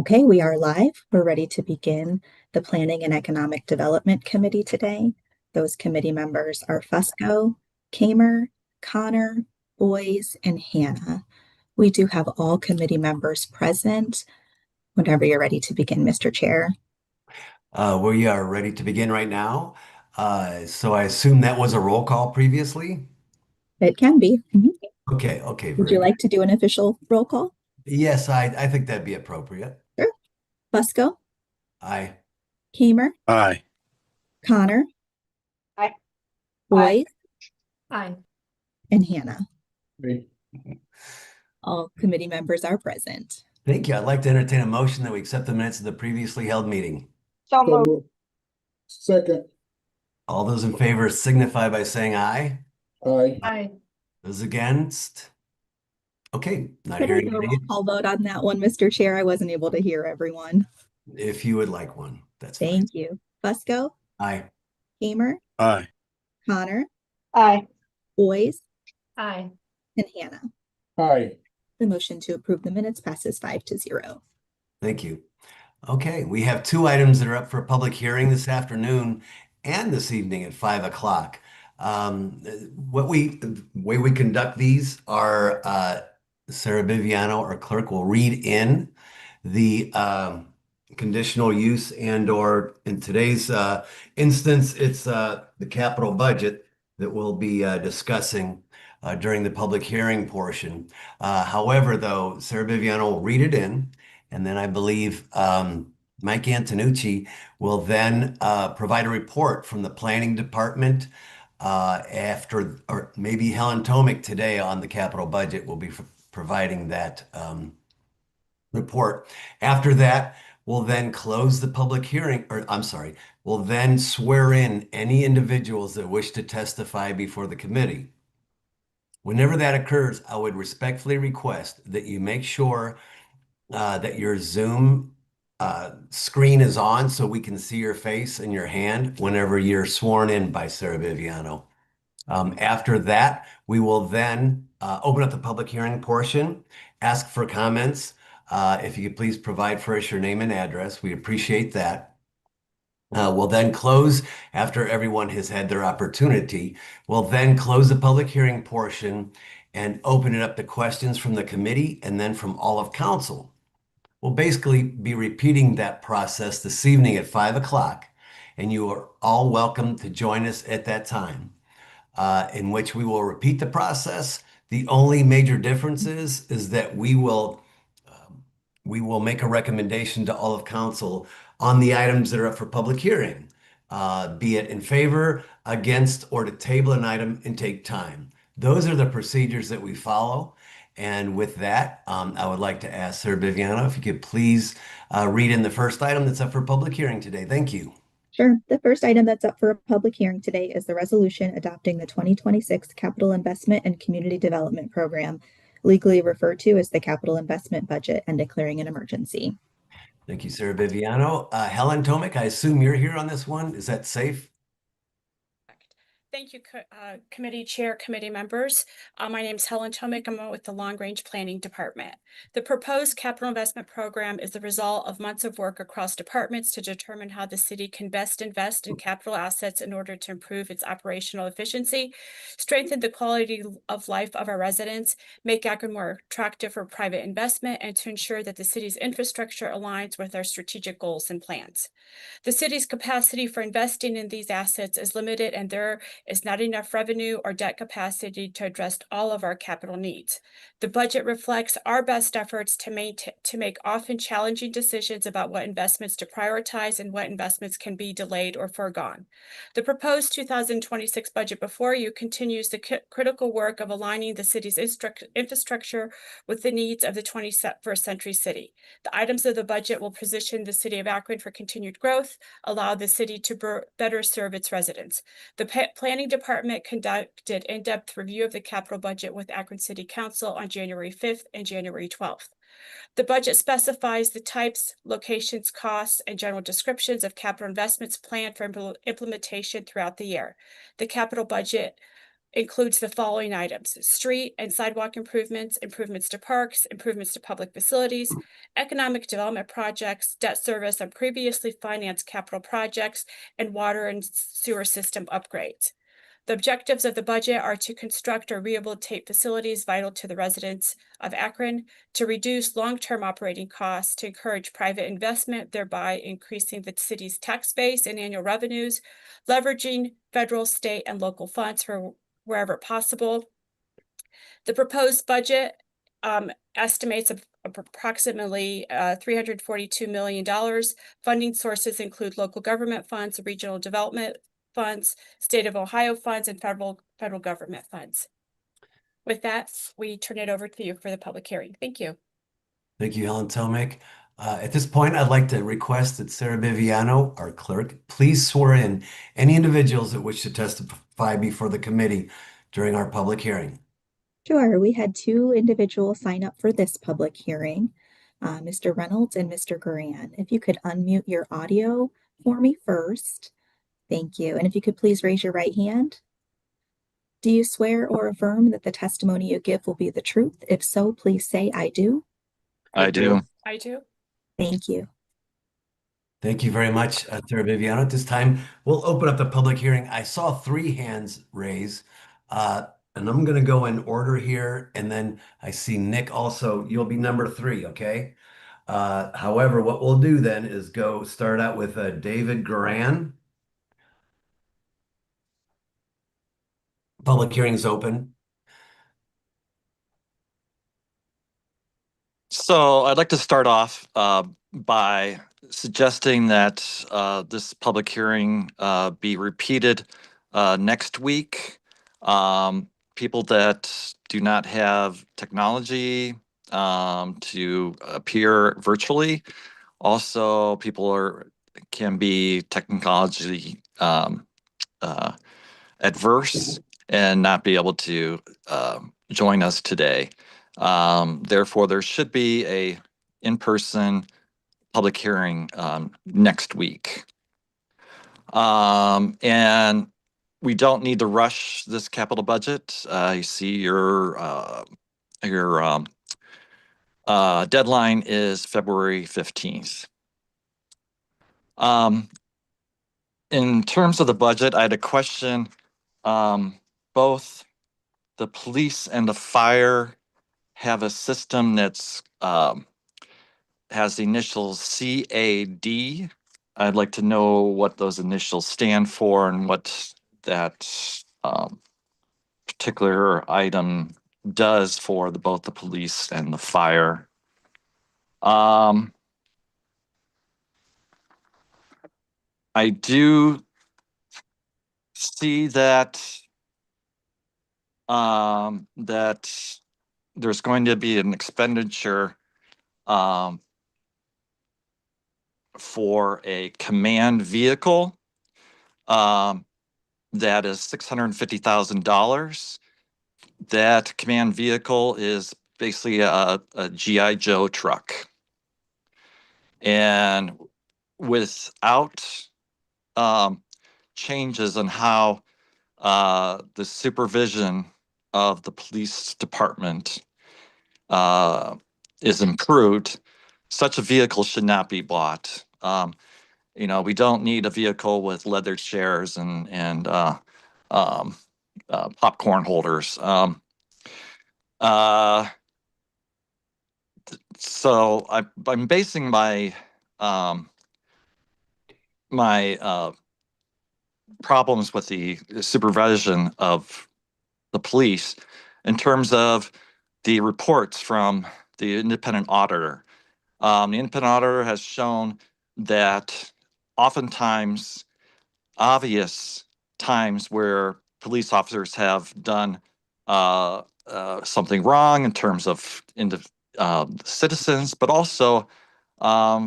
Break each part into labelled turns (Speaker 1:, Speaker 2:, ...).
Speaker 1: Okay, we are live. We're ready to begin the Planning and Economic Development Committee today. Those committee members are Fusco, Kamer, Connor, Boyes, and Hannah. We do have all committee members present. Whenever you're ready to begin, Mr. Chair.
Speaker 2: We are ready to begin right now. So I assume that was a roll call previously?
Speaker 1: It can be. Mhm.
Speaker 2: Okay,
Speaker 1: Would
Speaker 2: very
Speaker 1: you
Speaker 2: good.
Speaker 1: like to do an official roll call?
Speaker 2: Yes, I think that'd be appropriate.
Speaker 1: Sure. Fusco,
Speaker 2: I,
Speaker 1: Kamer,
Speaker 3: Aye.
Speaker 1: Connor,
Speaker 4: Aye.
Speaker 1: Boyes,
Speaker 4: Aye.
Speaker 1: and Hannah.
Speaker 3: Aye.
Speaker 1: All committee members are present.
Speaker 2: Thank you. I'd like to entertain a motion that we accept the minutes of the previously held meeting.
Speaker 4: So
Speaker 3: So
Speaker 4: moved.
Speaker 3: moved. Second.
Speaker 2: All those in favor signify by saying aye.
Speaker 3: Aye.
Speaker 4: Aye.
Speaker 2: Those against? Okay, not
Speaker 1: Could I
Speaker 2: hearing
Speaker 1: get a
Speaker 2: any.
Speaker 1: roll call vote on that one, Mr. Chair? I wasn't able to hear everyone.
Speaker 2: If you would like one, that's fine.
Speaker 1: Thank you. Fusco,
Speaker 2: Aye.
Speaker 1: Kamer,
Speaker 3: Aye.
Speaker 1: Connor,
Speaker 4: Aye.
Speaker 1: Boyes,
Speaker 4: Aye.
Speaker 1: and Hannah.
Speaker 3: Aye.
Speaker 1: The motion to approve the minutes passes 5-0.
Speaker 2: Thank you. Okay, we have two items that are up for a public hearing this afternoon and this evening at 5 o'clock. The way we conduct these are Sarah Biviano, our clerk, will read in the conditional use or in today's instance, it's the capital budget that we'll be discussing during the public hearing portion. However, though, Sarah Biviano will read it in, and then I believe Mike Antonucci will then provide a report from the planning department or maybe Helen Tomic today on the capital budget will be providing that report. After that, we'll then close the public hearing, or I'm sorry, we'll then swear in any individuals that wish to testify before the committee. Whenever that occurs, I would respectfully request that you make sure that your Zoom screen is on so we can see your face and your hand whenever you're sworn in by Sarah Viviano. After that, we will then open up the public hearing portion, ask for comments. If you could please provide for us your name and address, we appreciate that. We'll then close after everyone has had their opportunity. We'll then close the public hearing portion and open it up to questions from the committee and then from all of council. We'll basically be repeating that process this evening at 5 o'clock, and you are all welcome to join us at that time, in which we will repeat the process. The only major difference is that we will make a recommendation to all of council on the items that are up for public hearing, be it in favor, against, or to table an item and take time. Those are the procedures that we follow. And with that, I would like to ask Sarah Biviano if you could please read in the first item that's up for public hearing today. Thank you.
Speaker 1: Sure. The first item that's up for a public hearing today is the resolution adopting the 2026 Capital Investment and Community Development Program, legally referred to as the Capital Investment Budget, and declaring an emergency.
Speaker 2: Thank you, Sarah Biviano. Helen Tomic, I assume you're here on this one. Is that safe?
Speaker 4: Thank you, committee chair, committee members. My name is Helen Tomic. I'm with the Long Range Planning Department. The proposed capital investment program is the result of months of work across departments to determine how the city can best invest in capital assets in order to improve its operational efficiency, strengthen the quality of life of our residents, make Akron more attractive for private investment, and to ensure that the city's infrastructure aligns with our strategic goals and plans. The city's capacity for investing in these assets is limited, and there is not enough revenue or debt capacity to address all of our capital needs. The budget reflects our best efforts to make often challenging decisions about what investments to prioritize and what investments can be delayed or foregone. The proposed 2026 budget before you continues the critical work of aligning the city's infrastructure with the needs of the 21st century city. The items of the budget will position the city of Akron for continued growth, allow the city to better serve its residents. The Planning Department conducted in-depth review of the capital budget with Akron City Council on January 5th and January 12th. The budget specifies the types, locations, costs, and general descriptions of capital investments planned for implementation throughout the year. The capital budget includes the following items: street and sidewalk improvements, improvements to parks, improvements to public facilities, economic development projects, debt service on previously financed capital projects, and water and sewer system upgrades. The objectives of the budget are to construct or rehabilitate facilities vital to the residents of Akron, to reduce long-term operating costs, to encourage private investment, thereby increasing the city's tax base and annual revenues, leveraging federal, state, and local funds for wherever possible. The proposed budget estimates of approximately $342 million. Funding sources include local government funds, regional development funds, state of Ohio funds, and federal government funds. With that, we turn it over to you for the public hearing. Thank you.
Speaker 2: Thank you, Helen Tomic. At this point, I'd like to request that Sarah Viviano, our clerk, please swear in any individuals that wish to testify before the committee during our public hearing.
Speaker 1: Sure, we had two individuals sign up for this public hearing, Mr. Reynolds and Mr. Guran. If you could unmute your audio for me first. Thank you. And if you could please raise your right hand. Do you swear or affirm that the testimony you give will be the truth? If so, please say I do.
Speaker 5: I do.
Speaker 4: I do.
Speaker 1: Thank you.
Speaker 2: Thank you very much, Sarah Viviano. At this time, we'll open up the public hearing. I saw 3 hands raised, and I'm going to go in order here. And then I see Nick also. You'll be number 3, okay? However, what we'll do then is start out with David Guran. Public hearing is open.
Speaker 5: So I'd like to start off by suggesting that this public hearing be repeated next week. People that do not have technology to appear virtually. Also, people can be technologically adverse and not be able to join us today. Therefore, there should be a in-person public hearing next week. And we don't need to rush this capital budget. You see your deadline is February 15th. In terms of the budget, I had a question. Both the police and the fire have a system that's has the initials CAD. I'd like to know what those initials stand for and what that particular item does for both the police and the fire. I do see that that there's going to be an expenditure for a command vehicle that is $650,000. That command vehicle is basically a GI Joe truck, and without changes on how the supervision of the police department is improved, such a vehicle should not be bought. You know, we don't need a vehicle with leather chairs and popcorn holders. So I'm basing my problems with the supervision of the police in terms of the reports from the independent auditor. The independent auditor has shown that oftentimes obvious times where police officers have done something wrong in terms of citizens, but also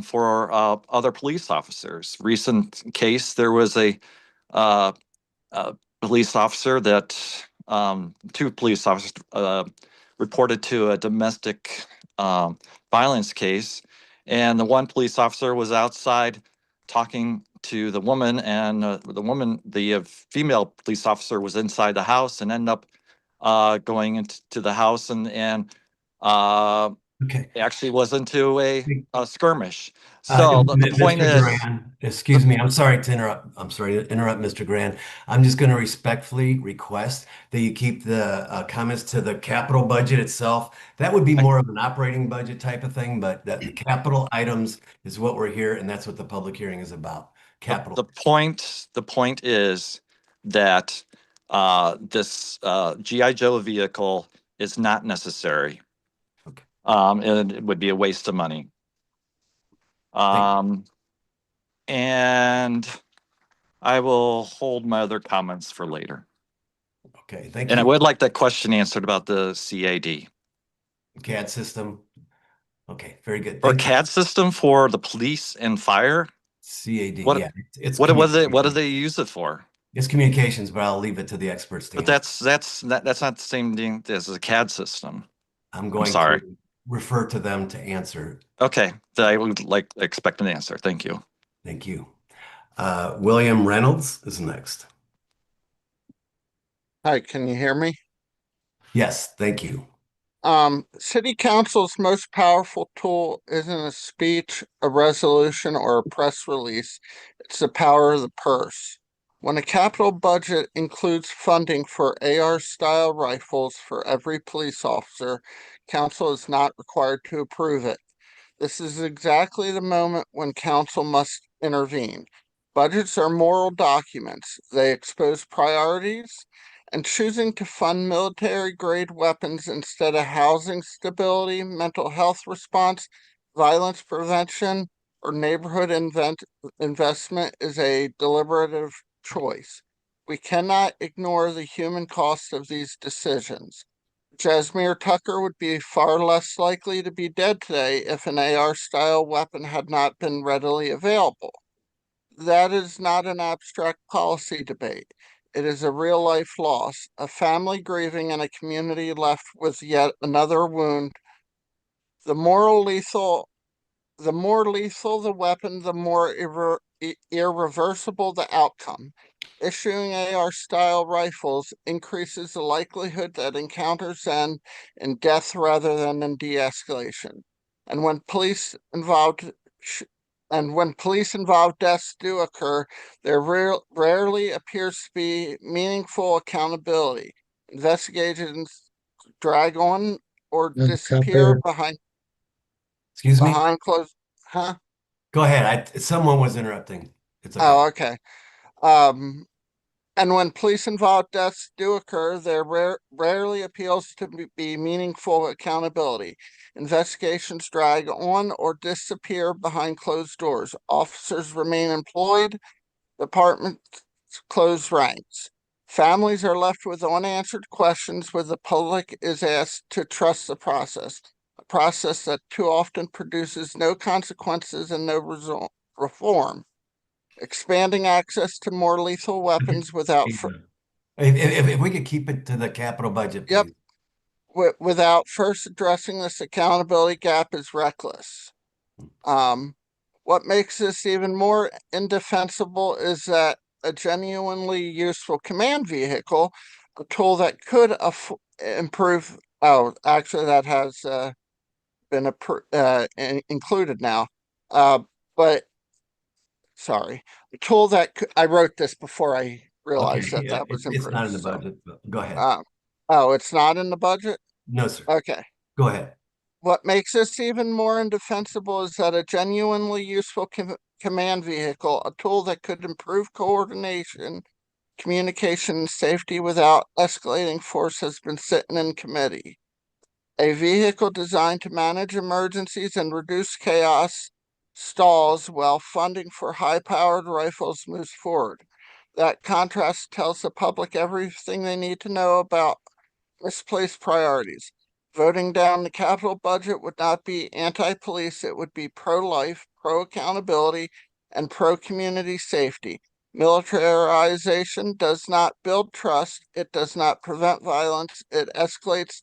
Speaker 5: for other police officers. Recent case, there was a police officer that 2 police officers reported to a domestic violence case, and the one police officer was outside talking to the woman, and the female police officer was inside the house and ended up going into the house and
Speaker 2: Okay.
Speaker 5: actually was into a skirmish. So the point
Speaker 2: Mr.
Speaker 5: is,
Speaker 2: Duran, excuse me, I'm sorry to interrupt. I'm sorry to interrupt, Mr. Grand. I'm just going to respectfully request that you keep the comments to the capital budget itself. That would be more of an operating budget type of thing, but the capital items is what we're here, and that's what the public hearing is about. Capital.
Speaker 5: the point is that this GI Joe vehicle is not necessary.
Speaker 2: Okay.
Speaker 5: And it would be a waste of money. And I will hold my other comments for later.
Speaker 2: Okay, thank
Speaker 5: And I
Speaker 2: you.
Speaker 5: would like that question answered about the CAD.
Speaker 2: CAD system. Okay, very good.
Speaker 5: Or
Speaker 2: Thank you.
Speaker 5: CAD system for the police and fire?
Speaker 2: CAD,
Speaker 5: What-
Speaker 2: yeah. It's
Speaker 5: What do they
Speaker 2: communications.
Speaker 5: use it for?
Speaker 2: It's communications, but I'll leave it to the experts to
Speaker 5: But
Speaker 2: answer.
Speaker 5: that's not the same thing as a CAD system.
Speaker 2: I'm going
Speaker 5: sorry.
Speaker 2: to refer to them to answer.
Speaker 5: Okay, I would expect an answer. Thank you.
Speaker 2: Thank you. William Reynolds is next.
Speaker 6: Hi, can you hear me?
Speaker 2: Yes, thank you.
Speaker 6: City council's most powerful tool isn't a speech, a resolution, or a press release. It's the power of the purse. When a capital budget includes funding for AR-style rifles for every police officer, council is not required to approve it. This is exactly the moment when council must intervene. Budgets are moral documents. They expose priorities, and choosing to fund military-grade weapons instead of housing stability, mental health response, violence prevention, or neighborhood investment is a deliberative choice. We cannot ignore the human cost of these decisions. Jasmine Tucker would be far less likely to be dead today if an AR-style weapon had not been readily available. That is not an abstract policy debate. It is a real-life loss, a family grieving and a community left with yet another wound. The more lethal the weapon, the more irreversible the outcome. Issuing AR-style rifles increases the likelihood that encounters end in death rather than in de-escalation. And when police involved deaths do occur, there rarely appears to be meaningful accountability. Investigations drag on or disappear
Speaker 2: Excuse me?
Speaker 6: behind closed. Huh?
Speaker 2: Go ahead. Someone was interrupting. It's okay.
Speaker 6: Oh, okay. And when police-involved deaths do occur, there rarely appeals to be meaningful accountability. Investigations drag on or disappear behind closed doors. Officers remain employed, departments close ranks. Families are left with unanswered questions where the public is asked to trust the process, a process that too often produces no consequences and no reform. Expanding access to more lethal weapons without
Speaker 2: If we could keep it to the capital budget,
Speaker 6: Yep.
Speaker 2: please.
Speaker 6: Without first addressing this accountability gap is reckless. What makes this even more indefensible is that a genuinely useful command vehicle, a tool that could improve. Oh, actually, that has been included now. But sorry, a tool that I wrote this before I realized
Speaker 2: Okay, yeah,
Speaker 6: that was
Speaker 2: it's not in the
Speaker 6: improved.
Speaker 2: budget, but go ahead.
Speaker 6: Oh, it's not in the budget?
Speaker 2: No, sir.
Speaker 6: Okay.
Speaker 2: Go ahead.
Speaker 6: What makes this even more indefensible is that a genuinely useful command vehicle, a tool that could improve coordination, communication, and safety without escalating force, has been sitting in committee. A vehicle designed to manage emergencies and reduce chaos stalls while funding for high-powered rifles moves forward. That contrast tells the public everything they need to know about misplaced priorities. Voting down the capital budget would not be anti-police, it would be pro-life, pro-accountability, and pro-community safety. Militarization does not build trust, it does not prevent violence, it escalates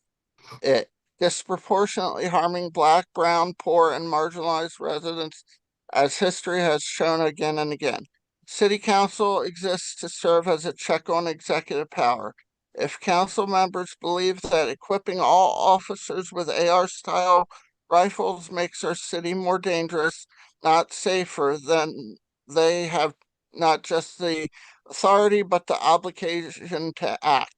Speaker 6: it, disproportionately harming Black, brown, poor, and marginalized residents, as history has shown again and again. City Council exists to serve as a check on executive power. If council members believe that equipping all officers with AR-style rifles makes our city more dangerous, not safer, then they have not just the authority but the obligation to act.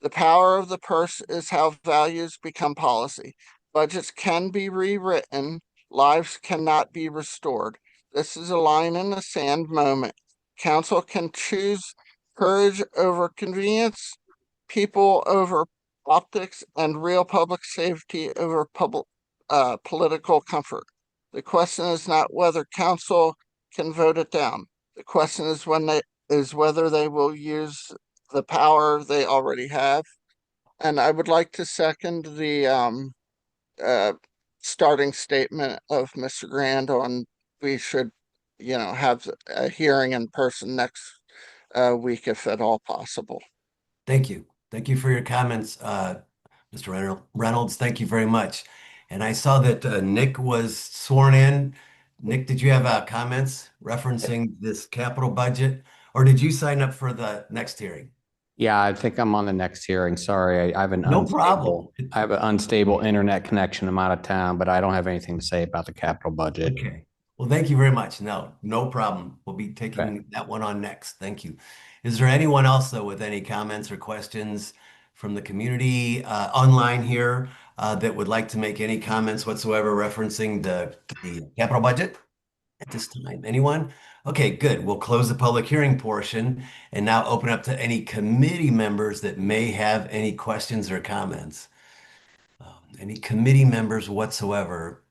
Speaker 6: The power of the purse is how values become policy. Budgets can be rewritten, lives cannot be restored. This is a line in the sand moment. Council can choose courage over convenience, people over optics, and real public safety over political comfort. The question is not whether council can vote it down. The question is whether they will use the power they already have. And I would like to second the uh starting statement of Mr. Grand on we should, have a hearing in person next week if at all possible.
Speaker 2: Thank you. Thank you for your comments, Mr. Reynolds. Thank you very much. And I saw that Nick was sworn in. Nick, did you have comments referencing this capital budget, or did you sign up for the next hearing?
Speaker 7: Yeah, I think I'm on the next hearing. Sorry, I have an
Speaker 2: No problem.
Speaker 7: unstable internet connection. I'm out of town, but I don't have anything to say about the capital budget.
Speaker 2: Okay. Well, thank you very much. No problem. We'll be taking
Speaker 7: Okay.
Speaker 2: that one on next. Thank you. Is there anyone else, though, with any comments or questions from the community online here that would like to make any comments whatsoever referencing the capital budget at this time? Anyone? Okay, good. We'll close the public hearing portion and now open up to any committee members that may have any questions or comments. Any committee members whatsoever?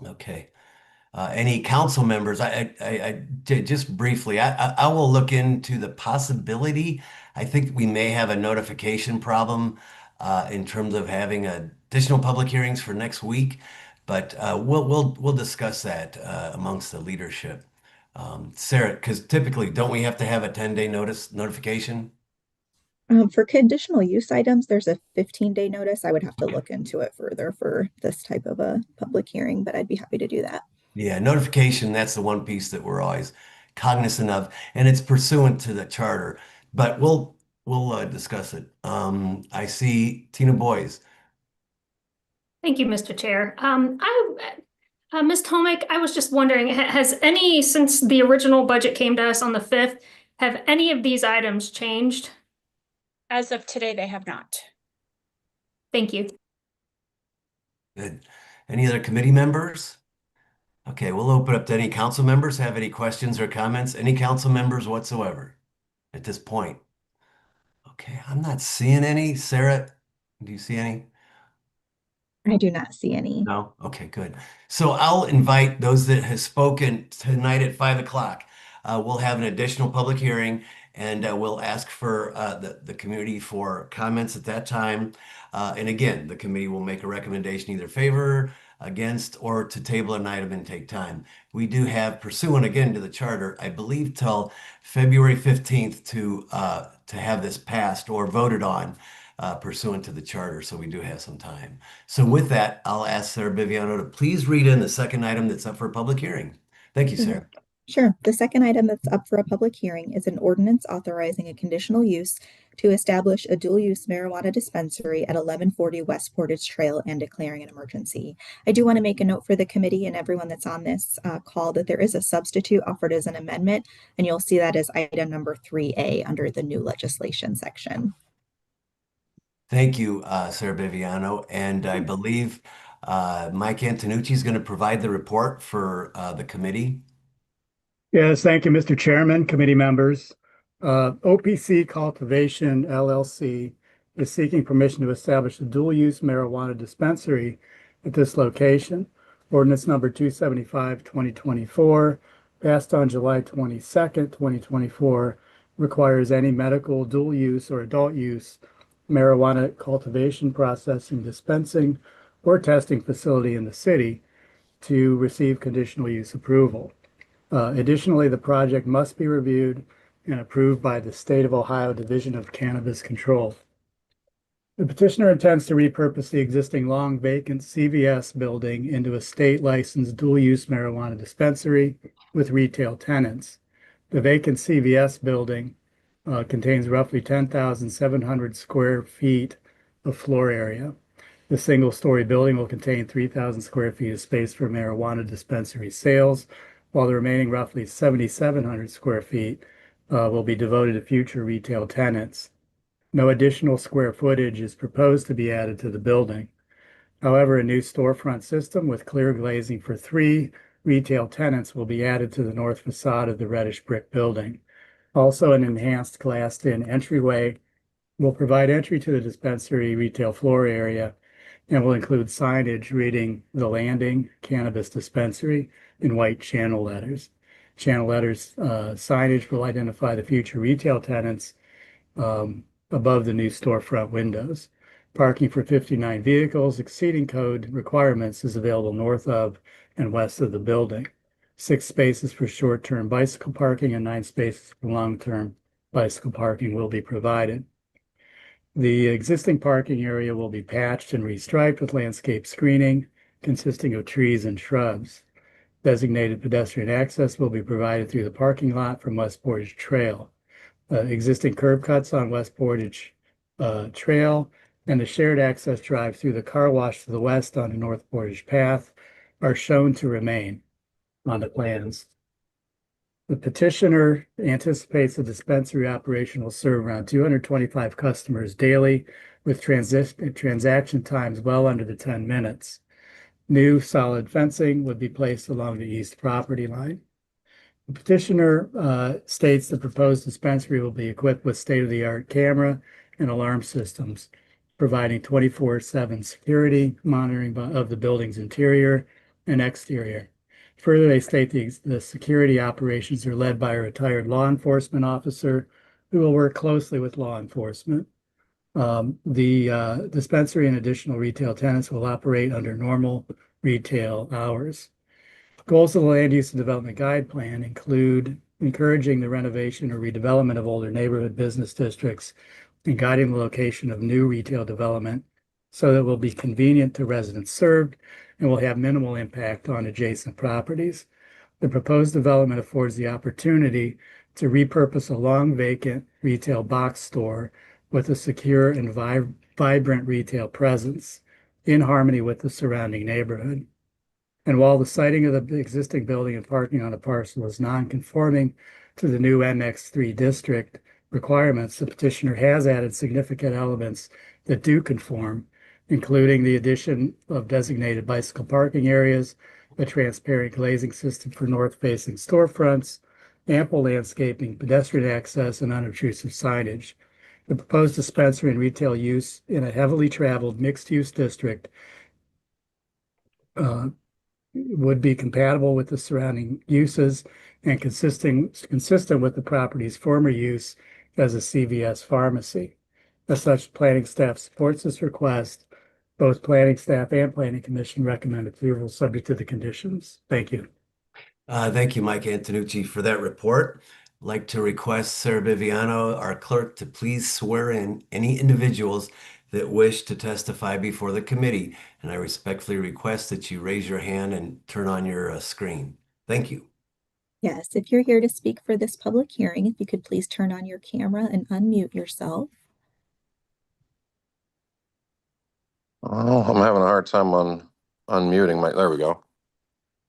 Speaker 2: Okay. Any council members? Just briefly, I will look into the possibility. I think we may have a notification problem in terms of having additional public hearings for next week, but we'll discuss that amongst the leadership. Sarah, because typically, don't we have to have a 10-day notification?
Speaker 1: For conditional use items, there's a 15-day notice. I would have to look into it further for this type of a public hearing, but I'd be happy to do that.
Speaker 2: Yeah, notification, that's the one piece that we're always cognizant of, and it's pursuant to the charter, but we'll discuss it. I see Tina Boyes.
Speaker 8: Thank you, Mr. Chair. Ms. Tomic, I was just wondering, has any, since the original budget came to us on the 5th, have any of these items changed?
Speaker 4: As of today, they have not.
Speaker 8: Thank you.
Speaker 2: Good. Any other committee members? Okay, we'll open up to any council members. Have any questions or comments? Any council members whatsoever at this point? Okay, I'm not seeing any. Sarah, do you see any?
Speaker 1: I do not see any.
Speaker 2: No? Okay, good. So I'll invite those that have spoken tonight at 5 o'clock. We'll have an additional public hearing and we'll ask for the community for comments at that time. And again, the committee will make a recommendation either favor, against, or to table an item and take time. We do have, pursuant again to the charter, I believe till February 15th to have this passed or voted on pursuant to the charter. So we do have some time. So with that, I'll ask Sarah Biviano to please read in the second item that's up for a public hearing. Thank you, Sarah.
Speaker 1: Sure. The second item that's up for a public hearing is an ordinance authorizing a conditional use to establish a dual-use marijuana dispensary at 1140 West Portage Trail and declaring an emergency. I do want to make a note for the committee and everyone that's on this call that there is a substitute offered as an amendment, and you'll see that as item number 3A under the new legislation section.
Speaker 2: Thank you, Sarah Biviano. And I believe Mike Antonucci is going to provide the report for the committee.
Speaker 9: Yes, thank you, Mr. Chairman, committee members. OPC Cultivation LLC is seeking permission to establish a dual-use marijuana dispensary at this location. Ordinance number 275, 2024, passed on July 22nd, 2024, requires any medical, dual-use, or adult-use marijuana cultivation, processing, dispensing, or testing facility in the city to receive conditional use approval. Additionally, the project must be reviewed and approved by the State of Ohio Division of Cannabis Control. The petitioner intends to repurpose the existing long vacant CVS building into a state licensed dual-use marijuana dispensary with retail tenants. The vacant CVS building contains roughly 10,700 square feet of floor area. The single-story building will contain 3,000 square feet of space for marijuana dispensary sales, while the remaining roughly 7,700 square feet will be devoted to future retail tenants. No additional square footage is proposed to be added to the building. However, a new storefront system with clear glazing for 3 retail tenants will be added to the north facade of the reddish brick building. Also, an enhanced glassed-in entryway will provide entry to the dispensary retail floor area and will include signage reading "The Landing Cannabis Dispensary" in white channel letters. Channel letters signage will identify the future retail tenants above the new storefront windows. Parking for 59 vehicles exceeding code requirements is available north of and west of the building. 6 spaces for short-term bicycle parking and 9 spaces for long-term bicycle parking will be provided. The existing parking area will be patched and restriped with landscape screening consisting of trees and shrubs. Designated pedestrian access will be provided through the parking lot from West Portage Trail. Existing curb cuts on West Portage Trail and the shared access drive through the car wash to the west on the North Portage Path are shown to remain on the plans. The petitioner anticipates the dispensary operation will serve around 225 customers daily with transaction times well under the 10 minutes. New solid fencing would be placed along the east property line. The petitioner states the proposed dispensary will be equipped with state-of-the-art camera and alarm systems, providing 24/7 security monitoring of the building's interior and exterior. Further, they state the security operations are led by a retired law enforcement officer who will work closely with law enforcement. The dispensary and additional retail tenants will operate under normal retail hours. Goals of the Land Use and Development Guide Plan include encouraging the renovation or redevelopment of older neighborhood business districts and guiding the location of new retail development so that it will be convenient to residents served and will have minimal impact on adjacent properties. The proposed development affords the opportunity to repurpose a long vacant retail box store with a secure and vibrant retail presence in harmony with the surrounding neighborhood. And while the siting of the existing building and parking on the parcel is non-conforming to the new MX3 district requirements, the petitioner has added significant elements that do conform, including the addition of designated bicycle parking areas, a transparent glazing system for north-facing storefronts, ample landscaping, pedestrian access, and unobtrusive signage. The proposed dispensary and retail use in a heavily traveled mixed-use district would be compatible with the surrounding uses and consistent with the property's former use as a CVS pharmacy. As such, planning staff supports this request. Both planning staff and planning commission recommend approval subject to the conditions. Thank you.
Speaker 2: Thank you, Mike Antonucci, for that report. I'd like to request Sarah Viviano, our clerk, to please swear in any individuals that wish to testify before the committee. And I respectfully request that you raise your hand and turn on your screen. Thank you.
Speaker 1: Yes, if you're here to speak for this public hearing, if you could please turn on your camera and unmute yourself.
Speaker 10: Oh, I'm having a hard time unmuting my, there we go.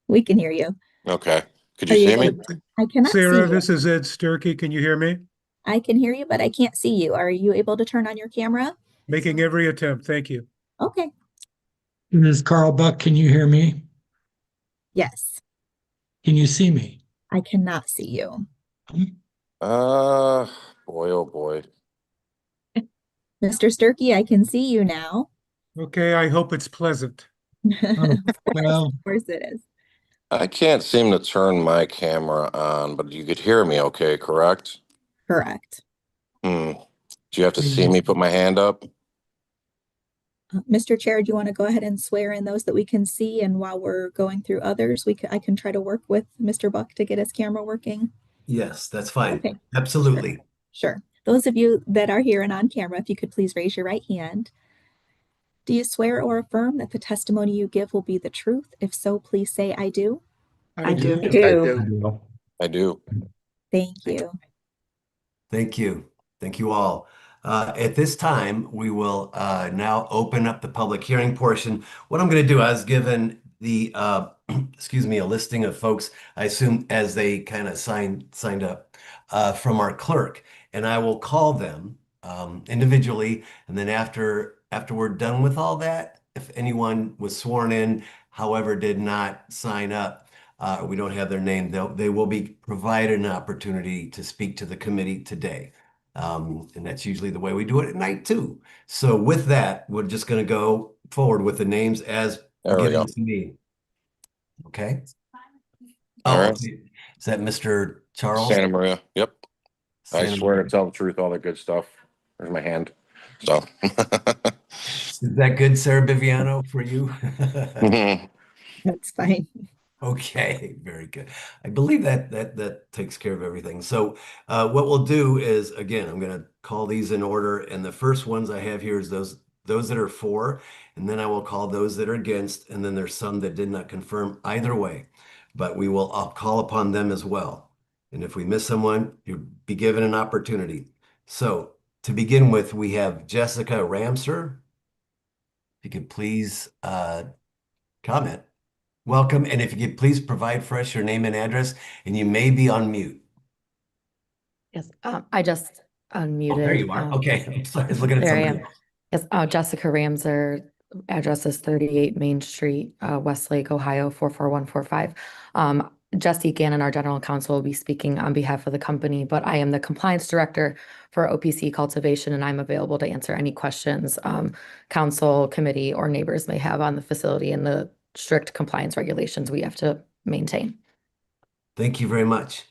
Speaker 1: We can hear you.
Speaker 10: Okay. Could
Speaker 1: Are
Speaker 10: you
Speaker 1: you
Speaker 10: see
Speaker 1: able
Speaker 10: me?
Speaker 1: to- I cannot see
Speaker 11: Sarah,
Speaker 1: you.
Speaker 11: this is Ed Sturkey. Can you hear me?
Speaker 1: I can hear you, but I can't see you. Are you able to turn on your camera?
Speaker 11: Making every attempt. Thank you.
Speaker 1: Okay.
Speaker 12: This is Carl Buck. Can you hear me?
Speaker 1: Yes,
Speaker 12: Can you see me?
Speaker 1: I cannot see you.
Speaker 10: Boy, oh boy.
Speaker 1: Mr. Sturkey, I can see you now.
Speaker 11: Okay, I hope it's pleasant.
Speaker 1: Of course it is.
Speaker 10: I can't seem to turn my camera on, but you could hear me okay, correct?
Speaker 1: Correct.
Speaker 10: Do you have to see me put my hand up?
Speaker 1: Mr. Chair, do you want to go ahead and swear in those that we can see? And while we're going through others, I can try to work with Mr. Buck to get his camera working.
Speaker 2: Yes, that's fine.
Speaker 1: Okay.
Speaker 2: Absolutely.
Speaker 1: Sure. Those of you that are here and on camera, if you could please raise your right hand. Do you swear or affirm that the testimony you give will be the truth? If so, please say, I do.
Speaker 11: I do.
Speaker 6: I do.
Speaker 10: I do.
Speaker 1: Thank you.
Speaker 2: Thank you. Thank you all. At this time, we will now open up the public hearing portion. What I'm going to do, I was given the, excuse me, a listing of folks, I assume as they kind of signed up from our clerk, and I will call them individually. And then after we're done with all that, if anyone was sworn in, however, did not sign up, we don't have their name, they will be provided an opportunity to speak to the committee today. And that's usually the way we do it at night too. So with that, we're just going to go forward with the names as
Speaker 10: There we
Speaker 2: given
Speaker 10: go.
Speaker 2: to me. Okay.
Speaker 10: All
Speaker 2: Oh,
Speaker 10: right.
Speaker 2: okay. Is that Mr. Charles?
Speaker 10: Santa Maria. Yep. I
Speaker 2: Santa
Speaker 10: swear
Speaker 2: Maria.
Speaker 10: to tell the truth, all that good stuff. There's my hand. So.
Speaker 2: Is that good, Sarah Biviano, for you?
Speaker 1: That's fine.
Speaker 2: Okay, very good. I believe that takes care of everything. So what we'll do is, again, I'm going to call these in order, and the first ones I have here is those that are for, and then I will call those that are against, and then there's some that did not confirm either way, but I'll call upon them as well. And if we miss someone, you'll be given an opportunity. So to begin with, we have Jessica Ramser. If you could please comment. Welcome, and if you could please provide for us your name and address, and you may be on mute.
Speaker 13: Yes, I just unmuted.
Speaker 2: Oh, there you are. Okay, I'm sorry, I was looking at
Speaker 13: There I
Speaker 2: somebody
Speaker 13: am.
Speaker 2: else.
Speaker 13: Yes, Jessica Ramser, address is 38 Main Street, Westlake, Ohio, 44145. Jesse Gannon, our general counsel, will be speaking on behalf of the company, but I am the compliance director for OPC Cultivation, and I'm available to answer any questions council, committee, or neighbors may have on the facility and the strict compliance regulations we have to maintain.
Speaker 2: Thank you very much.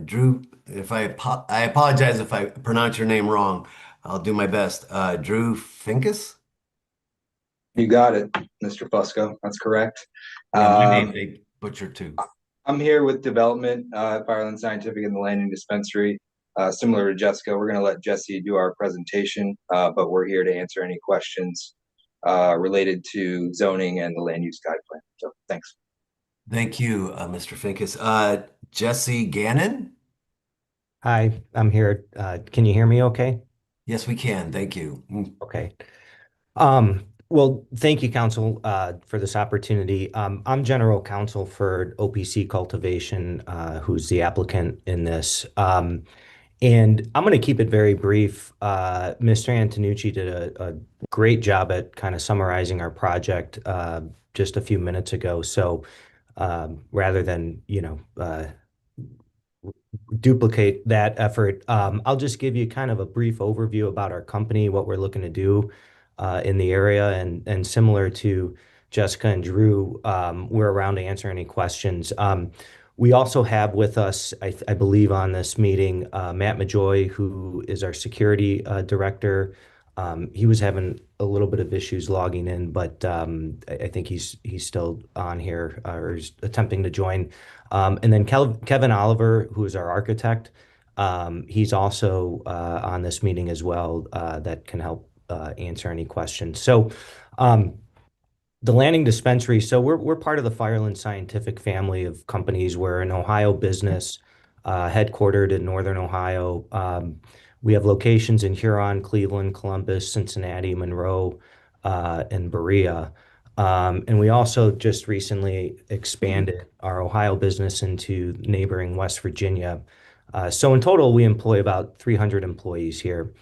Speaker 2: Drew, I apologize if I pronounce your name wrong. I'll do my best. Drew Finkus?
Speaker 14: You got it, Mr. Fusco. That's correct.
Speaker 2: Yeah, my name they butchered too.
Speaker 14: I'm here with development at Fireland Scientific and the Landing Dispensary. Similar to Jessica, we're going to let Jesse do our presentation, but we're here to answer any questions related to zoning and the land use guide plan. So thanks.
Speaker 2: Thank you, Mr. Finkus. Jesse Gannon?
Speaker 7: Hi, I'm here. Can you hear me okay?
Speaker 2: Yes, we can. Thank you.
Speaker 7: Okay. Well, thank you, Council, for this opportunity. I'm General Counsel for OPC Cultivation, who's the applicant in this. And I'm going to keep it very brief. Mr. Antonucci did a great job at kind of summarizing our project just a few minutes ago. So rather than, duplicate that effort, I'll just give you kind of a brief overview about our company, what we're looking to do in the area, and similar to Jessica and Drew, we're around to answer any questions. We also have with us, I believe on this meeting, Matt Majoy, who is our security director. He was having a little bit of issues logging in, but I think he's still on here or is attempting to join. And then Kevin Oliver, who is our architect, he's also on this meeting as well, that can help answer any questions. So the Landing Dispensary, so we're part of the Fireland Scientific family of companies. We're an Ohio business headquartered in Northern Ohio. We have locations in Huron, Cleveland, Columbus, Cincinnati, Monroe, and Berea. And we also just recently expanded our Ohio business into neighboring West Virginia. So in total, we employ about 300 employees here.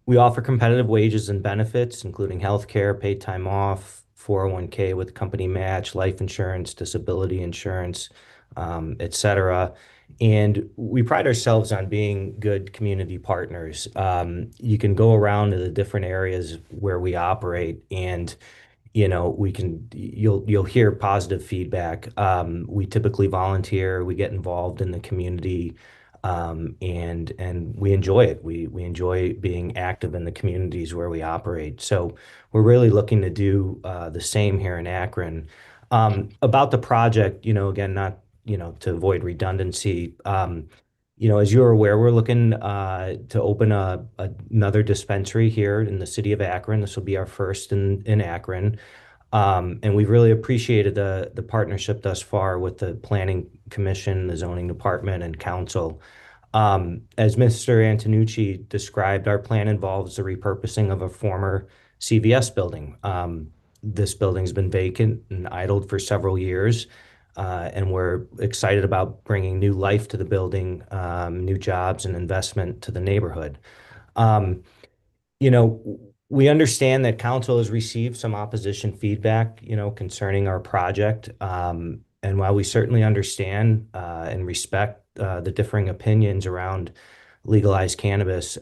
Speaker 7: We offer competitive wages and benefits, including healthcare, paid time off, 401k with company match, life insurance, disability insurance, et cetera. And we pride ourselves on being good community partners. You can go around to the different areas where we operate, and you'll hear positive feedback. We typically volunteer, we get involved in the community, and we enjoy it. We enjoy being active in the communities where we operate. So we're really looking to do the same here in Akron. About the project, again, not to avoid redundancy. As you're aware, we're looking to open another dispensary here in the city of Akron. This will be our first in Akron. And we've really appreciated the partnership thus far with the Planning Commission, the Zoning Department, and Council. As Mr. Antonucci described, our plan involves the repurposing of a former CVS building. This building's been vacant and idled for several years, and we're excited about bringing new life to the building, new jobs and investment to the neighborhood. Um, you know, we understand that council has received some opposition feedback, concerning our project. And while we certainly understand and respect the differing opinions around legalized cannabis,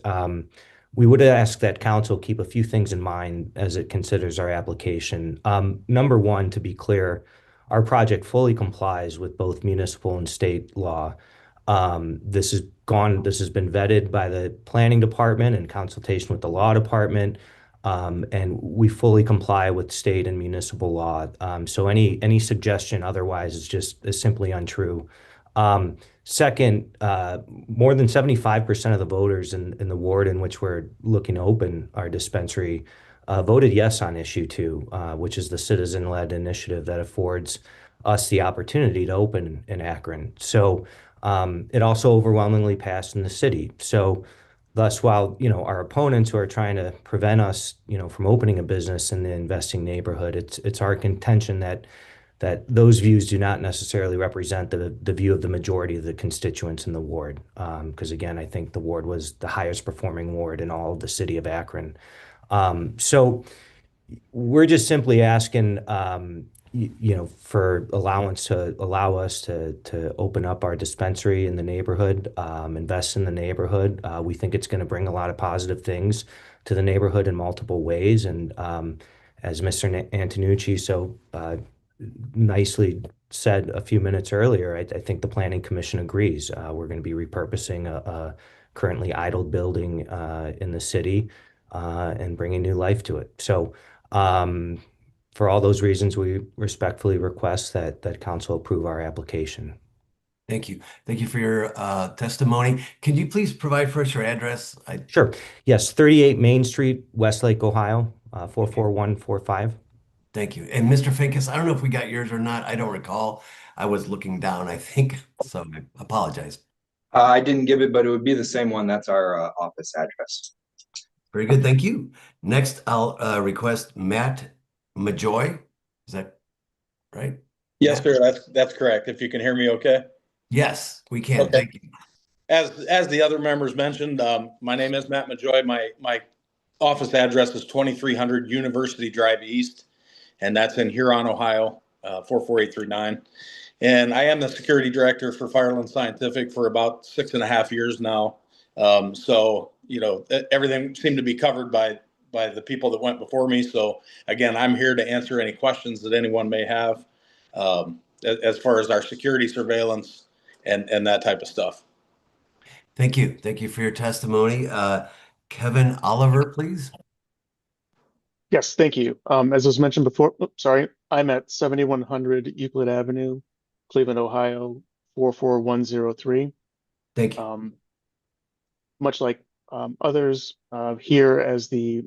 Speaker 7: we would ask that council keep a few things in mind as it considers our application. Number one, to be clear, our project fully complies with both municipal and state law. This has been vetted by the planning department in consultation with the law department, and we fully comply with state and municipal law. So any suggestion otherwise is simply untrue. Second, more than 75% of the voters in the ward in which we're looking to open our dispensary voted yes on issue 2, which is the citizen-led initiative that affords us the opportunity to open in Akron. So it also overwhelmingly passed in the city. So thus, while, our opponents who are trying to prevent us, from opening a business in the investing neighborhood, it's our contention that those views do not necessarily represent the view of the majority of the constituents in the ward. Because again, I think the ward was the highest performing ward in all of the city of Akron. So we're just simply asking, for allowance to allow us to open up our dispensary in the neighborhood, invest in the neighborhood. We think it's going to bring a lot of positive things to the neighborhood in multiple ways. And as Mr. Antonucci so nicely said a few minutes earlier, I think the Planning Commission agrees. We're going to be repurposing a currently idled building in the city and bringing new life to it. So for all those reasons, we respectfully request that council approve our application.
Speaker 2: Thank you. Thank you for your testimony. Can you please provide for us your address?
Speaker 7: Sure. Yes, 38 Main Street, Westlake, Ohio, 44145.
Speaker 2: Thank you. And Mr. Finkus, I don't know if we got yours or not. I don't recall. I was looking down, I think, so I apologize.
Speaker 14: I didn't give it, but it would be the same one. That's our office address.
Speaker 2: Very good. Thank you. Next, I'll request Matt Majoy. Is that right?
Speaker 15: Yes,
Speaker 2: Matt?
Speaker 15: sir. That's correct. If you can hear me okay.
Speaker 2: Yes, we can.
Speaker 15: Okay.
Speaker 2: Thank you.
Speaker 15: As the other members mentioned, my name is Matt Majoy. My office address is 2300 University Drive East, and that's in Huron, Ohio, 44839. And I am the security director for Fireland Scientific for about 6.5 years now. So, everything seemed to be covered by the people that went before me. So again, I'm here to answer any questions that anyone may have as far as our security surveillance and that type of stuff.
Speaker 2: Thank you. Thank you for your testimony. Kevin Oliver, please.
Speaker 16: Yes, thank you. As was mentioned before, sorry, I'm at 7100 Euclid Avenue, Cleveland, Ohio, 44103.
Speaker 2: Thank you.
Speaker 16: Much like others here as the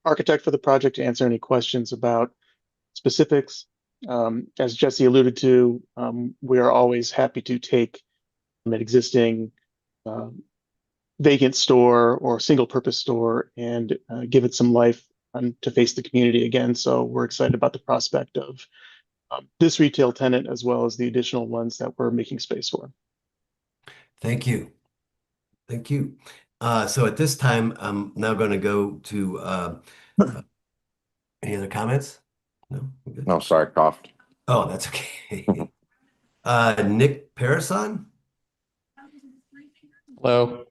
Speaker 16: architect for the project to answer any questions about specifics. As Jesse alluded to, we are always happy to take an existing vacant store or single purpose store and give it some life to face the community again. So we're excited about the prospect of this retail tenant as well as the additional ones that we're making space for.
Speaker 2: Thank you. Thank you. So at this time, I'm now going to go to any other comments? No?
Speaker 10: No, sorry, coughed.
Speaker 2: Oh, that's okay. Nick Parison?
Speaker 17: Hello.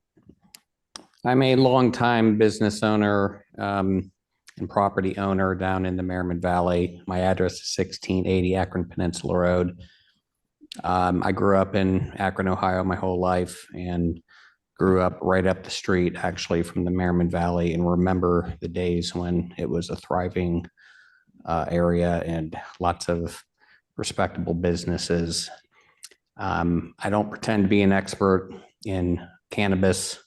Speaker 17: I'm a longtime business owner and property owner down in the Merriman Valley. My address is 1680 Akron Peninsula Road. I grew up in Akron, Ohio my whole life and grew up right up the street actually from the Merriman Valley and remember the days when it was a thriving area and lots of respectable businesses. I don't pretend to be an expert in cannabis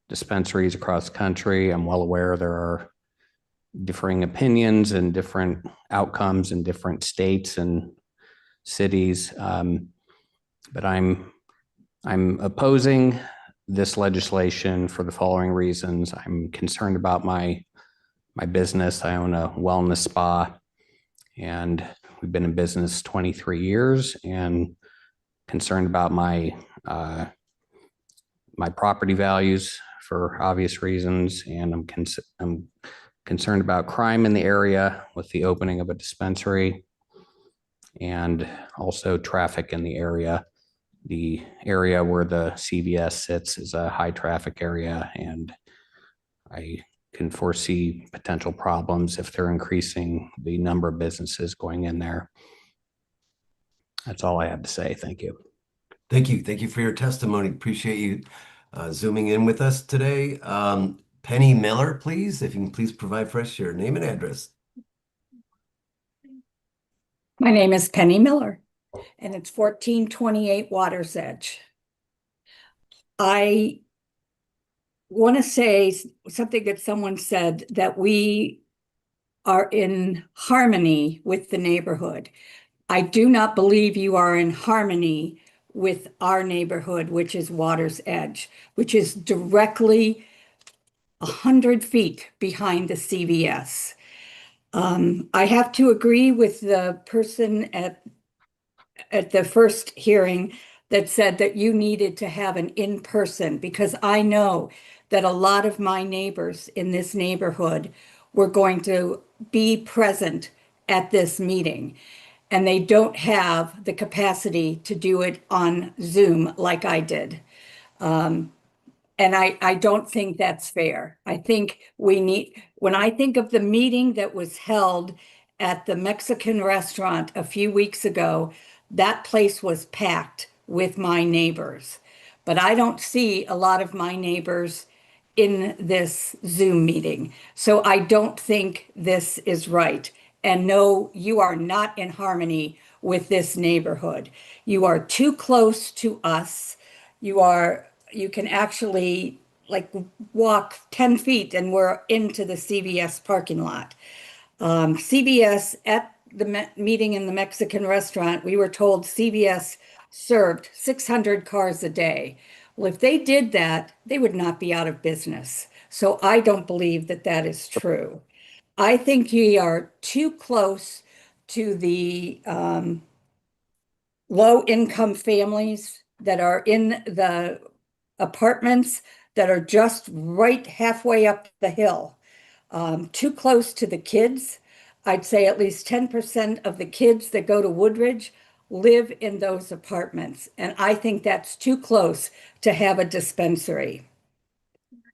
Speaker 17: dispensaries across the country. I'm well aware there are differing opinions and different outcomes in different states and cities. But I'm opposing this legislation for the following reasons. I'm concerned about my business. I own a wellness spa, and we've been in business 23 years, and concerned about my property values for obvious reasons, and I'm concerned about crime in the area with the opening of a dispensary, and also traffic in the area. The area where the CVS sits is a high traffic area, and I can foresee potential problems if they're increasing the number of businesses going in there. That's all I have to say. Thank you.
Speaker 2: Thank you. Thank you for your testimony. Appreciate you zooming in with us today. Penny Miller, please, if you can please provide for us your name and address.
Speaker 18: My name is Penny Miller, and it's 1428 Water's Edge. I want to say something that someone said, that we are in harmony with the neighborhood. I do not believe you are in harmony with our neighborhood, which is Water's Edge, which is directly 100 feet behind the CVS. I have to agree with the person at the first hearing that said that you needed to have an in-person, because I know that a lot of my neighbors in this neighborhood were going to be present at this meeting, and they don't have the capacity to do it on Zoom like I did. And I don't think that's fair. I think when I think of the meeting that was held at the Mexican restaurant a few weeks ago, that place was packed with my neighbors. But I don't see a lot of my neighbors in this Zoom meeting. So I don't think this is right. And no, you are not in harmony with this neighborhood. You are too close to us. You can actually like walk 10 feet and we're into the CVS parking lot. CVS, at the meeting in the Mexican restaurant, we were told CVS served 600 cars a day. Well, if they did that, they would not be out of business. So I don't believe that that is true. I think you are too close to the low-income families that are in the apartments that are just right halfway up the hill. Too close to the kids. I'd say at least 10% of the kids that go to Woodridge live in those apartments. And I think that's too close to have a dispensary.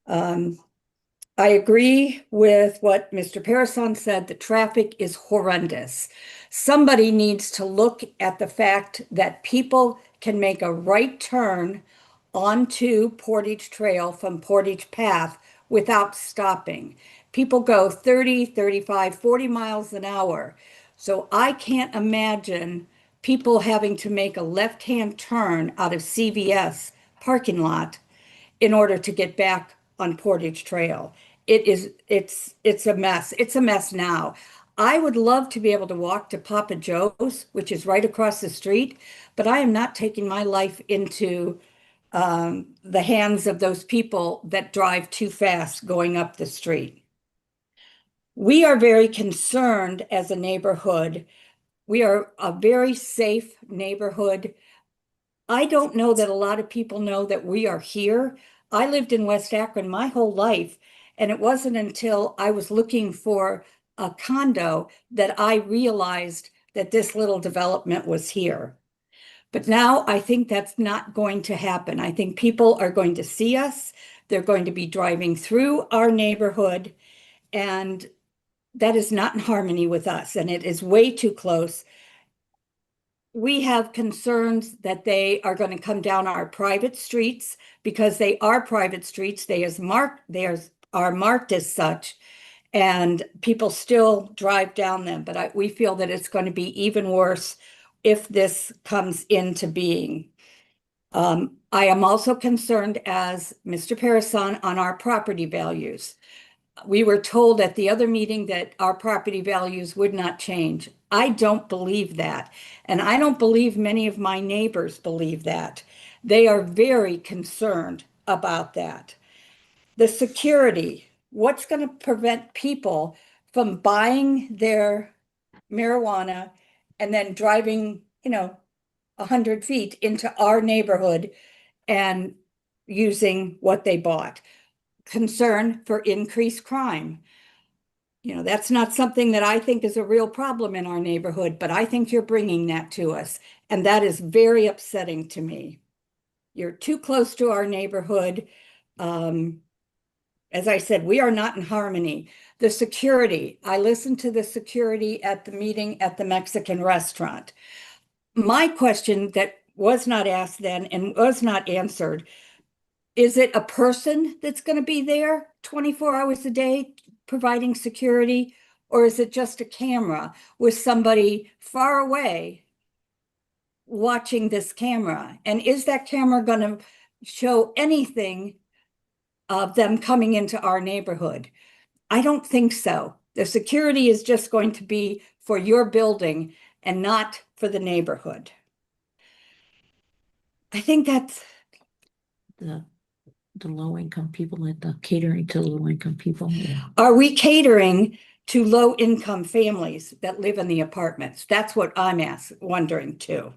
Speaker 18: I agree with what Mr. Parison said. The traffic is horrendous. Somebody needs to look at the fact that people can make a right turn onto Portage Trail from Portage Path without stopping. People go 30, 35, 40 miles an hour. So I can't imagine people having to make a left-hand turn out of CVS parking lot in order to get back on Portage Trail. It's a mess. It's a mess now. I would love to be able to walk to Papa Joe's, which is right across the street, but I am not taking my life into the hands of those people that drive too fast going up the street. We are very concerned as a neighborhood. We are a very safe neighborhood. I don't know that a lot of people know that we are here. I lived in West Akron my whole life, and it wasn't until I was looking for a condo that I realized that this little development was here. But now I think that's not going to happen. I think people are going to see us. They're going to be driving through our neighborhood, and that is not in harmony with us, and it is way too close. We have concerns that they are going to come down our private streets because they are private streets. They are marked as such, and people still drive down them. But we feel that it's going to be even worse if this comes into being. I am also concerned, as Mr. Parasan, on our property values. We were told at the other meeting that our property values would not change. I don't believe that. And I don't believe many of my neighbors believe that. They are very concerned about that. The security, what's going to prevent people from buying their marijuana and then driving, 100 feet into our neighborhood and using what they bought? Concern for increased crime. That's not something that I think is a real problem in our neighborhood, but I think you're bringing that to us. And that is very upsetting to me. You're too close to our neighborhood. As I said, we are not in harmony. The security, I listened to the security at the meeting at the Mexican restaurant. My question that was not asked then and was not answered, is it a person that's going to be there 24 hours a day providing security? Or is it just a camera with somebody far away watching this camera? And is that camera going to show anything of them coming into our neighborhood? I don't think so. The security is just going to be for your building and not for the neighborhood. I think that's
Speaker 19: the low-income people at the catering to low-income people. Yeah.
Speaker 18: Are we catering to low-income families that live in the apartments? That's what I'm wondering too.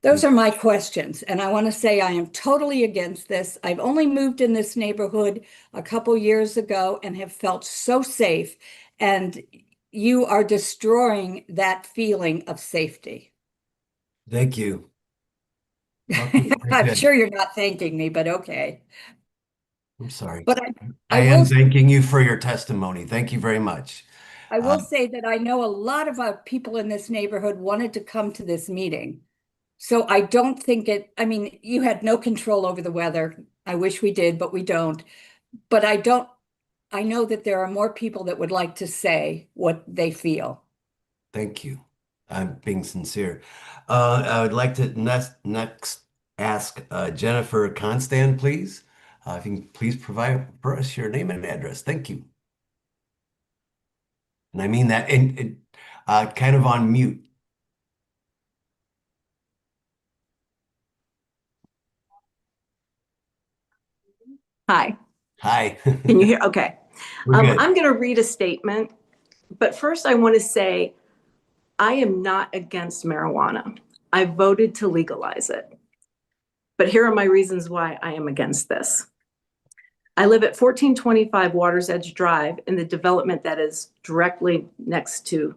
Speaker 18: Those are my questions, and I want to say I am totally against this. I've only moved in this neighborhood a couple years ago and have felt so safe, and you are destroying that feeling of safety.
Speaker 2: Thank you.
Speaker 18: I'm sure you're not thanking me, but okay.
Speaker 2: I'm sorry.
Speaker 18: But
Speaker 2: I am thanking you for your testimony. Thank you very much.
Speaker 18: I will say that I know a lot of people in this neighborhood wanted to come to this meeting. So I don't think you had no control over the weather. I wish we did, but we don't. But I know that there are more people that would like to say what they feel.
Speaker 2: Thank you. I'm being sincere. I would like to next ask Jennifer Constant, please. If you can please provide for us your name and address. Thank you. And I mean that in kind of on mute.
Speaker 20: Hi.
Speaker 2: Hi.
Speaker 20: Can you hear? Okay.
Speaker 2: We're good.
Speaker 20: I'm going to read a statement, but first I want to say I am not against marijuana. I voted to legalize it. But here are my reasons why I am against this. I live at 1425 Waters Edge Drive in the development that is directly next to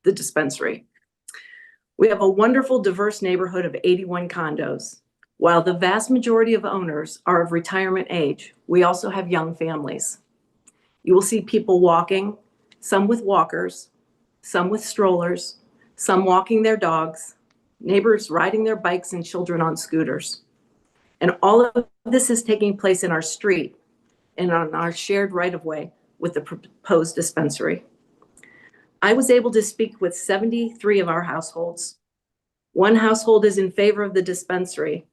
Speaker 20: the dispensary. We have a wonderful, diverse neighborhood of 81 condos. While the vast majority of owners are of retirement age, we also have young families. You will see people walking, some with walkers, some with strollers, some walking their dogs, neighbors riding their bikes and children on scooters. And all of this is taking place in our street and on our shared right-of-way with the proposed dispensary. I was able to speak with 73 of our households. One household is in favor of the dispensary.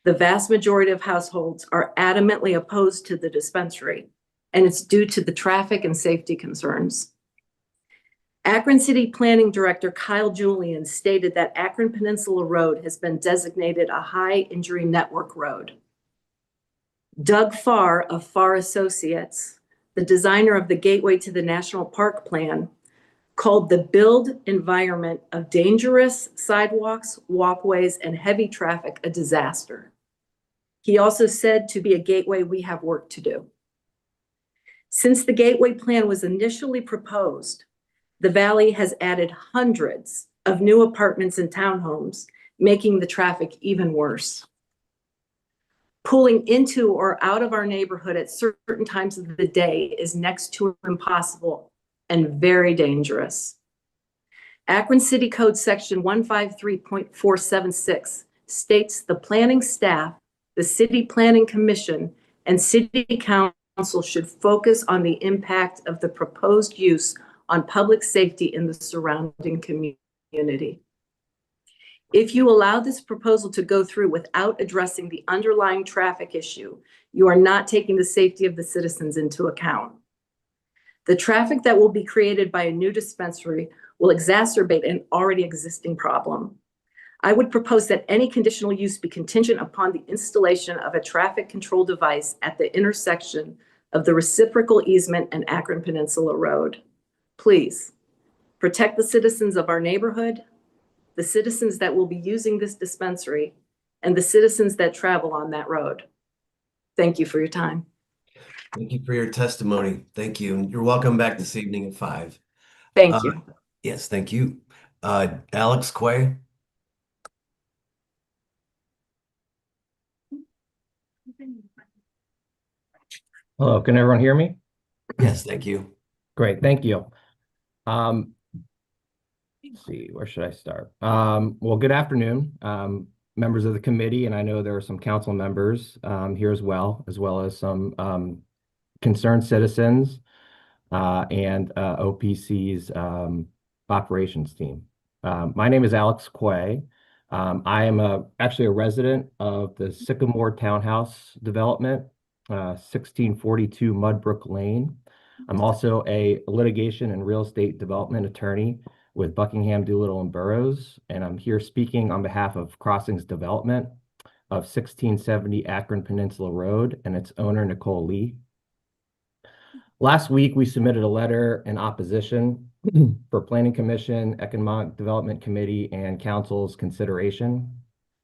Speaker 20: The vast majority of households are adamantly opposed to the dispensary, and it's due to the traffic and safety concerns. Akron City Planning Director Kyle Julian stated that Akron Peninsula Road has been designated a high injury network road. Doug Farr of Farr Associates, the designer of the Gateway to the National Park Plan, called the build environment of dangerous sidewalks, walkways, and heavy traffic a disaster. He also said, to be a gateway, we have work to do. Since the Gateway Plan was initially proposed, the Valley has added hundreds of new apartments and townhomes, making the traffic even worse. Pulling into or out of our neighborhood at certain times of the day is next to impossible and very dangerous. Akron City Code Section 153.476 states the planning staff, the City Planning Commission, and City Council should focus on the impact of the proposed use on public safety in the surrounding community. If you allow this proposal to go through without addressing the underlying traffic issue, you are not taking the safety of the citizens into account. The traffic that will be created by a new dispensary will exacerbate an already existing problem. I would propose that any conditional use be contingent upon the installation of a traffic control device at the intersection of the reciprocal easement and Akron Peninsula Road. Please protect the citizens of our neighborhood, the citizens that will be using this dispensary, and the citizens that travel on that road. Thank you for your time.
Speaker 2: Thank you for your testimony. Thank you. And you're welcome back this evening at 5.
Speaker 20: Thank you.
Speaker 2: Yes, thank you. Alex Quay?
Speaker 21: Hello, can everyone hear me?
Speaker 2: Yes, thank you.
Speaker 21: Great, thank you. Let's see, where should I start? Well, good afternoon, members of the committee, and I know there are some council members here as well as some concerned citizens and OPC's operations team. My name is Alex Quay. I am actually a resident of the Sycamore Townhouse development, 1642 Mudbrook Lane. I'm also a litigation and real estate development attorney with Buckingham, Doolittle, and Burroughs, and I'm here speaking on behalf of Crossings Development of 1670 Akron Peninsula Road and its owner, Nicole Lee. Last week, we submitted a letter in opposition for Planning Commission, Economic Development Committee, and Council's consideration.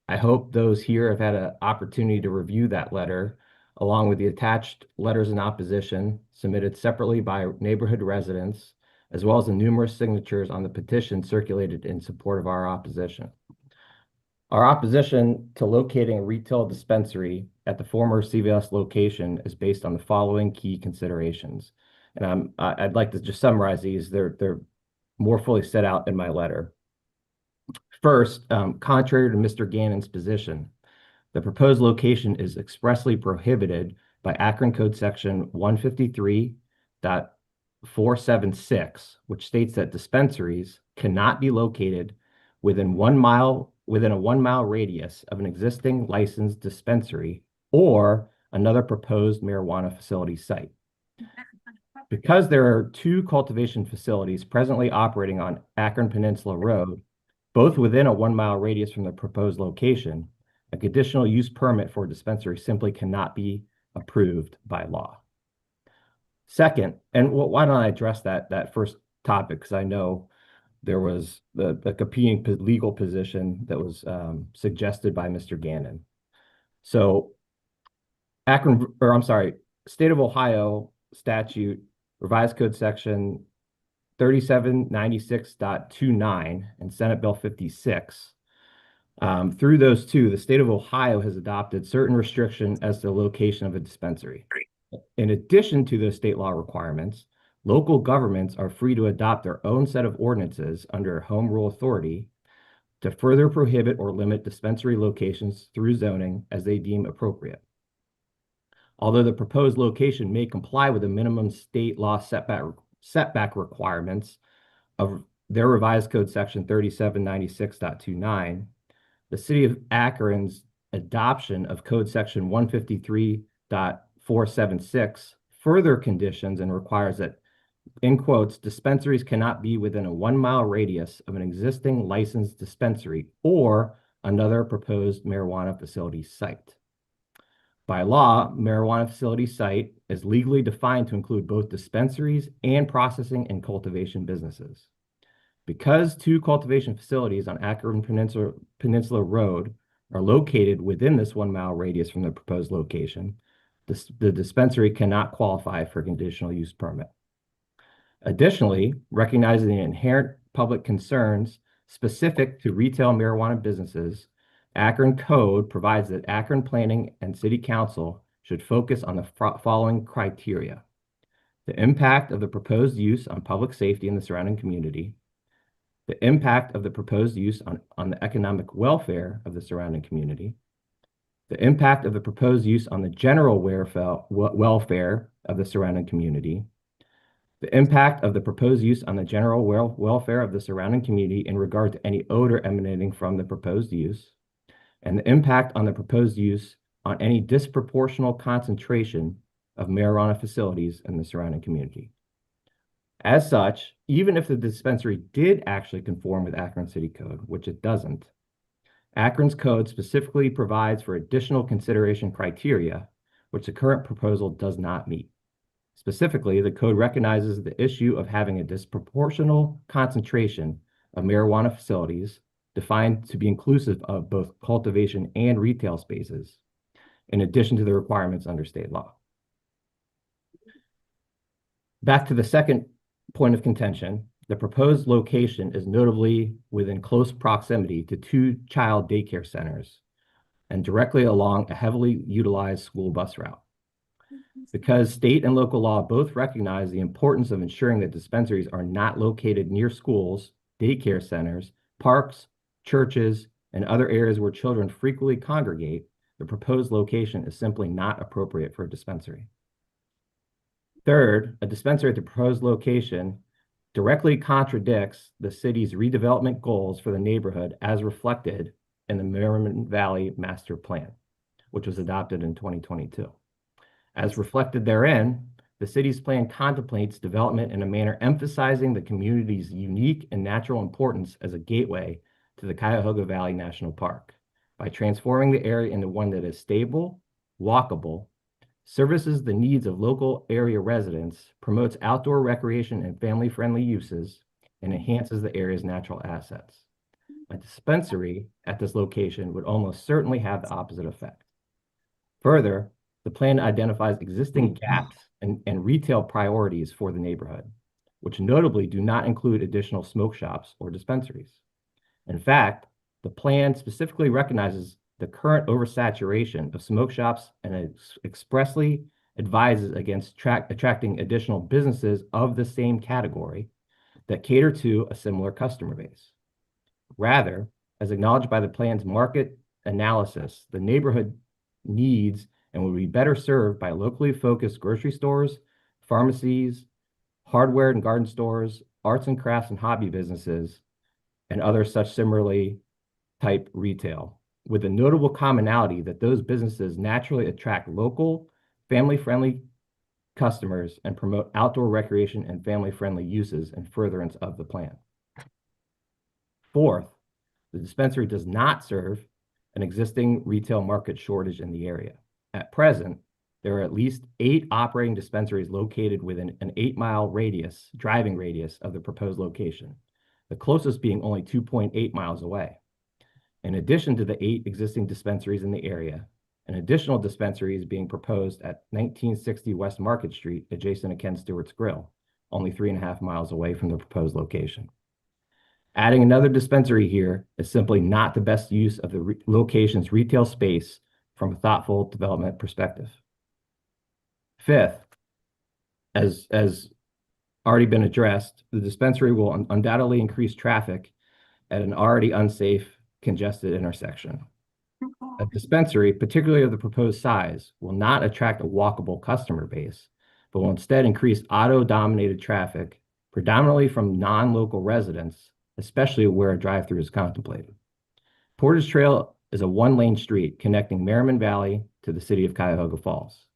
Speaker 21: I hope those here have had an opportunity to review that letter, along with the attached letters in opposition submitted separately by neighborhood residents, as well as the numerous signatures on the petition circulated in support of our opposition. Our opposition to locating a retail dispensary at the former CVS location is based on the following key considerations. And I'd like to just summarize these. They're more fully set out in my letter. First, contrary to Mr. Gannon's position, the proposed location is expressly prohibited by Akron Code Section 153.476, which states that dispensaries cannot be located within a 1 mile radius of an existing licensed dispensary or another proposed marijuana facility site. Because there are 2 cultivation facilities presently operating on Akron Peninsula Road, both within a 1 mile radius from the proposed location, a conditional use permit for a dispensary simply cannot be approved by law. Second, and why don't I address that first topic, because I know there was the competing legal position that was suggested by Mr. Gannon. So State of Ohio statute, revised code section 3796.29 and Senate Bill 56. Through those 2, the state of Ohio has adopted certain restriction as to the location of a dispensary. In addition to those state law requirements, local governments are free to adopt their own set of ordinances under home rule authority to further prohibit or limit dispensary locations through zoning as they deem appropriate. Although the proposed location may comply with the minimum state law setback requirements of their revised code section 3796.29, the city of Akron's adoption of code section 153.476 further conditions and requires that, in quotes, dispensaries cannot be within a 1 mile radius of an existing licensed dispensary or another proposed marijuana facility site. By law, marijuana facility site is legally defined to include both dispensaries and processing and cultivation businesses. Because 2 cultivation facilities on Akron Peninsula Road are located within this 1 mile radius from the proposed location, the dispensary cannot qualify for a conditional use permit. Additionally, recognizing the inherent public concerns specific to retail marijuana businesses, Akron Code provides that Akron Planning and City Council should focus on the following criteria: the impact of the proposed use on public safety in the surrounding community, the impact of the proposed use on the economic welfare of the surrounding community, the impact of the proposed use on the general welfare of the surrounding community, The impact of the proposed use on the general welfare of the surrounding community in regard to any odor emanating from the proposed use, and the impact on the proposed use on any disproportional concentration of marijuana facilities in the surrounding community. As such, even if the dispensary did actually conform with Akron City Code, which it doesn't, Akron's code specifically provides for additional consideration criteria, which the current proposal does not meet. Specifically, the code recognizes the issue of having a disproportional concentration of marijuana facilities defined to be inclusive of both cultivation and retail spaces, in addition to the requirements under state law. Back to the second point of contention, the proposed location is notably within close proximity to 2 child daycare centers and directly along a heavily utilized school bus route. Because state and local law both recognize the importance of ensuring that dispensaries are not located near schools, daycare centers, parks, churches, and other areas where children frequently congregate, the proposed location is simply not appropriate for a dispensary. Third, a dispensary at the proposed location directly contradicts the city's redevelopment goals for the neighborhood as reflected in the Merriman Valley Master Plan, which was adopted in 2022. As reflected therein, the city's plan contemplates development in a manner emphasizing the community's unique and natural importance as a gateway to the Cuyahoga Valley National Park by transforming the area into one that is stable, walkable, services the needs of local area residents, promotes outdoor recreation and family-friendly uses, and enhances the area's natural assets. A dispensary at this location would almost certainly have the opposite effect. Further, the plan identifies existing gaps and retail priorities for the neighborhood, which notably do not include additional smoke shops or dispensaries. In fact, the plan specifically recognizes the current oversaturation of smoke shops and expressly advises against attracting additional businesses of the same category that cater to a similar customer base. Rather, as acknowledged by the plan's market analysis, the neighborhood needs and would be better served by locally focused grocery stores, pharmacies, hardware and garden stores, arts and crafts and hobby businesses, and other such similarly type retail, with a notable commonality that those businesses naturally attract local, family-friendly customers and promote outdoor recreation and family-friendly uses in furtherance of the plan. Fourth, the dispensary does not serve an existing retail market shortage in the area. At present, there are at least 8 operating dispensaries located within an 8-mile driving radius of the proposed location, the closest being only 2.8 miles away. In addition to the 8 existing dispensaries in the area, an additional dispensary is being proposed at 1960 West Market Street, adjacent to Ken Stewart's Grill, only 3.5 miles away from the proposed location. Adding another dispensary here is simply not the best use of the location's retail space from a thoughtful development perspective. Fifth, as already been addressed, the dispensary will undoubtedly increase traffic at an already unsafe, congested intersection. A dispensary, particularly of the proposed size, will not attract a walkable customer base, but will instead increase auto-dominated traffic, predominantly from non-local residents, especially where a drive-through is contemplated. Portage Trail is a 1-lane street connecting Merriman Valley to the city of Cuyahoga Falls.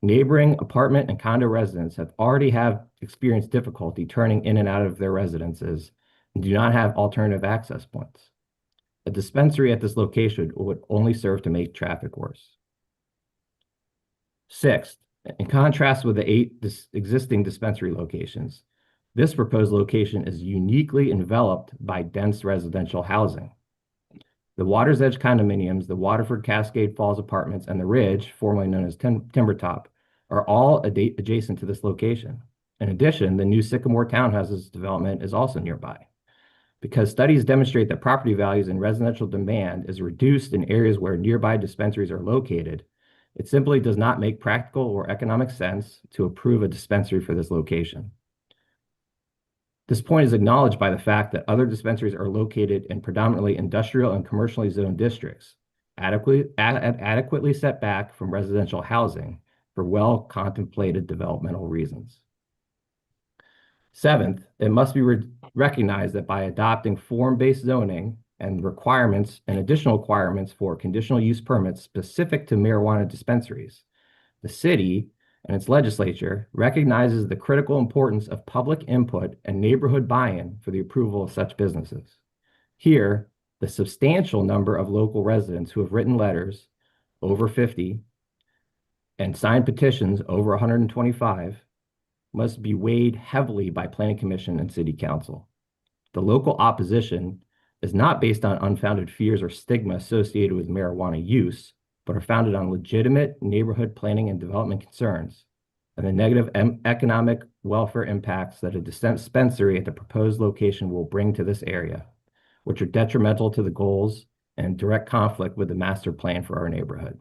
Speaker 21: Neighboring apartment and condo residents have experienced difficulty turning in and out of their residences and do not have alternative access points. A dispensary at this location would only serve to make traffic worse. Sixth, in contrast with the 8 existing dispensary locations, this proposed location is uniquely enveloped by dense residential housing. The Water's Edge condominiums, the Waterford Cascade Falls apartments, and the Ridge, formerly known as Timbertop, are all adjacent to this location. In addition, the new Sycamore Townhouses development is also nearby. Because studies demonstrate that property values and residential demand is reduced in areas where nearby dispensaries are located, it simply does not make practical or economic sense to approve a dispensary for this location. This point is acknowledged by the fact that other dispensaries are located in predominantly industrial and commercially zoned districts, adequately set back from residential housing for well-contemplated developmental reasons. Seventh, it must be recognized that by adopting form-based zoning and requirements and additional requirements for conditional use permits specific to marijuana dispensaries, the city and its legislature recognizes the critical importance of public input and neighborhood buy-in for the approval of such businesses. Here, the substantial number of local residents who have written letters, over 50, and signed petitions, over 125, must be weighed heavily by Planning Commission and City Council. The local opposition is not based on unfounded fears or stigma associated with marijuana use, but are founded on legitimate neighborhood planning and development concerns and the negative economic welfare impacts that a dispensary at the proposed location will bring to this area, which are detrimental to the goals and direct conflict with the master plan for our neighborhood.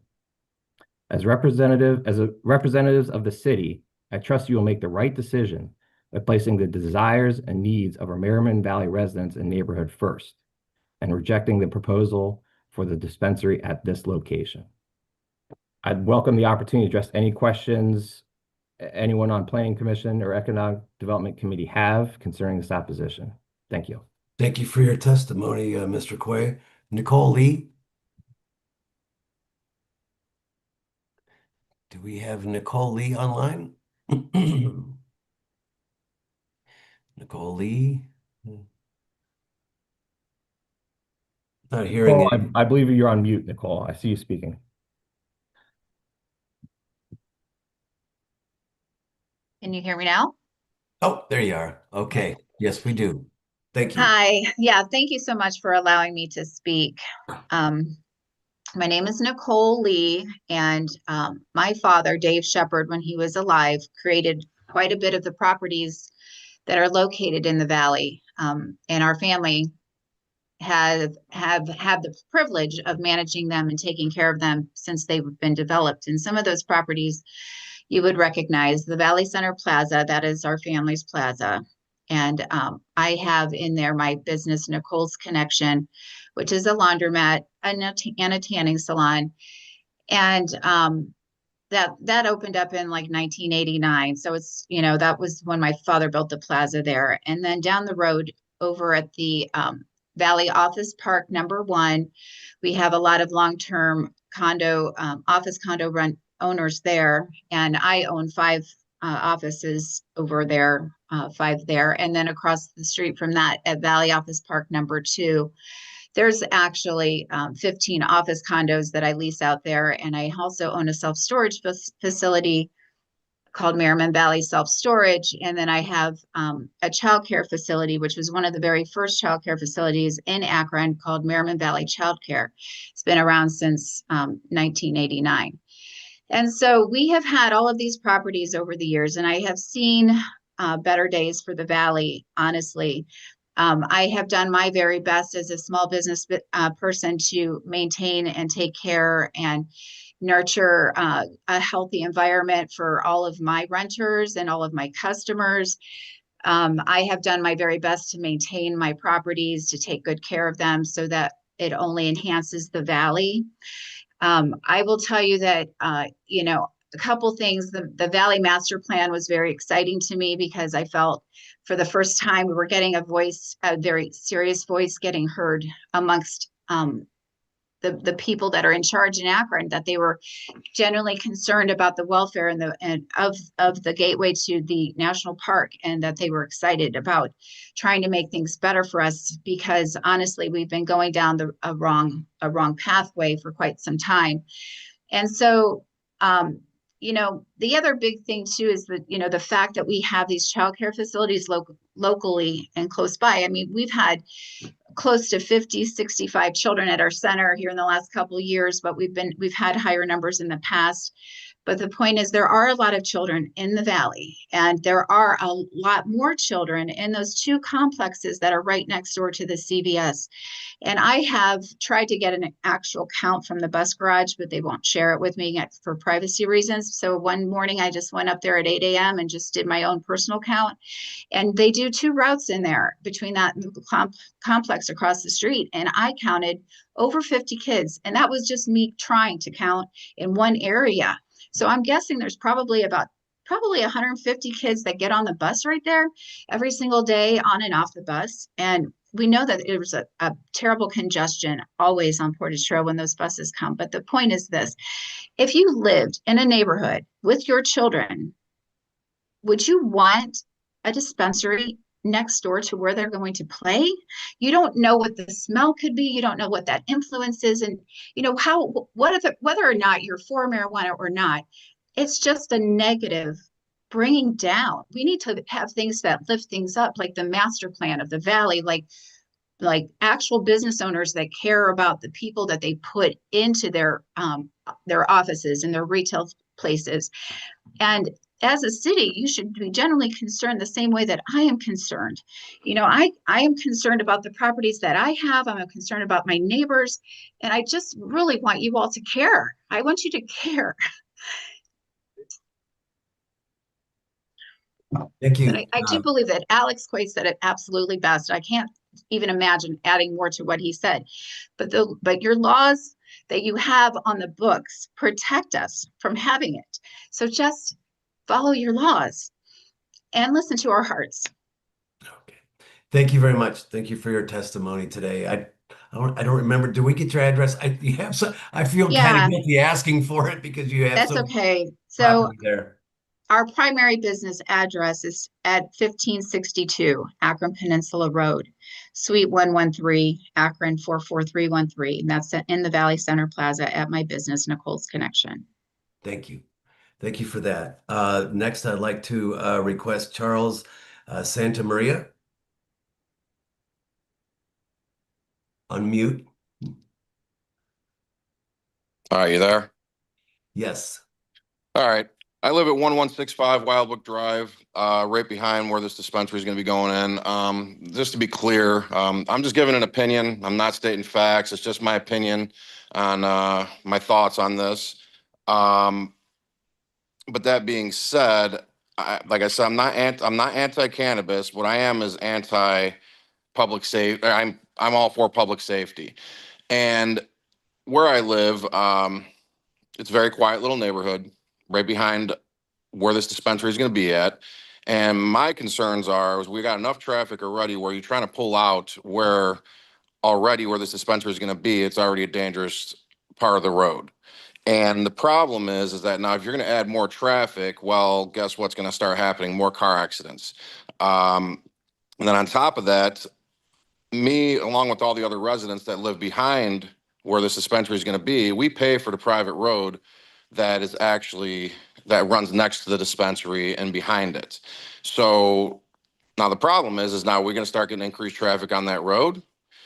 Speaker 21: As representatives of the city, I trust you will make the right decision by placing the desires and needs of our Merriman Valley residents and neighborhood first, and rejecting the proposal for the dispensary at this location. I'd welcome the opportunity to address any questions anyone on Planning Commission or Economic Development Committee have concerning this opposition. Thank you.
Speaker 2: Thank you for your testimony, Mr. Quay. Nicole Lee? Do we have Nicole Lee online? Nicole Lee? Not hearing
Speaker 21: Nicole,
Speaker 2: it.
Speaker 21: I believe you're on mute, Nicole. I see you speaking.
Speaker 3: Can you hear me now?
Speaker 2: Oh, there you are. Okay. Yes, we do. Thank you.
Speaker 3: Hi. Yeah, thank you so much for allowing me to speak. My name is Nicole Lee, and my father, Dave Shepard, when he was alive, created quite a bit of the properties that are located in the valley. And our family have had the privilege of managing them and taking care of them since they've been developed. And some of those properties you would recognize: the Valley Center Plaza, that is our family's plaza. And I have in there my business, Nicole's Connection, which is a laundromat and a tanning salon. And that opened up in like 1989. So it's, that was when my father built the plaza there. And then down the road over at the Valley Office Park #1, we have a lot of long-term office condo rent owners there. And I own 5 offices over there, 5 there. And then across the street from that at Valley Office Park #2, there's actually 15 office condos that I lease out there. And I also own a self-storage facility called Merriman Valley Self-Storage. And then I have a childcare facility, which was one of the very first childcare facilities in Akron, called Merriman Valley Childcare. It's been around since 1989. And so we have had all of these properties over the years, and I have seen better days for the Valley, honestly. I have done my very best as a small business person to maintain and take care and nurture a healthy environment for all of my renters and all of my customers. I have done my very best to maintain my properties, to take good care of them so that it only enhances the Valley. I will tell you that, a couple things. The Valley Master Plan was very exciting to me because I felt for the first time we were getting a very serious voice getting heard amongst the people that are in charge in Akron, that they were genuinely concerned about the welfare of the gateway to the national park, and that they were excited about trying to make things better for us, because honestly, we've been going down a wrong pathway for quite some time. And so, the other big thing too is that, the fact that we have these childcare facilities locally and close by. I mean, we've had close to 50, 65 children at our center here in the last couple of years, but we've had higher numbers in the past. But the point is, there are a lot of children in the Valley, and there are a lot more children in those 2 complexes that are right next door to the CVS. And I have tried to get an actual count from the bus garage, but they won't share it with me for privacy reasons. So one morning I just went up there at 8 a.m. and just did my own personal count. And they do 2 routes in there between that complex across the street. And I counted over 50 kids. And that was just me trying to count in one area. So I'm guessing there's probably about probably 150 kids that get on the bus right there every single day on and off the bus. And we know that there's a terrible congestion always on Portage Trail when those buses come. But the point is this, if you lived in a neighborhood with your children, would you want a dispensary next door to where they're going to play? You don't know what the smell could be. You don't know what that influence is. And you know, whether or not you're for marijuana or not, it's just a negative bringing down. We need to have things that lift things up, like the master plan of the valley, like actual business owners that care about the people that they put into their offices and their retail places. And as a city, you should be generally concerned the same way that I am concerned. You know, I am concerned about the properties that I have. I'm concerned about my neighbors. And I just really want you all to care. I want you to care.
Speaker 2: Thank you.
Speaker 3: But I do believe that Alex Quaid said it absolutely best. I can't even imagine adding more to what he said. But your laws that you have on the books protect us from having it. So just follow your laws and listen to our hearts.
Speaker 2: Okay. Thank you very much. Thank you for your testimony today. I don't remember. Do we get your address? I feel kind
Speaker 3: Yeah.
Speaker 2: of guilty asking for it because you have
Speaker 3: That's
Speaker 2: some
Speaker 3: okay. So
Speaker 2: property there.
Speaker 3: our primary business address is at 1562 Akron Peninsula Road, Suite 113, Akron 44313. And that's in the Valley Center Plaza at my business, Nicole's Connection.
Speaker 2: Thank you. Thank you for that. Next, I'd like to request Charles Santa Maria. Unmute.
Speaker 10: Are you there?
Speaker 2: Yes.
Speaker 10: All right. I live at 1165 Wildwood Drive, right behind where this dispensary is going to be going in. Just to be clear, I'm just giving an opinion. I'm not stating facts. It's just my opinion on my thoughts on this. But that being said, like I said, I'm not anti-cannabis. What I am is anti-public safety. I'm all for public safety. And where I live, it's a very quiet little neighborhood right behind where this dispensary is going to be at. And my concerns are is we got enough traffic already where you're trying to pull out where this dispensary is going to be. It's already a dangerous part of the road. And the problem is that now if you're going to add more traffic, well, guess what's going to start happening? More car accidents. And then on top of that, me, along with all the other residents that live behind where this dispensary is going to be, we pay for the private road that runs next to the dispensary and behind it. So now the problem is now we're going to start getting increased traffic on that road.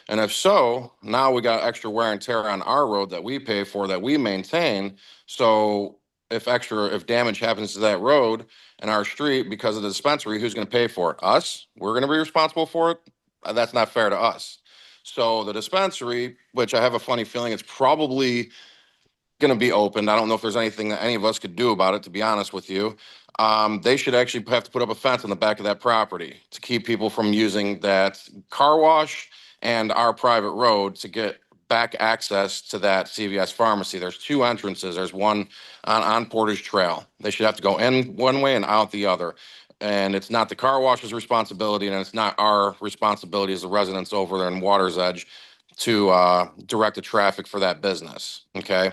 Speaker 10: And if so, now we got extra wear and tear on our road that we pay for, that we maintain. So if damage happens to that road and our street because of the dispensary, who's going to pay for it? Us? We're going to be responsible for it? That's not fair to us. So the dispensary, which I have a funny feeling it's probably going to be opened. I don't know if there's anything that any of us could do about it, to be honest with you. They should actually have to put up a fence on the back of that property to keep people from using that car wash and our private road to get back access to that CVS pharmacy. There's two entrances. There's one on Portage Trail. They should have to go in one way and out the other. And it's not the car wash's responsibility, and it's not our responsibility as the residents over there in Water's Edge to direct the traffic for that business. Okay.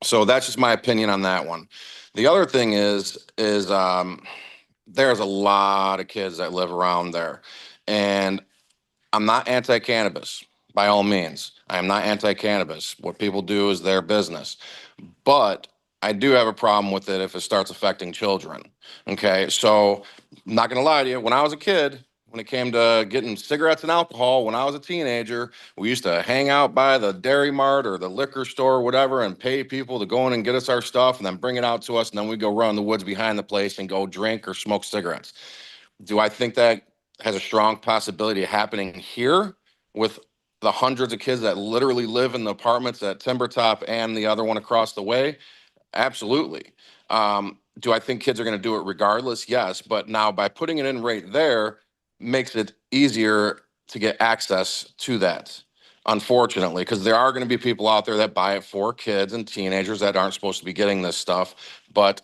Speaker 10: So that's just my opinion on that one. The other thing is there's a lot of kids that live around there, and I'm not anti-cannabis by all means. I am not anti-cannabis. What people do is their business, but I do have a problem with it if it starts affecting children. Okay, so I'm not gonna lie to you. When I was a kid, when it came to getting cigarettes and alcohol, when I was a teenager, we used to hang out by the Dairy Mart or the liquor store or whatever and pay people to go in and get us our stuff and then bring it out to us, and then we'd go run in the woods behind the place and go drink or smoke cigarettes. Do I think that has a strong possibility of happening here with the hundreds of kids that literally live in the apartments at Timbertop and the other one across the way? Absolutely. Do I think kids are going to do it regardless? Yes. But now by putting it in right there makes it easier to get access to that, unfortunately, because there are going to be people out there that buy it for kids and teenagers that aren't supposed to be getting this stuff. But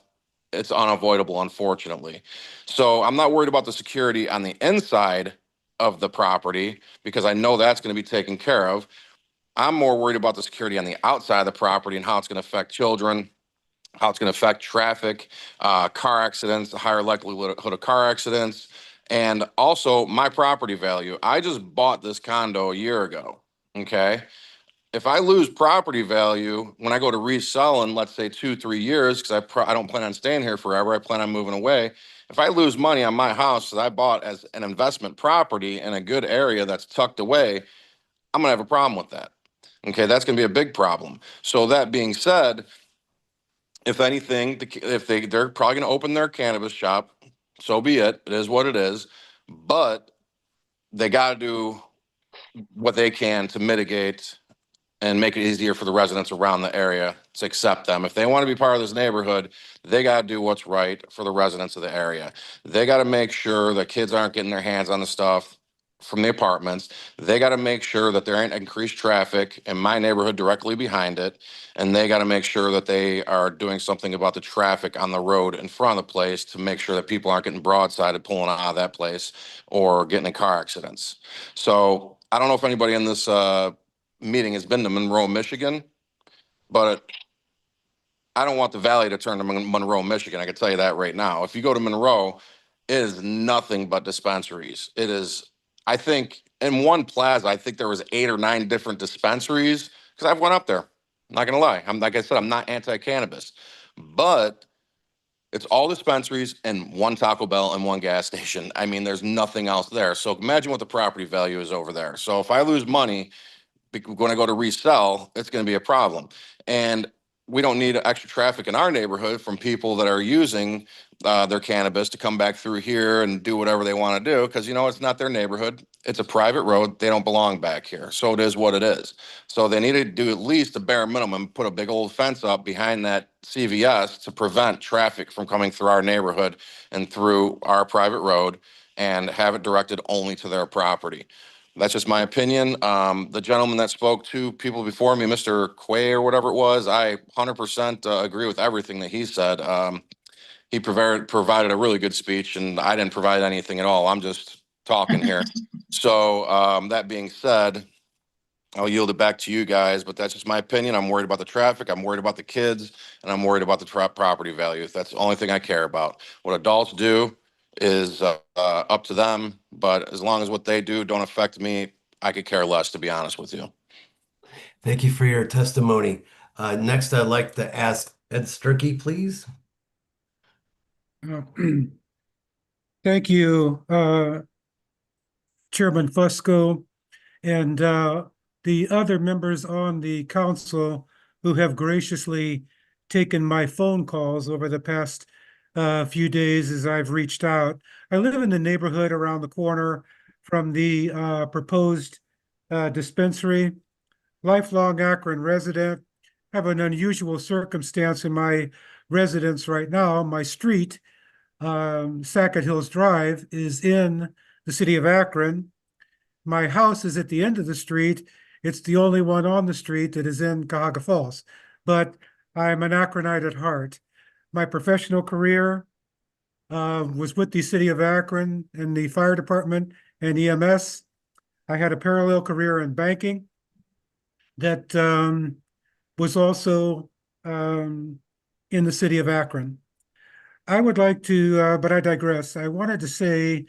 Speaker 10: it's unavoidable, unfortunately. So I'm not worried about the security on the inside of the property because I know that's going to be taken care of. I'm more worried about the security on the outside of the property and how it's going to affect children, how it's going to affect traffic, car accidents, the higher likelihood of car accidents, and also my property value. I just bought this condo a year ago. Okay. If I lose property value when I go to resell in, let's say 2, 3 years, because I don't plan on staying here forever, I plan on moving away. If I lose money on my house that I bought as an investment property in a good area that's tucked away, I'm gonna have a problem with that. Okay, that's gonna be a big problem. So that being said, if anything, if they're probably gonna open their cannabis shop, so be it. It is what it is. But they got to do what they can to mitigate and make it easier for the residents around the area to accept them. If they want to be part of this neighborhood, they got to do what's right for the residents of the area. They got to make sure that kids aren't getting their hands on the stuff from the apartments. They got to make sure that there ain't increased traffic in my neighborhood directly behind it. And they got to make sure that they are doing something about the traffic on the road in front of the place to make sure that people aren't getting broadsided pulling out of that place or getting in car accidents. So I don't know if anybody in this meeting has been to Monroe, Michigan, but I don't want the valley to turn to Monroe, Michigan. I can tell you that right now. If you go to Monroe, it is nothing but dispensaries. It is, I think, in one plaza, I think there was 8 or 9 different dispensaries because I've went up there. I'm not gonna lie. I'm like I said, I'm not anti-cannabis, but it's all dispensaries and one Taco Bell and one gas station. I mean, there's nothing else there. So imagine what the property value is over there. So if I lose money when I go to resell, it's going to be a problem. And we don't need extra traffic in our neighborhood from people that are using their cannabis to come back through here and do whatever they want to do because, you know, it's not their neighborhood. It's a private road. They don't belong back here. So it is what it is. So they need to do at least a bare minimum, put a big old fence up behind that CVS to prevent traffic from coming through our neighborhood and through our private road and have it directed only to their property. That's just my opinion. The gentleman that spoke to people before me, Mr. Quay or whatever it was, I 100% agree with everything that he said. He provided a really good speech, and I didn't provide anything at all. I'm just talking here. So that being said, I'll yield it back to you guys, but that's just my opinion. I'm worried about the traffic. I'm worried about the kids, and I'm worried about the property value. That's the only thing I care about. What adults do is up to them, but as long as what they do don't affect me, I could care less, to be honest with you.
Speaker 2: Thank you for your testimony. Next, I'd like to ask Ed Sturkey, please.
Speaker 11: Thank you, Chairman Fusco, and the other members on the council who have graciously taken my phone calls over the past few days as I've reached out. I live in the neighborhood around the corner from the proposed dispensary. Lifelong Akron resident. Have an unusual circumstance in my residence right now. My street, Sackett Hills Drive, is in the city of Akron. My house is at the end of the street. It's the only one on the street that is in Cuyahoga Falls, but I'm an Akronite at heart. My professional career was with the city of Akron in the fire department and EMS. I had a parallel career in banking that was also in the city of Akron. I would like to, but I digress. I wanted to say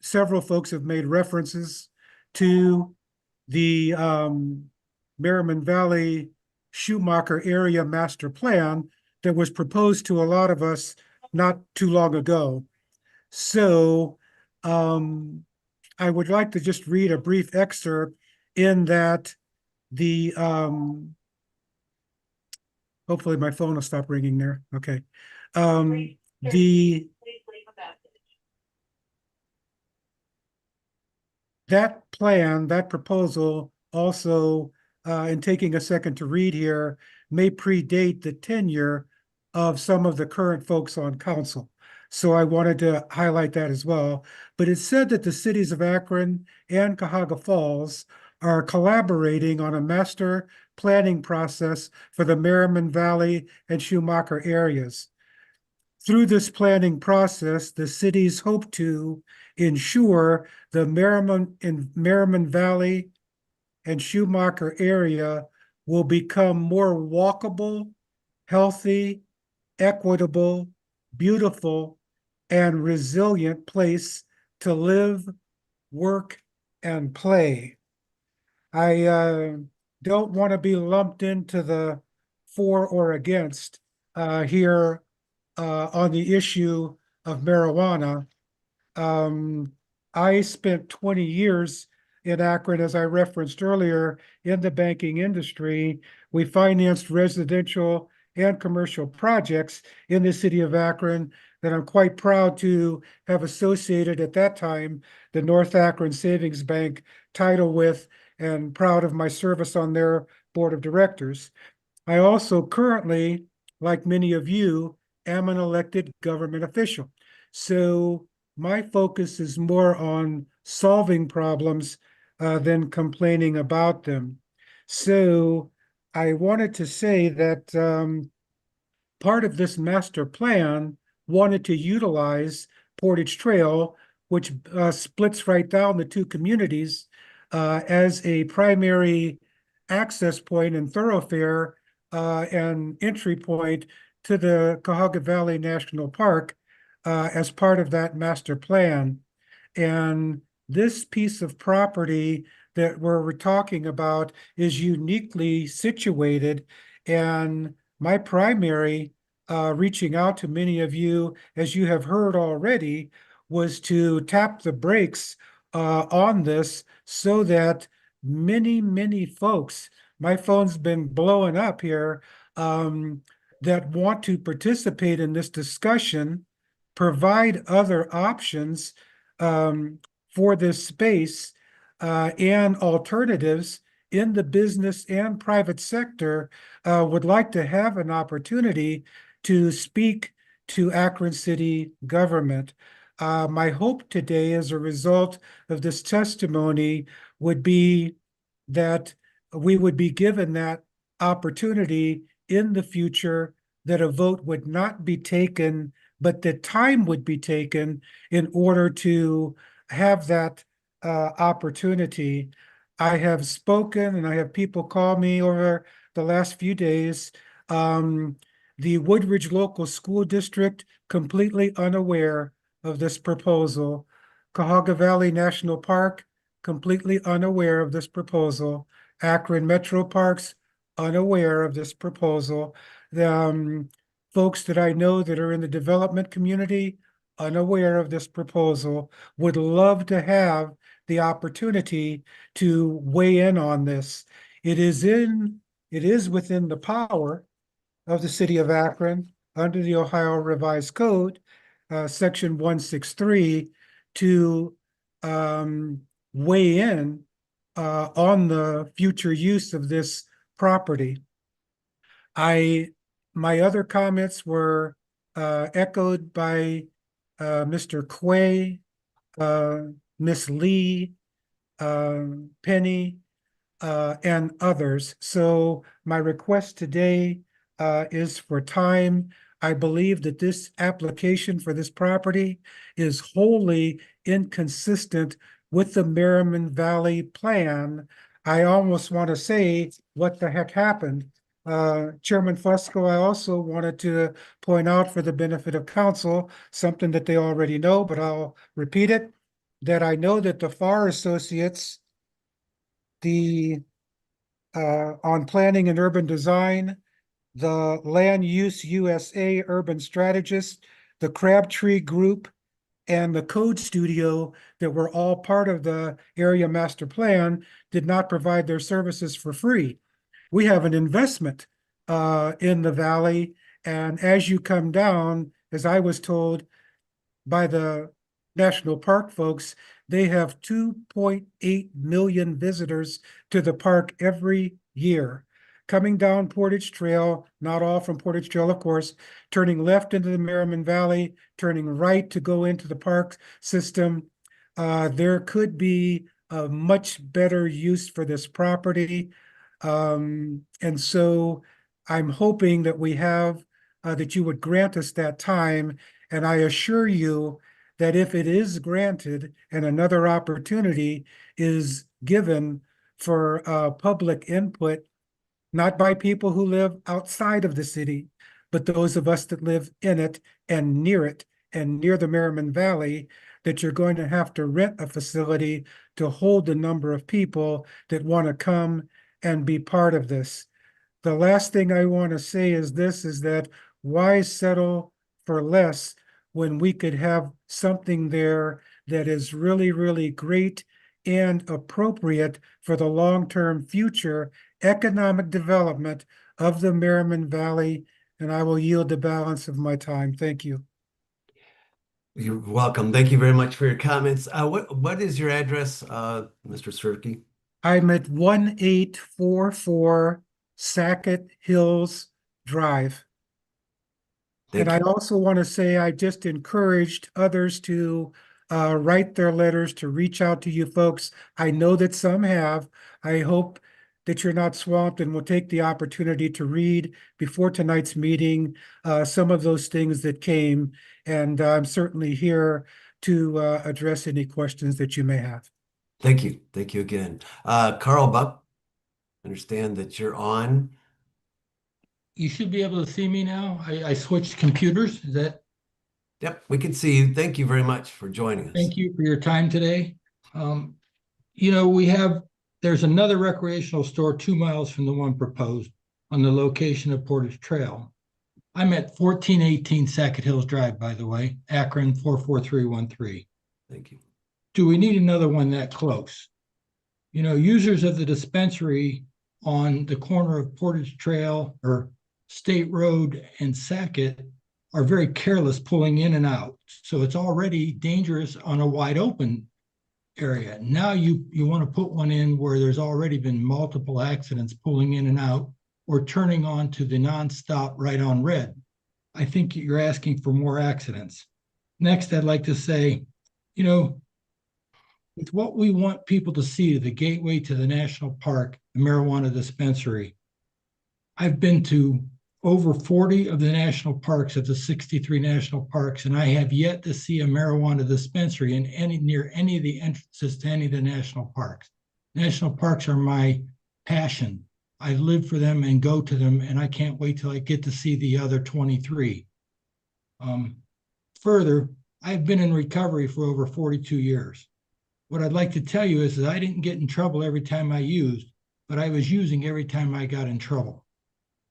Speaker 11: several folks have made references to the Merriman Valley Schumacher area master plan that was proposed to a lot of us not too long ago. So I would like to just read a brief excerpt in that the hopefully my phone will stop ringing there. Okay. That plan, that proposal also, in taking a second to read here, may predate the tenure of some of the current folks on council. So I wanted to highlight that as well. But it said that the cities of Akron and Cuyahoga Falls are collaborating on a master planning process for the Merriman Valley and Schumacher areas. Through this planning process, the cities hope to ensure the Merriman Valley and Schumacher area will become more walkable, healthy, equitable, beautiful, and resilient place to live, work, and play. I don't want to be lumped into the for or against here on the issue of marijuana. I spent 20 years in Akron, as I referenced earlier, in the banking industry. We financed residential and commercial projects in the city of Akron that I'm quite proud to have associated at that time the North Akron Savings Bank title with, and proud of my service on their board of directors. I also currently, like many of you, am an elected government official. So my focus is more on solving problems than complaining about them. So I wanted to say that part of this master plan wanted to utilize Portage Trail, which splits right down the two communities as a primary access point and thoroughfare and entry point to the Cuyahoga Valley National Park as part of that master plan. And this piece of property that we're talking about is uniquely situated. And my primary reaching out to many of you, as you have heard already, was to tap the brakes on this so that many folks, my phone's been blowing up here, that want to participate in this discussion, provide other options for this space and alternatives in the business and private sector would like to have an opportunity to speak to Akron City government. My hope today as a result of this testimony would be that we would be given that opportunity in the future, that a vote would not be taken, but that time would be taken in order to have that opportunity. I have spoken and I have people call me over the last few days. The Woodridge Local School District completely unaware of this proposal. Cuyahoga Valley National Park completely unaware of this proposal. Akron Metro Parks unaware of this proposal. The folks that I know that are in the development community unaware of this proposal would love to have the opportunity to weigh in on this. It is within the power of the city of Akron under the Ohio Revised Code, section 163, to weigh in on the future use of this property. My other comments were echoed by Mr. Quay, Miss Lee, Penny, and others. So my request today is for time. I believe that this application for this property is wholly inconsistent with the Merriman Valley plan. I almost want to say, what the heck happened? Chairman Fusco, I also wanted to point out for the benefit of council, something that they already know, but I'll repeat it, that I know that the FAR Associates, the on planning and urban design, the Land Use USA Urban Strategist, the Crabtree Group, and the Code Studio that were all part of the area master plan did not provide their services for free. We have an investment in the valley, and as you come down, as I was told by the national park folks, they have 2.8 million visitors to the park every year. Coming down Portage Trail, not all from Portage Trail, of course, turning left into the Merriman Valley, turning right to go into the park system. There could be a much better use for this property. And so I'm hoping that we have that you would grant us that time. And I assure you that if it is granted and another opportunity is given for public input, not by people who live outside of the city, but those of us that live in it and near the Merriman Valley, that you're going to have to rent a facility to hold the number of people that want to come and be part of this. The last thing I want to say is this, is that why settle for less when we could have something there that is really, really great and appropriate for the long-term future economic development of the Merriman Valley. And I will yield the balance of my time. Thank you.
Speaker 2: You're welcome. Thank you very much for your comments. What is your address, Mr. Sirky?
Speaker 11: I'm at 1844 Sackett Hills Drive. And I also want to say I just encouraged others to write their letters, to reach out to you folks. I know that some have. I hope that you're not swamped and will take the opportunity to read before tonight's meeting some of those things that came. And I'm certainly here to address any questions that you may have.
Speaker 2: Thank you. Thank you again. Carl Buck, understand that you're on.
Speaker 12: You should be able to see me now. I switched computers. Is that?
Speaker 2: Yep, we can see you. Thank you very much for joining us.
Speaker 12: Thank you for your time today. You know, there's another recreational store 2 miles from the one proposed on the location of Portage Trail. I'm at 1418 Sackett Hills Drive, by the way, Akron 44313.
Speaker 2: Thank you.
Speaker 12: Do we need another one that close? You know, users of the dispensary on the corner of Portage Trail or State Road and Sackett are very careless pulling in and out. So it's already dangerous on a wide open area. Now you want to put one in where there's already been multiple accidents pulling in and out or turning on to the nonstop right on red. I think you're asking for more accidents. Next, I'd like to say, you know, it's what we want people to see, the gateway to the national park, the marijuana dispensary. I've been to over 40 of the national parks of the 63 national parks, and I have yet to see a marijuana dispensary near any of the entrances to any of the national parks. National parks are my passion. I live for them and go to them, and I can't wait till I get to see the other 23. Further, I've been in recovery for over 42 years. What I'd like to tell you is that I didn't get in trouble every time I used, but I was using every time I got in trouble.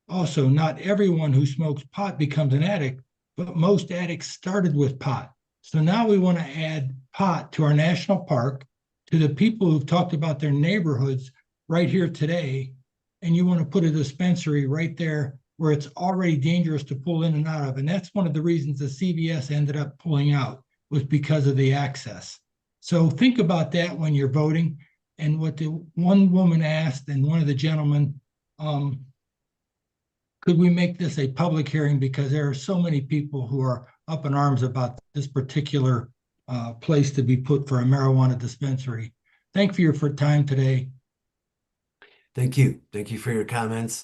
Speaker 12: Also, not everyone who smokes pot becomes an addict, but most addicts started with pot. So now we want to add pot to our national park, to the people who've talked about their neighborhoods right here today, and you want to put a dispensary right there where it's already dangerous to pull in and out of. And that's one of the reasons the CVS ended up pulling out, was because of the access. So think about that when you're voting. And what the one woman asked, and one of the gentlemen, could we make this a public hearing, because there are so many people who are up in arms about this particular place to be put for a marijuana dispensary. Thank you for your time today.
Speaker 2: Thank you. Thank you for your comments.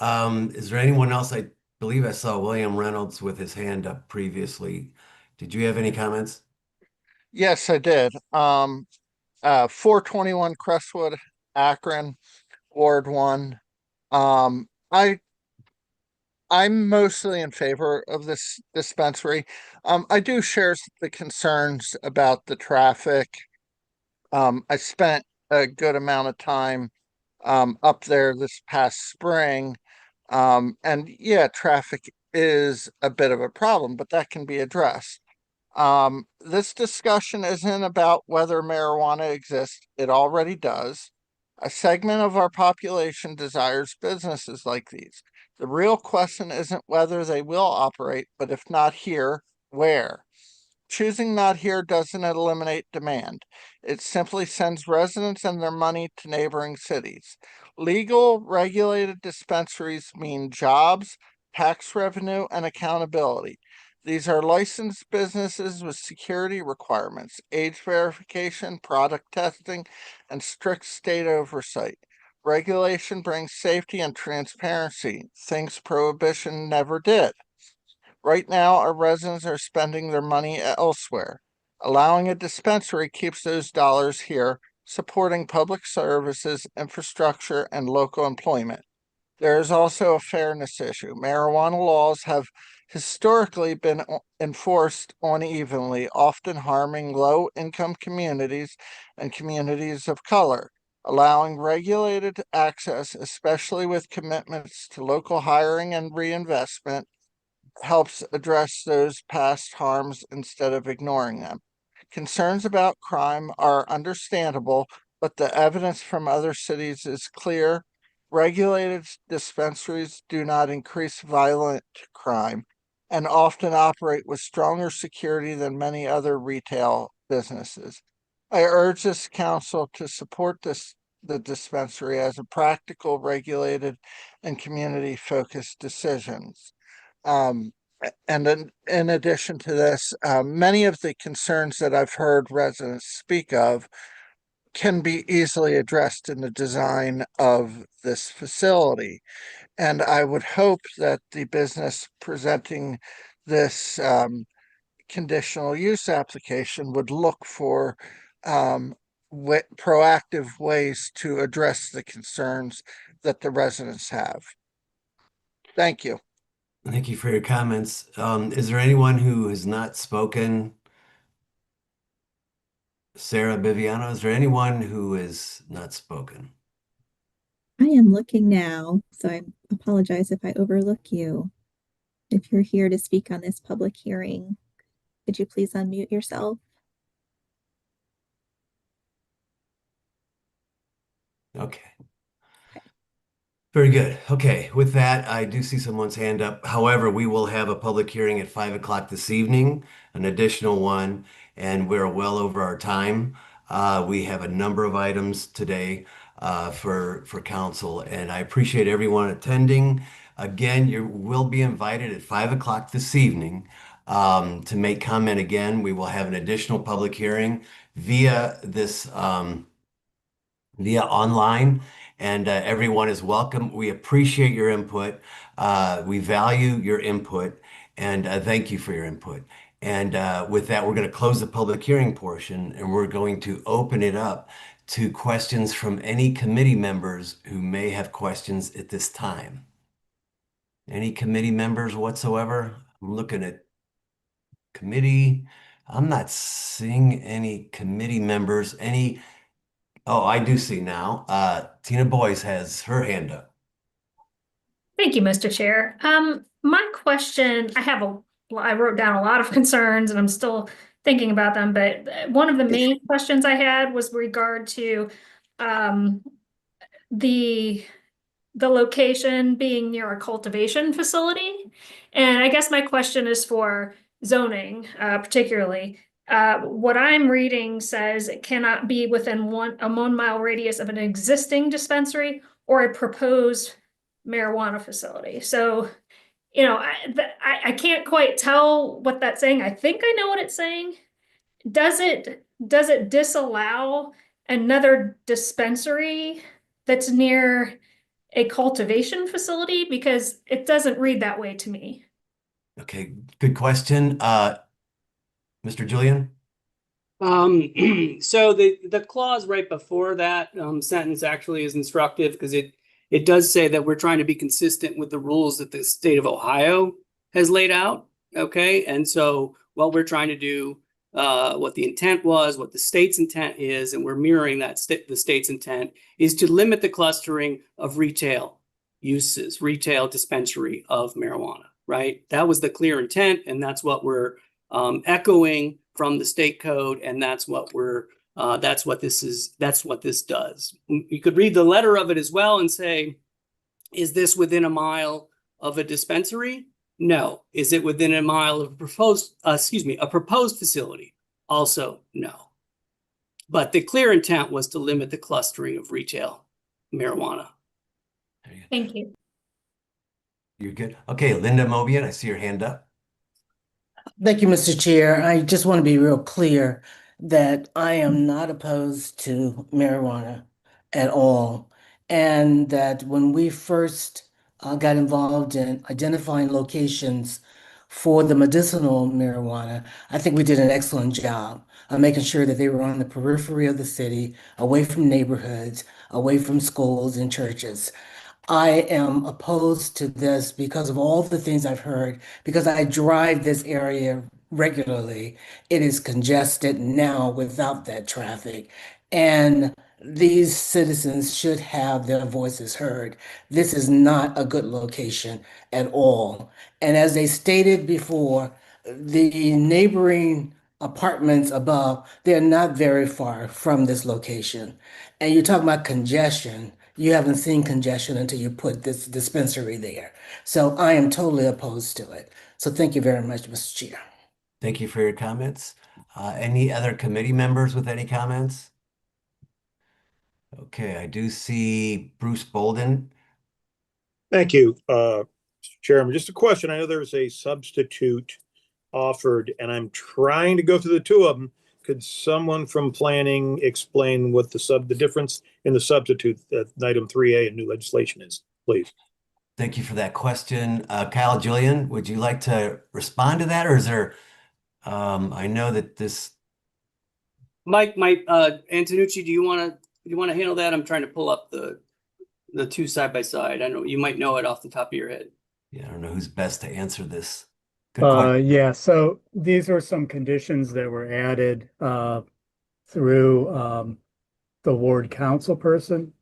Speaker 2: Is there anyone else? I believe I saw William Reynolds with his hand up previously. Did you have any comments?
Speaker 6: Yes, I did. 421 Crestwood, Akron, Ward 1. I'm mostly in favor of this dispensary. I do share the concerns about the traffic. I spent a good amount of time up there this past spring. And yeah, traffic is a bit of a problem, but that can be addressed. This discussion isn't about whether marijuana exists. It already does. A segment of our population desires businesses like these. The real question isn't whether they will operate, but if not here, where? Choosing not here doesn't eliminate demand. It simply sends residents and their money to neighboring cities. Legal, regulated dispensaries mean jobs, tax revenue, and accountability. These are licensed businesses with security requirements, age verification, product testing, and strict state oversight. Regulation brings safety and transparency, things prohibition never did. Right now, our residents are spending their money elsewhere. Allowing a dispensary keeps those dollars here, supporting public services, infrastructure, and local employment. There is also a fairness issue. Marijuana laws have historically been enforced unevenly, often harming low-income communities and communities of color. Allowing regulated access, especially with commitments to local hiring and reinvestment, helps address those past harms instead of ignoring them. Concerns about crime are understandable, but the evidence from other cities is clear. Regulated dispensaries do not increase violent crime and often operate with stronger security than many other retail businesses. I urge this council to support the dispensary as a practical, regulated, and community-focused decisions. And in addition to this, many of the concerns that I've heard residents speak of can be easily addressed in the design of this facility. And I would hope that the business presenting this conditional use application would look for proactive ways to address the concerns that the residents have. Thank you.
Speaker 2: Thank you for your comments. Is there anyone who has not spoken? Sarah Biviano, is there anyone who has not spoken?
Speaker 1: I am looking now, so I apologize if I overlook you. If you're here to speak on this public hearing, could you please unmute yourself?
Speaker 2: Okay. Very good. Okay, with that, I do see someone's hand up. However, we will have a public hearing at 5 o'clock this evening, an additional one, and we're well over our time. We have a number of items today for council, and I appreciate everyone attending. Again, you will be invited at 5 o'clock this evening to make comment again. We will have an additional public hearing via this via online, and everyone is welcome. We appreciate your input. We value your input, and thank you for your input. And with that, we're going to close the public hearing portion, and we're going to open it up to questions from any committee members who may have questions at this time. Any committee members whatsoever? I'm looking at committee. I'm not seeing any committee members. Any? Oh, I do see now. Tina Boyce has her hand up.
Speaker 8: Thank you, Mr. Chair. My question, I wrote down a lot of concerns and I'm still thinking about them, but one of the main questions I had was regard to the location being near a cultivation facility. And I guess my question is for zoning, particularly. What I'm reading says it cannot be within a 1 mile radius of an existing dispensary or a proposed marijuana facility. So, you know, I can't quite tell what that's saying. I think I know what it's saying. Does it disallow another dispensary that's near a cultivation facility? Because it doesn't read that way to me.
Speaker 2: Okay, good question. Mr. Julian?
Speaker 5: So the clause right before that sentence actually is instructive because it does say that we're trying to be consistent with the rules that the state of Ohio has laid out. Okay, and so what we're trying to do, what the intent was, what the state's intent is, and we're mirroring that the state's intent is to limit the clustering of retail uses, retail dispensary of marijuana. Right, that was the clear intent, and that's what we're echoing from the state code, and that's what this does. You could read the letter of it as well and say, is this within a mile of a dispensary? No. Is it within a mile of a proposed facility? Also, no. But the clear intent was to limit the clustering of retail marijuana.
Speaker 8: Thank you.
Speaker 2: You're good. Okay, Linda Mobian, I see your hand up.
Speaker 22: Thank you, Mr. Chair. I just want to be real clear that I am not opposed to marijuana at all. And that when we first got involved in identifying locations for the medicinal marijuana, I think we did an excellent job of making sure that they were on the periphery of the city, away from neighborhoods, away from schools and churches. I am opposed to this because of all the things I've heard, because I drive this area regularly. It is congested now without that traffic. And these citizens should have their voices heard. This is not a good location at all. And as they stated before, the neighboring apartments above, they're not very far from this location. And you talk about congestion. You haven't seen congestion until you put this dispensary there. So I am totally opposed to it. So thank you very much, Mr. Chair.
Speaker 2: Thank you for your comments. Any other committee members with any comments? Okay, I do see Bruce Bolden.
Speaker 4: Thank you, Mr. Chairman. Just a question. I know there's a substitute offered, and I'm trying to go through the two of them. Could someone from planning explain what the difference in the substitute that item 3A in new legislation is, please?
Speaker 2: Thank you for that question. Kyle, Julian, would you like to respond to that, or is there, I know that this.
Speaker 5: Mike, Antonucci, do you want to handle that? I'm trying to pull up the two side by side. I know you might know it off the top of your head.
Speaker 2: Yeah, I don't know who's best to answer this. Good question.
Speaker 9: Yeah, so these are some conditions that were added through the ward council person.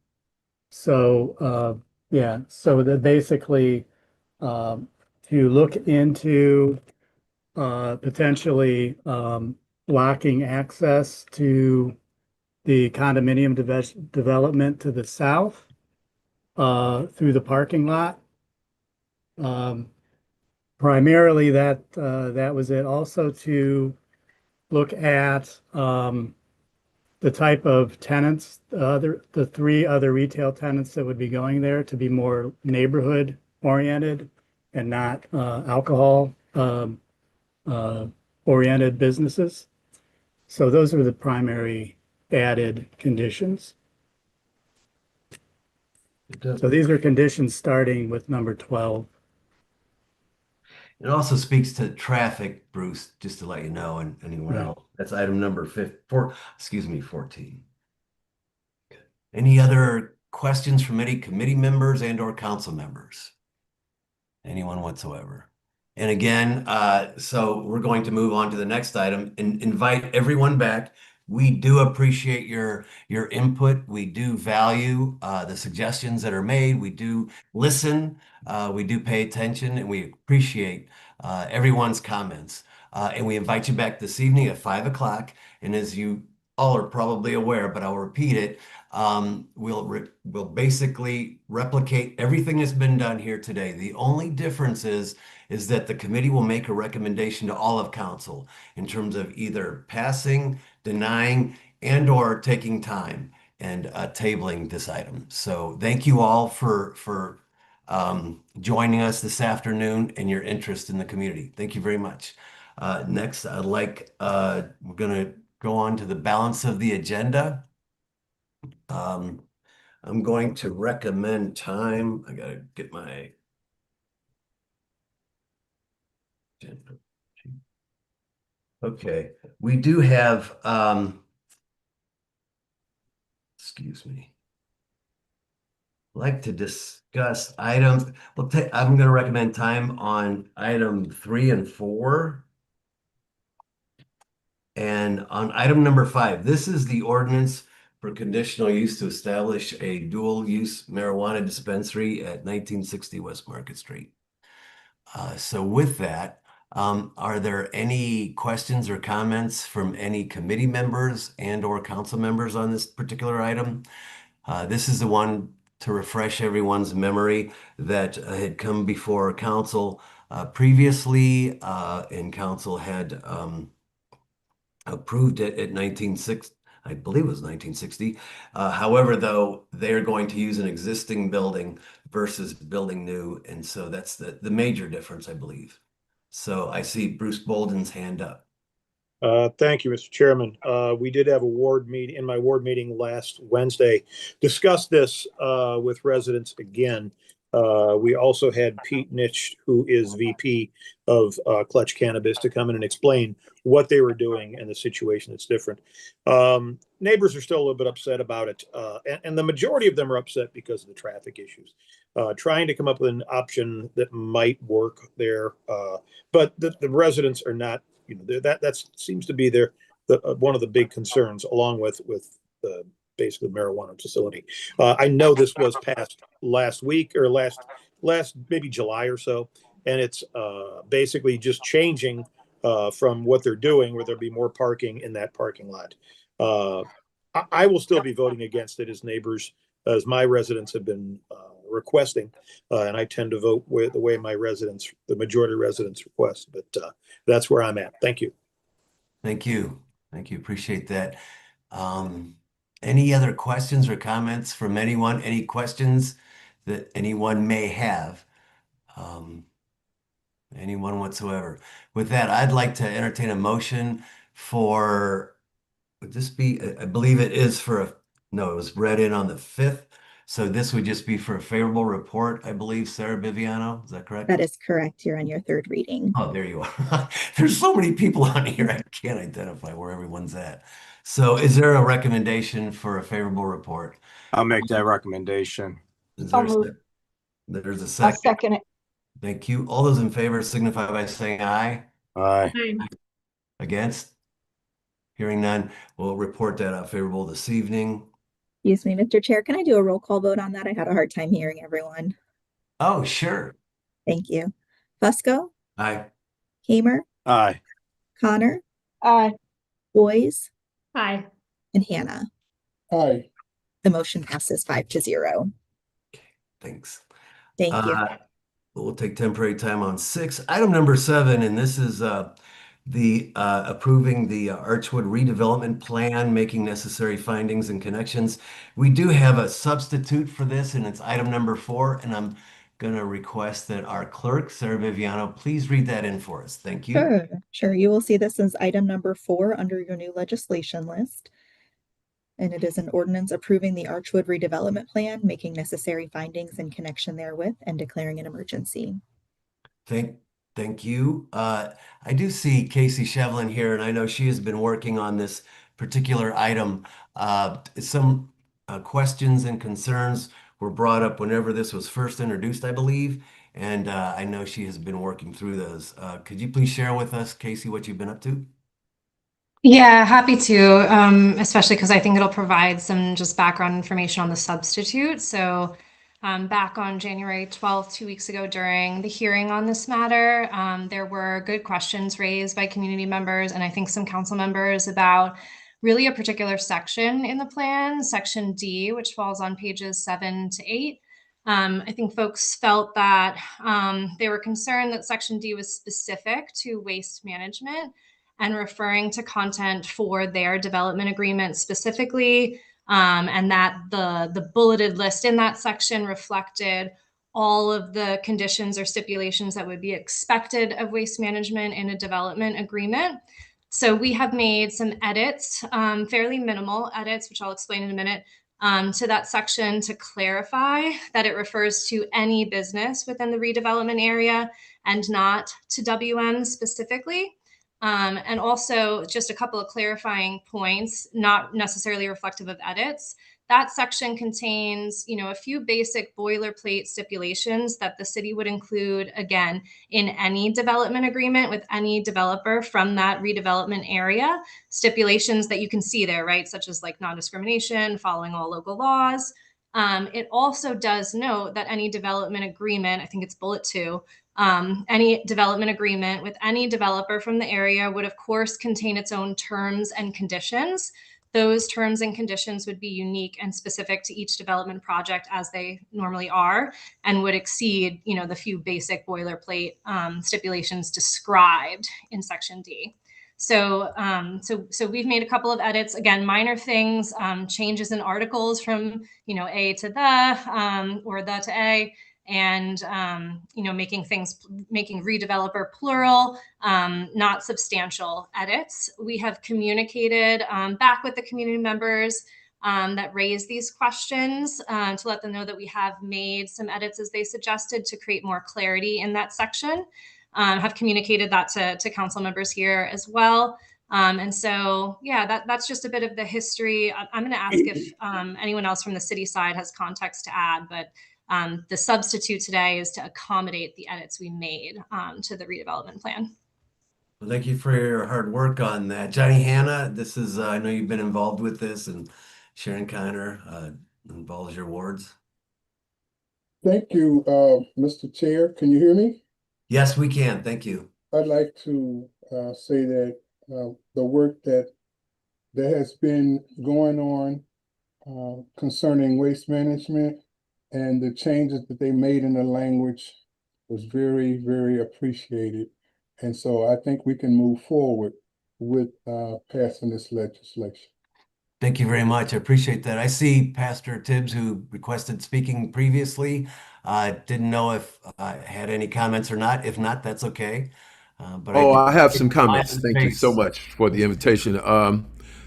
Speaker 9: So yeah, so that basically to look into potentially blocking access to the condominium development to the south through the parking lot. Primarily that was it. Also to look at the type of tenants, the three other retail tenants that would be going there to be more neighborhood oriented and not alcohol oriented businesses. So those are the primary added conditions. So these are conditions starting with number 12.
Speaker 2: It also speaks to traffic, Bruce, just to let you know, and anyone else. That's item number 14. Okay. Any other questions from any committee members and or council members? Anyone whatsoever? And again, so we're going to move on to the next item and invite everyone back. We do appreciate your input. We do value the suggestions that are made. We do listen. We do pay attention, and we appreciate everyone's comments. And we invite you back this evening at 5 o'clock. And as you all are probably aware, but I'll repeat it, we'll basically replicate everything that's been done here today. The only difference is that the committee will make a recommendation to all of council in terms of either passing, denying, and or taking time and tabling this item. So thank you all for joining us this afternoon and your interest in the community. Thank you very much. Next, I'd like, we're gonna go on to the balance of the agenda. I'm going to recommend time. I gotta get my agenda. Okay, we do have, excuse me. Like to discuss items. I'm going to recommend time on item 3 and 4. And on item number 5, this is the ordinance for conditional use to establish a dual use marijuana dispensary at 1960 West Market Street. So with that, are there any questions or comments from any committee members and or council members on this particular item? This is the one to refresh everyone's memory that had come before council previously, and council had approved it at 1960. I believe it was 1960. However, though, they're going to use an existing building versus building new. And so that's the major difference, I believe. So I see Bruce Bolden's hand up.
Speaker 4: Thank you, Mr. Chairman. We did have a ward meeting in my ward meeting last Wednesday, discussed this with residents again. We also had Pete Nitsch, who is VP of Clutch Cannabis, to come in and explain what they were doing and the situation that's different. Neighbors are still a little bit upset about it, and the majority of them are upset because of the traffic issues. Trying to come up with an option that might work there, but the residents are not. That seems to be one of the big concerns, along with the basically marijuana facility. I know this was passed last week or last maybe July or so, and it's basically just changing from what they're doing, where there'll be more parking in that parking lot. I will still be voting against it, as neighbors, as my residents have been requesting, and I tend to vote with the way the majority residents request. But that's where I'm at. Thank you.
Speaker 2: Thank you. Thank you. Appreciate that. Any other questions or comments from anyone? Any questions that anyone may have? Anyone whatsoever? With that, I'd like to entertain a motion for, would this be, I believe it is no, it was read in on the 5th. So this would just be for a favorable report, I believe, Sarah Biviano. Is that correct?
Speaker 1: That is correct. You're on your third reading.
Speaker 2: Oh, there you are. There's so many people on here, I can't identify where everyone's at. So is there a recommendation for a favorable report?
Speaker 7: I'll make that recommendation.
Speaker 2: Is there there's a second?
Speaker 13: I'll second it.
Speaker 2: Thank you. All those in favor signify by saying aye.
Speaker 7: Aye.
Speaker 2: Against? Hearing none, we'll report that favorable this evening.
Speaker 1: Excuse me, Mr. Chair, can I do a roll call vote on that? I had a hard time hearing everyone.
Speaker 2: Oh, sure.
Speaker 1: Thank you. Fusco?
Speaker 2: Aye.
Speaker 1: Hamer?
Speaker 7: Aye.
Speaker 1: Connor?
Speaker 13: Aye.
Speaker 1: Boyes?
Speaker 8: Aye.
Speaker 1: And Hannah?
Speaker 12: Aye.
Speaker 1: The motion passes 5-0.
Speaker 2: Thanks.
Speaker 1: Thank you.
Speaker 2: We'll take temporary time on 6. Item number 7, and this is the approving the Archwood redevelopment plan, making necessary findings and connections. We do have a substitute for this, and it's item number 4, and I'm going to request that our clerk, Sarah Viviano, please read that in for us. Thank you.
Speaker 1: Sure. You will see this as item number 4 under your new legislation list. And it is an ordinance approving the Archwood redevelopment plan, making necessary findings in connection therewith, and declaring an emergency.
Speaker 2: Thank you. I do see Casey Shevlin here, and I know she has been working on this particular item. Some questions and concerns were brought up whenever this was first introduced, I believe, and I know she has been working through those. Could you please share with us, Casey, what you've been up to?
Speaker 23: Yeah, happy to, especially because I think it'll provide some just background information on the substitute. So back on January 12th, 2 weeks ago, during the hearing on this matter, there were good questions raised by community members and I think some council members about really a particular section in the plan, section D, which falls on pages 7 to 8. I think folks felt that they were concerned that section D was specific to waste management and referring to content for their development agreement specifically, and that the bulleted list in that section reflected all of the conditions or stipulations that would be expected of waste management in a development agreement. So we have made some edits, fairly minimal edits, which I'll explain in a minute, to that section to clarify that it refers to any business within the redevelopment area and not to WM specifically. And also just a couple of clarifying points, not necessarily reflective of edits. That section contains, a few basic boilerplate stipulations that the city would include, again, in any development agreement with any developer from that redevelopment area. Stipulations that you can see there, right? Such as like non-discrimination, following all local laws. It also does note that any development agreement, I think it's bullet 2, any development agreement with any developer from the area would, of course, contain its own terms and conditions. Those terms and conditions would be unique and specific to each development project as they normally are, and would exceed, the few basic boilerplate stipulations described in section D. So we've made a couple of edits, again, minor things, changes in articles from, A to the, or the to A, and making redeveloper plural, not substantial edits. We have communicated back with the community members that raised these questions, to let them know that we have made some edits as they suggested to create more clarity in that section. Have communicated that to council members here as well. And so, yeah, that's just a bit of the history. I'm going to ask if anyone else from the city side has context to add, but the substitute today is to accommodate the edits we made to the redevelopment plan.
Speaker 2: Well, thank you for your hard work on that. Johnny Hanna, this is, I know you've been involved with this, and Sharon Connor involves your wards.
Speaker 13: Thank you, Mr. Chair. Can you hear me?
Speaker 2: Yes, we can. Thank you.
Speaker 13: I'd like to say that the work that has been going on concerning waste management and the changes that they made in the language was very, very appreciated. And so I think we can move forward with passing this legislation.
Speaker 2: Thank you very much. I appreciate that. I see Pastor Tibbs, who requested speaking previously. Didn't know if I had any comments or not. If not, that's okay. But
Speaker 14: I have some comments. Thank you so much for the invitation.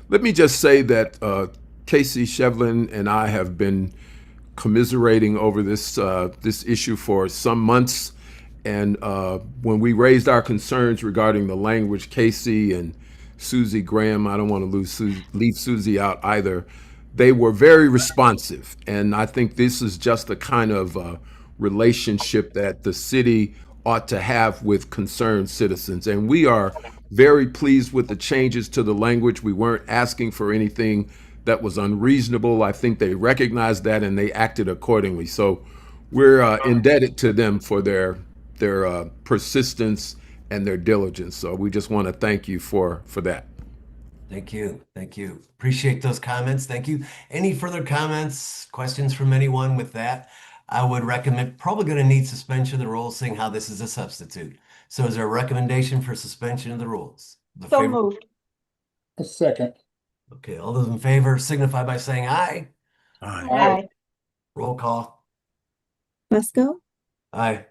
Speaker 14: Let me just say that Casey Shevlin and I have been commiserating over this issue for some months. And when we raised our concerns regarding the language, Casey and Susie Graham, I don't want to leave Susie out either, they were very responsive. And I think this is just the kind of relationship that the city ought to have with concerned citizens. And we are very pleased with the changes to the language. We weren't asking for anything that was unreasonable. I think they recognized that and they acted accordingly. So we're indebted to them for their persistence and their diligence. So we just want to thank you for that.
Speaker 2: Thank you. Thank you. Appreciate those comments. Thank you. Any further comments, questions from anyone with that? I would recommend, probably going to need suspension of the rules, seeing how this is a substitute. So is there a recommendation for suspension of the rules?
Speaker 20: So moved.
Speaker 13: A second.
Speaker 2: Okay, all those in favor signify by saying aye.
Speaker 20: Aye.
Speaker 2: Roll call.
Speaker 1: Fusco,
Speaker 2: Aye.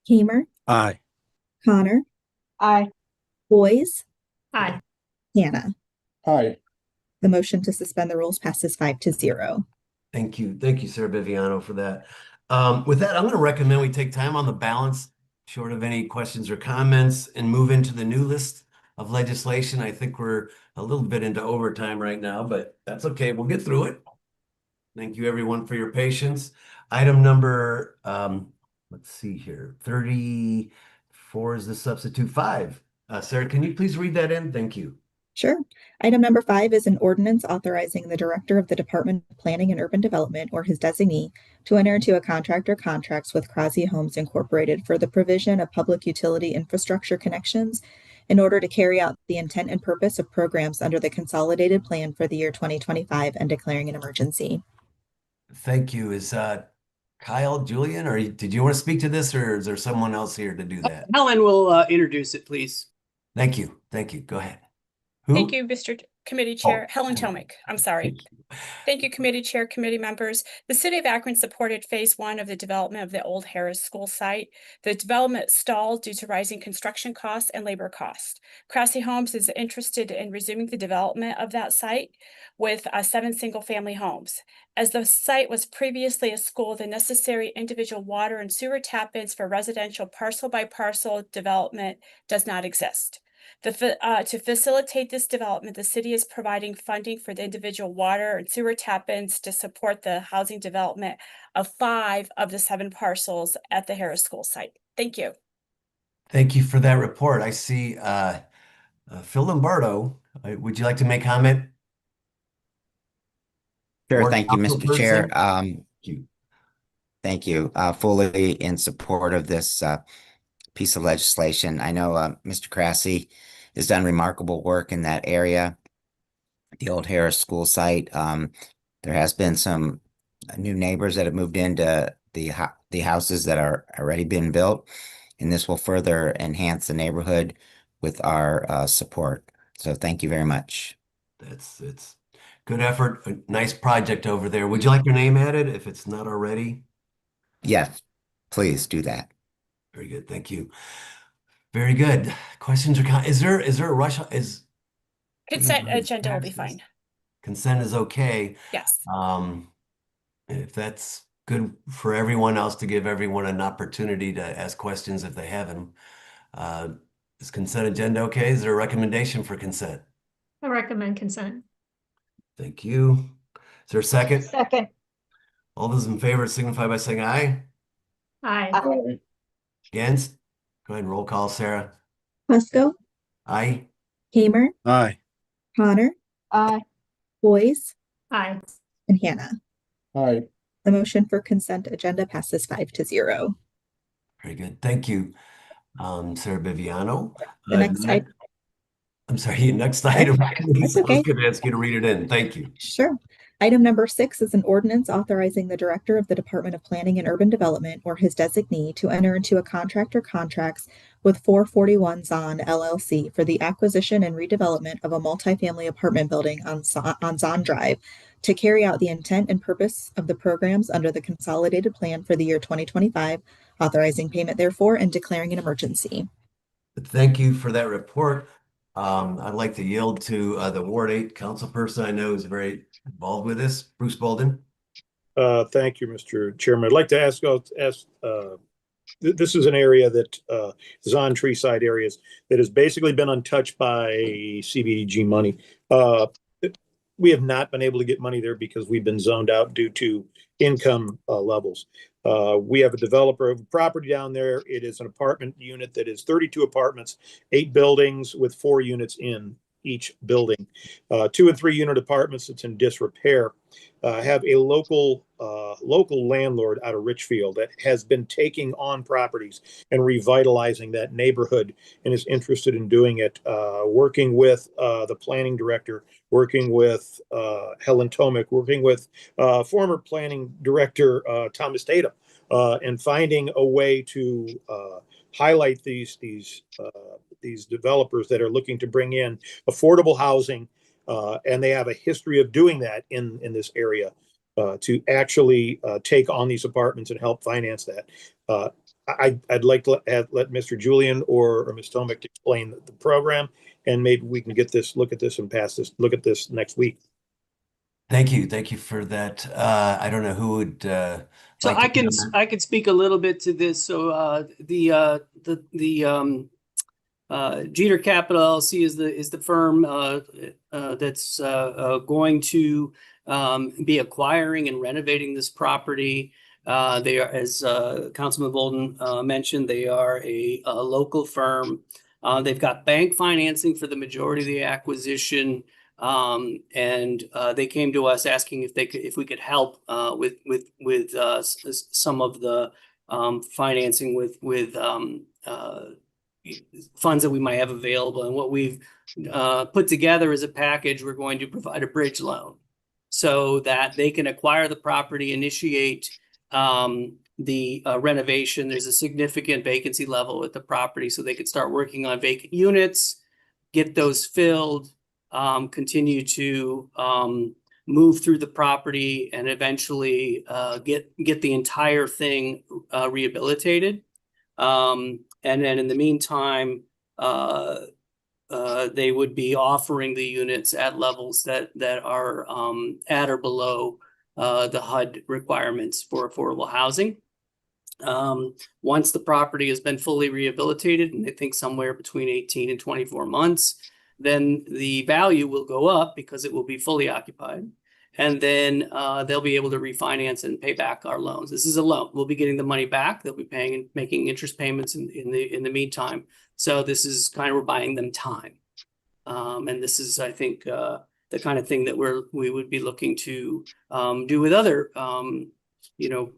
Speaker 1: Kamer,
Speaker 7: Aye.
Speaker 1: Connor,
Speaker 20: Aye.
Speaker 1: Boys,
Speaker 8: Aye.
Speaker 1: Hannah.
Speaker 13: Aye.
Speaker 1: The motion to suspend the rules passes 5-0.
Speaker 2: Thank you. Thank you, Sarah Viviano, for that. With that, I'm going to recommend we take time on the balance, short of any questions or comments, and move into the new list of legislation. I think we're a little bit into overtime right now, but that's okay. We'll get through it. Thank you, everyone, for your patience. Item number, let's see here, 34 is the substitute 5. Sarah, can you please read that in? Thank you.
Speaker 1: Sure. Item number 5 is an ordinance authorizing the Director of the Department of Planning and Urban Development or his designee to enter into a contract or contracts with Crosby Homes Incorporated for the provision of public utility infrastructure connections in order to carry out the intent and purpose of programs under the consolidated plan for the year 2025 and declaring an emergency.
Speaker 2: Thank you. Is Kyle, Julian, or did you want to speak to this, or is there someone else here to do that?
Speaker 5: Helen will introduce it, please.
Speaker 2: Thank you. Thank you. Go ahead. Who?
Speaker 15: Thank you, Mr. Committee Chair. Helen Tomic. I'm sorry. Thank you, Committee Chair, committee members. The City of Akron supported Phase 1 of the development of the old Harris School site. The development stalled due to rising construction costs and labor costs. Crosby Homes is interested in resuming the development of that site with 7 single-family homes. As the site was previously a school, the necessary individual water and sewer tap-ins for residential parcel-by-parcel development does not exist. To facilitate this development, the city is providing funding for the individual water and sewer tap-ins to support the housing development of 5 of the 7 parcels at the Harris School site. Thank you.
Speaker 2: Thank you for that report. I see Phil Lombardo. Would you like to make comment?
Speaker 24: Sure.
Speaker 2: Or
Speaker 24: Thank you,
Speaker 2: council
Speaker 24: Mr. Chair.
Speaker 2: person?
Speaker 24: Thank you. Fully in support of this piece of legislation. I know Mr. Crassi has done remarkable work in that area, the old Harris School site. There has been some new neighbors that have moved into the houses that are already been built, and this will further enhance the neighborhood with our support. So thank you very much.
Speaker 2: It's good effort. A nice project over there. Would you like your name added if it's not already?
Speaker 24: Yes, please do that.
Speaker 2: Very good. Thank you. Very good. Questions or comments? Is there a rush?
Speaker 15: Consent agenda will be fine.
Speaker 2: consent is okay.
Speaker 15: Yes.
Speaker 2: If that's good for everyone else, to give everyone an opportunity to ask questions if they have them. Is consent agenda okay? Is there a recommendation for consent?
Speaker 8: I recommend consent.
Speaker 2: Thank you. Is there a second?
Speaker 23: Second.
Speaker 2: All those in favor signify by saying aye.
Speaker 8: Aye.
Speaker 2: Against? Go ahead and roll call, Sarah.
Speaker 1: Fusco,
Speaker 2: Aye.
Speaker 1: Hamer,
Speaker 7: Aye.
Speaker 1: Connor,
Speaker 23: Aye.
Speaker 1: Boyce,
Speaker 8: Aye.
Speaker 1: and Hannah.
Speaker 13: Aye.
Speaker 1: The motion for consent agenda passes 5-0.
Speaker 2: Very good. Thank you, Sarah Biviano.
Speaker 1: The next item.
Speaker 2: I'm sorry, next item, please.
Speaker 1: That's okay.
Speaker 2: I was going to ask you to read it in. Thank you.
Speaker 1: Sure. Item number 6 is an ordinance authorizing the Director of the Department of Planning and Urban Development or his designee to enter into a contract or contracts with 441 Zahn LLC for the acquisition and redevelopment of a multifamily apartment building on Zahn Drive to carry out the intent and purpose of the programs under the consolidated plan for the year 2025, authorizing payment therefore and declaring an emergency.
Speaker 2: Thank you for that report. I'd like to yield to the Ward 8 council person I know is very involved with this, Bruce Bolden.
Speaker 4: Thank you, Mr. Chairman. I'd like to ask, this is an area that Zahn Treeside areas that has basically been untouched by CBDG money. We have not been able to get money there because we've been zoned out due to income levels. We have a developer of property down there. It is an apartment unit that is 32 apartments, 8 buildings with 4 units in each building. 2 and 3 unit apartments that's in disrepair. Have a local landlord out of Richfield that has been taking on properties and revitalizing that neighborhood and is interested in doing it, working with the planning director, working with Helen Tomic, working with former planning director Thomas Tatum, and finding a way to highlight these developers that are looking to bring in affordable housing. And they have a history of doing that in this area to actually take on these apartments and help finance that. I'd like to let Mr. Julian or Ms. Tomic explain the program, and maybe we can look at this and look at this next week.
Speaker 2: Thank you. Thank you for that. I don't know who would
Speaker 5: So
Speaker 2: like
Speaker 5: I
Speaker 2: to
Speaker 5: can
Speaker 2: comment.
Speaker 5: I can speak a little bit to this. So Jeter Capital LLC is the firm that's going to be acquiring and renovating this property. They are, as Councilman Bolden mentioned, they are a local firm. They've got bank financing for the majority of the acquisition. And they came to us asking if we could help with some of the financing with funds that we might have available. And what we've put together as a package, we're going to provide a bridge loan so that they can acquire the property, initiate the renovation. There's a significant vacancy level at the property, so they could start working on vacant units, get those filled, continue to move through the property, and eventually get the entire thing rehabilitated. And then in the meantime, they would be offering the units at levels that are at or below the HUD requirements for affordable housing. Once the property has been fully rehabilitated, and I think somewhere between 18 and 24 months, then the value will go up because it will be fully occupied. And then they'll be able to refinance and pay back our loans. This is a loan. We'll be getting the money back. They'll be paying and making interest payments in the meantime. So this is kind of, we're buying them time. And this is, I think, the kind of thing that we would be looking to do with other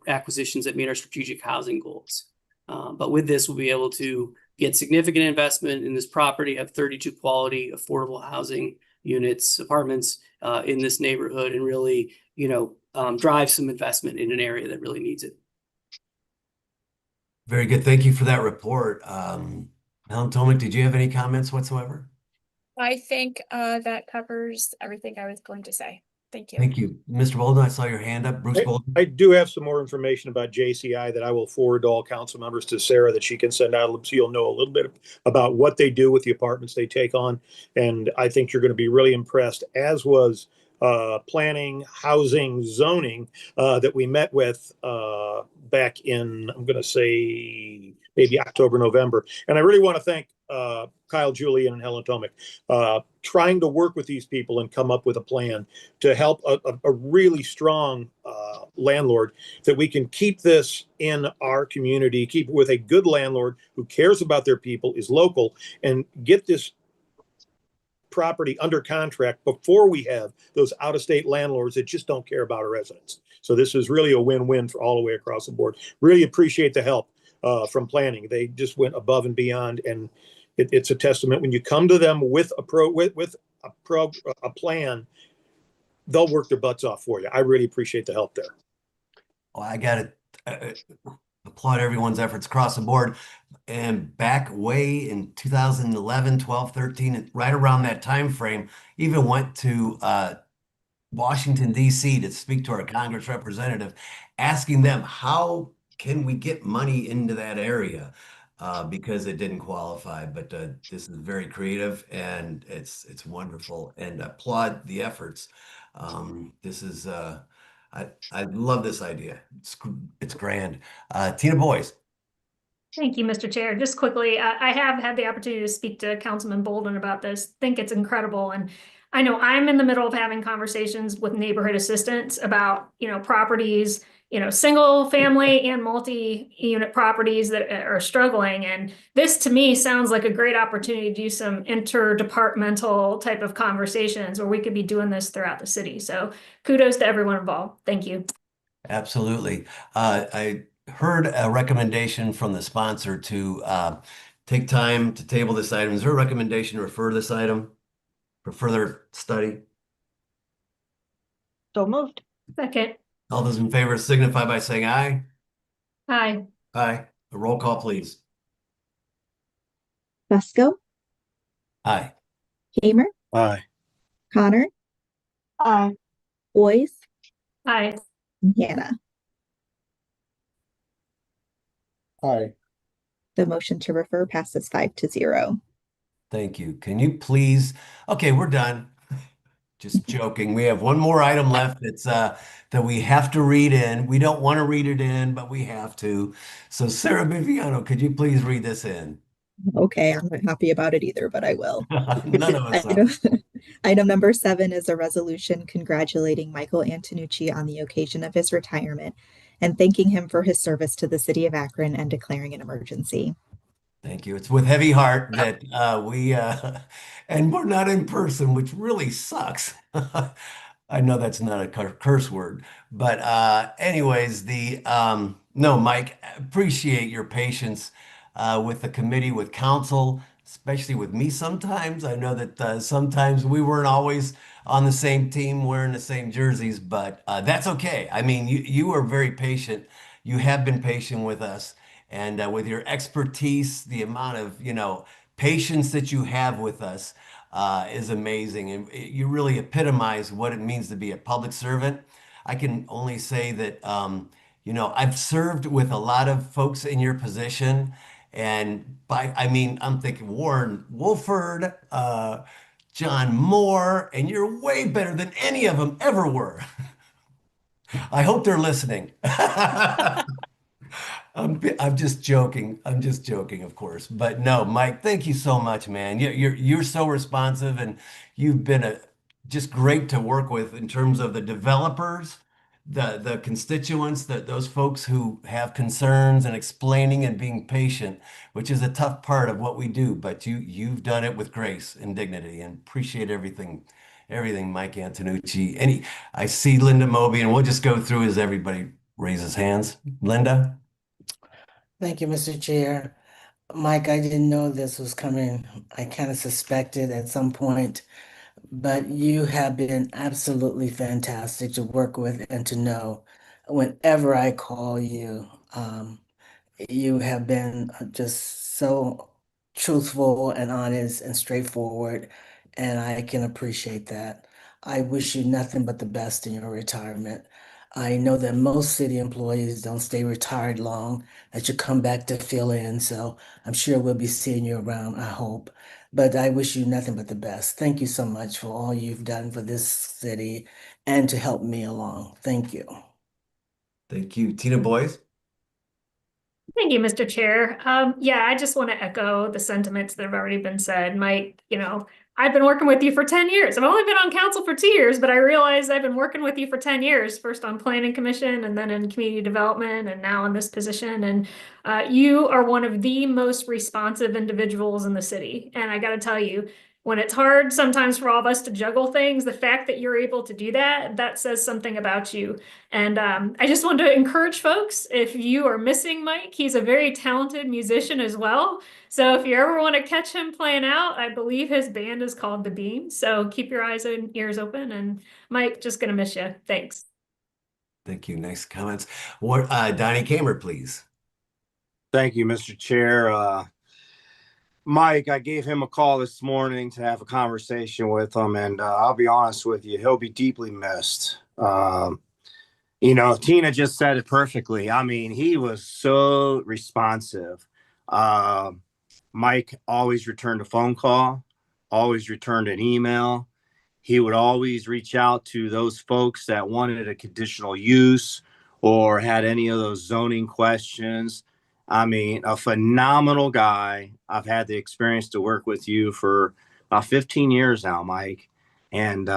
Speaker 5: acquisitions that meet our strategic housing goals. But with this, we'll be able to get significant investment in this property, have 32 quality affordable housing units, apartments in this neighborhood, and really, drive some investment in an area that really needs it.
Speaker 2: Very good. Thank you for that report. Helen Tomic, did you have any comments whatsoever?
Speaker 15: I think that covers everything I was going to say. Thank you.
Speaker 2: Thank you. Mr. Bolden, I saw your hand up. Bruce Bolden.
Speaker 4: I do have some more information about JCI that I will forward to all council members to Sarah that she can send out, so you'll know a little bit about what they do with the apartments they take on. And I think you're going to be really impressed, as was planning, housing, zoning that we met with back in, I'm going to say maybe October, November. And I really want to thank Kyle Julian and Helen Tomic, trying to work with these people and come up with a plan to help a really strong landlord, that we can keep this in our community, keep it with a good landlord who cares about their people, is local, and get this property under contract before we have those out-of-state landlords that just don't care about our residents. So this is really a win-win for all the way across the board. Really appreciate the help from planning. They just went above and beyond, and it's a testament when you come to them with a plan, they'll work their butts off for you. I really appreciate the help there.
Speaker 2: Well, I got to applaud everyone's efforts across the board. And back way in 2011, 12, 13, right around that time frame, even went to Washington, D.C. to speak to our Congress representative, asking them how can we get money into that area because it didn't qualify. But this is very creative, and it's wonderful, and applaud the efforts. This is I love this idea. It's grand. Tina Boyce.
Speaker 8: Thank you, Mr. Chair. Just quickly, I have had the opportunity to speak to Councilman Bolden about this. Think it's incredible. And I know I'm in the middle of having conversations with neighborhood assistants about, properties, single family and multi-unit properties that are struggling. And this to me sounds like a great opportunity to do some interdepartmental type of conversations where we could be doing this throughout the city. So kudos to everyone involved. Thank you.
Speaker 2: Absolutely. I heard a recommendation from the sponsor to take time to table this item. Is there a recommendation to refer this item for further study?
Speaker 16: So moved.
Speaker 8: Second.
Speaker 2: All those in favor signify by saying aye.
Speaker 8: Aye.
Speaker 2: Aye. A roll call, please.
Speaker 1: Fusco.
Speaker 2: Aye.
Speaker 1: Hamer.
Speaker 4: Aye.
Speaker 1: Connor.
Speaker 16: Aye.
Speaker 1: Boyce.
Speaker 8: Aye.
Speaker 1: And Hannah.
Speaker 13: Aye.
Speaker 1: The motion to refer passes 5-0.
Speaker 2: Thank you. Can you please? Okay, we're done. Just joking. We have one more item left. It's that we have to read in. We don't want to read it in, but we have to. So Sarah Viviano, could you please read this in?
Speaker 1: Okay, I'm not happy about it either, but I will.
Speaker 2: None of us are.
Speaker 1: Item number 7 is a resolution congratulating Michael Antonucci on the occasion of his retirement and thanking him for his service to the city of Akron and declaring an emergency.
Speaker 2: Thank you. It's with heavy heart that and we're not in person, which really sucks. I know that's not a curse word, but anyways, no, Mike, appreciate your patience with the committee, with council, especially with me sometimes. I know that sometimes we weren't always on the same team wearing the same jerseys, but that's okay. I mean, you were very patient. You have been patient with us. And with your expertise, the amount of, patience that you have with us is amazing. And you really epitomize what it means to be a public servant. I can only say that, I've served with a lot of folks in your position. And I'm thinking Warren Wolford, John Moore, and you're way better than any of them ever were. I hope they're listening. I'm just joking. I'm just joking, of course. But no, Mike, thank you so much, man. You're so responsive, and you've been just great to work with in terms of the developers, the constituents, those folks who have concerns, and explaining and being patient, which is a tough part of what we do. But you've done it with grace and dignity, and appreciate everything, Mike Antonucci. I see Linda Moby, and we'll just go through as everybody raises hands. Linda.
Speaker 22: Thank you, Mr. Chair. Mike, I didn't know this was coming. I kind of suspected at some point, but you have been absolutely fantastic to work with and to know. Whenever I call you, you have been just so truthful and honest and straightforward, and I can appreciate that. I wish you nothing but the best in your retirement. I know that most city employees don't stay retired long, that you come back to fill in. So I'm sure we'll be seeing you around, I hope. but I wish you nothing but the best. Thank you so much for all you've done for this city and to help me along. Thank you.
Speaker 2: Thank you. Tina Boyes?
Speaker 8: Thank you, Mr. Chair. Yeah, I just want to echo the sentiments that have already been said. Mike, I've been working with you for 10 years. I've only been on council for 2 years, but I realized I've been working with you for 10 years, first on planning commission and then in community development and now in this position. And you are one of the most responsive individuals in the city. And I got to tell you, when it's hard sometimes for all of us to juggle things, the fact that you're able to do that, that says something about you. And I just want to encourage folks, if you are missing Mike, he's a very talented musician as well. So if you ever want to catch him playing out, I believe his band is called The Beam. So keep your eyes and ears open. And Mike, just going to miss you. Thanks.
Speaker 2: Thank you. Nice comments. What, Donnie Kamer, please.
Speaker 7: Thank you, Mr. Chair. Mike, I gave him a call this morning to have a conversation with him, and I'll be honest with you, he'll be deeply missed. Tina just said it perfectly. I mean, he was so responsive. Mike always returned a phone call, always returned an email. He would always reach out to those folks that wanted a conditional use or had any of those zoning questions. I mean, a phenomenal guy. I've had the experience to work with you for about 15 years now, Mike. And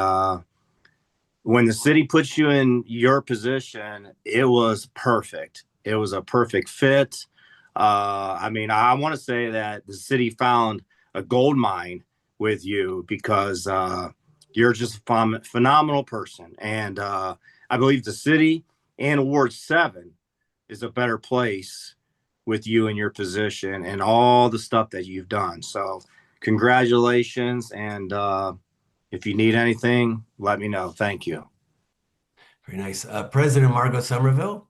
Speaker 7: when the city puts you in your position, it was perfect. It was a perfect fit. I mean, I want to say that the city found a gold mine with you because you're just a phenomenal person. And I believe the city and Ward 7 is a better place with you in your position and all the stuff that you've done. So congratulations. And if you need anything, let me know. Thank you.
Speaker 2: Very nice. President Margot Somerville?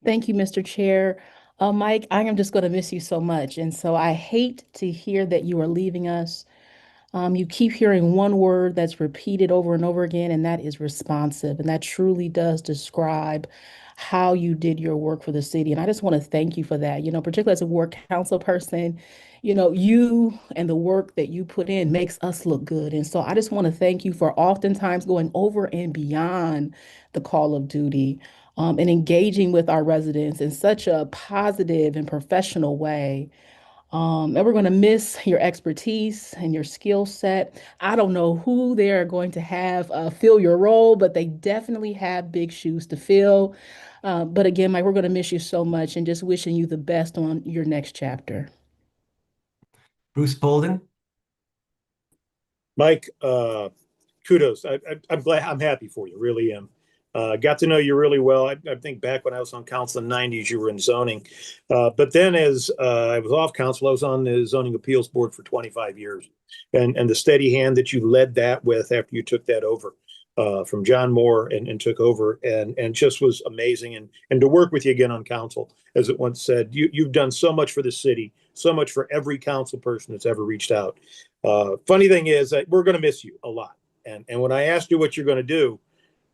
Speaker 16: Thank you, Mr. Chair. Mike, I am just going to miss you so much. And so I hate to hear that you are leaving us. You keep hearing one word that's repeated over and over again, and that is responsive. And that truly does describe how you did your work for the city. And I just want to thank you for that. Particularly as a ward council person, you and the work that you put in makes us look good. And so I just want to thank you for oftentimes going over and beyond the call of duty, and engaging with our residents in such a positive and professional way. And we're going to miss your expertise and your skill set. I don't know who they're going to have fill your role, but they definitely have big shoes to fill. But again, Mike, we're going to miss you so much and just wishing you the best on your next chapter.
Speaker 2: Bruce Bolden?
Speaker 4: Mike, kudos. I'm glad. I'm happy for you. Really am. Got to know you really well. I think back when I was on council in the 90s, you were in zoning. But then as I was off council, I was on the zoning appeals board for 25 years. And the steady hand that you led that with after you took that over from John Moore and took over and just was amazing. And to work with you again on council, as it once said, you've done so much for the city, so much for every council person that's ever reached out. Funny thing is that we're going to miss you a lot. And when I asked you what you're going to do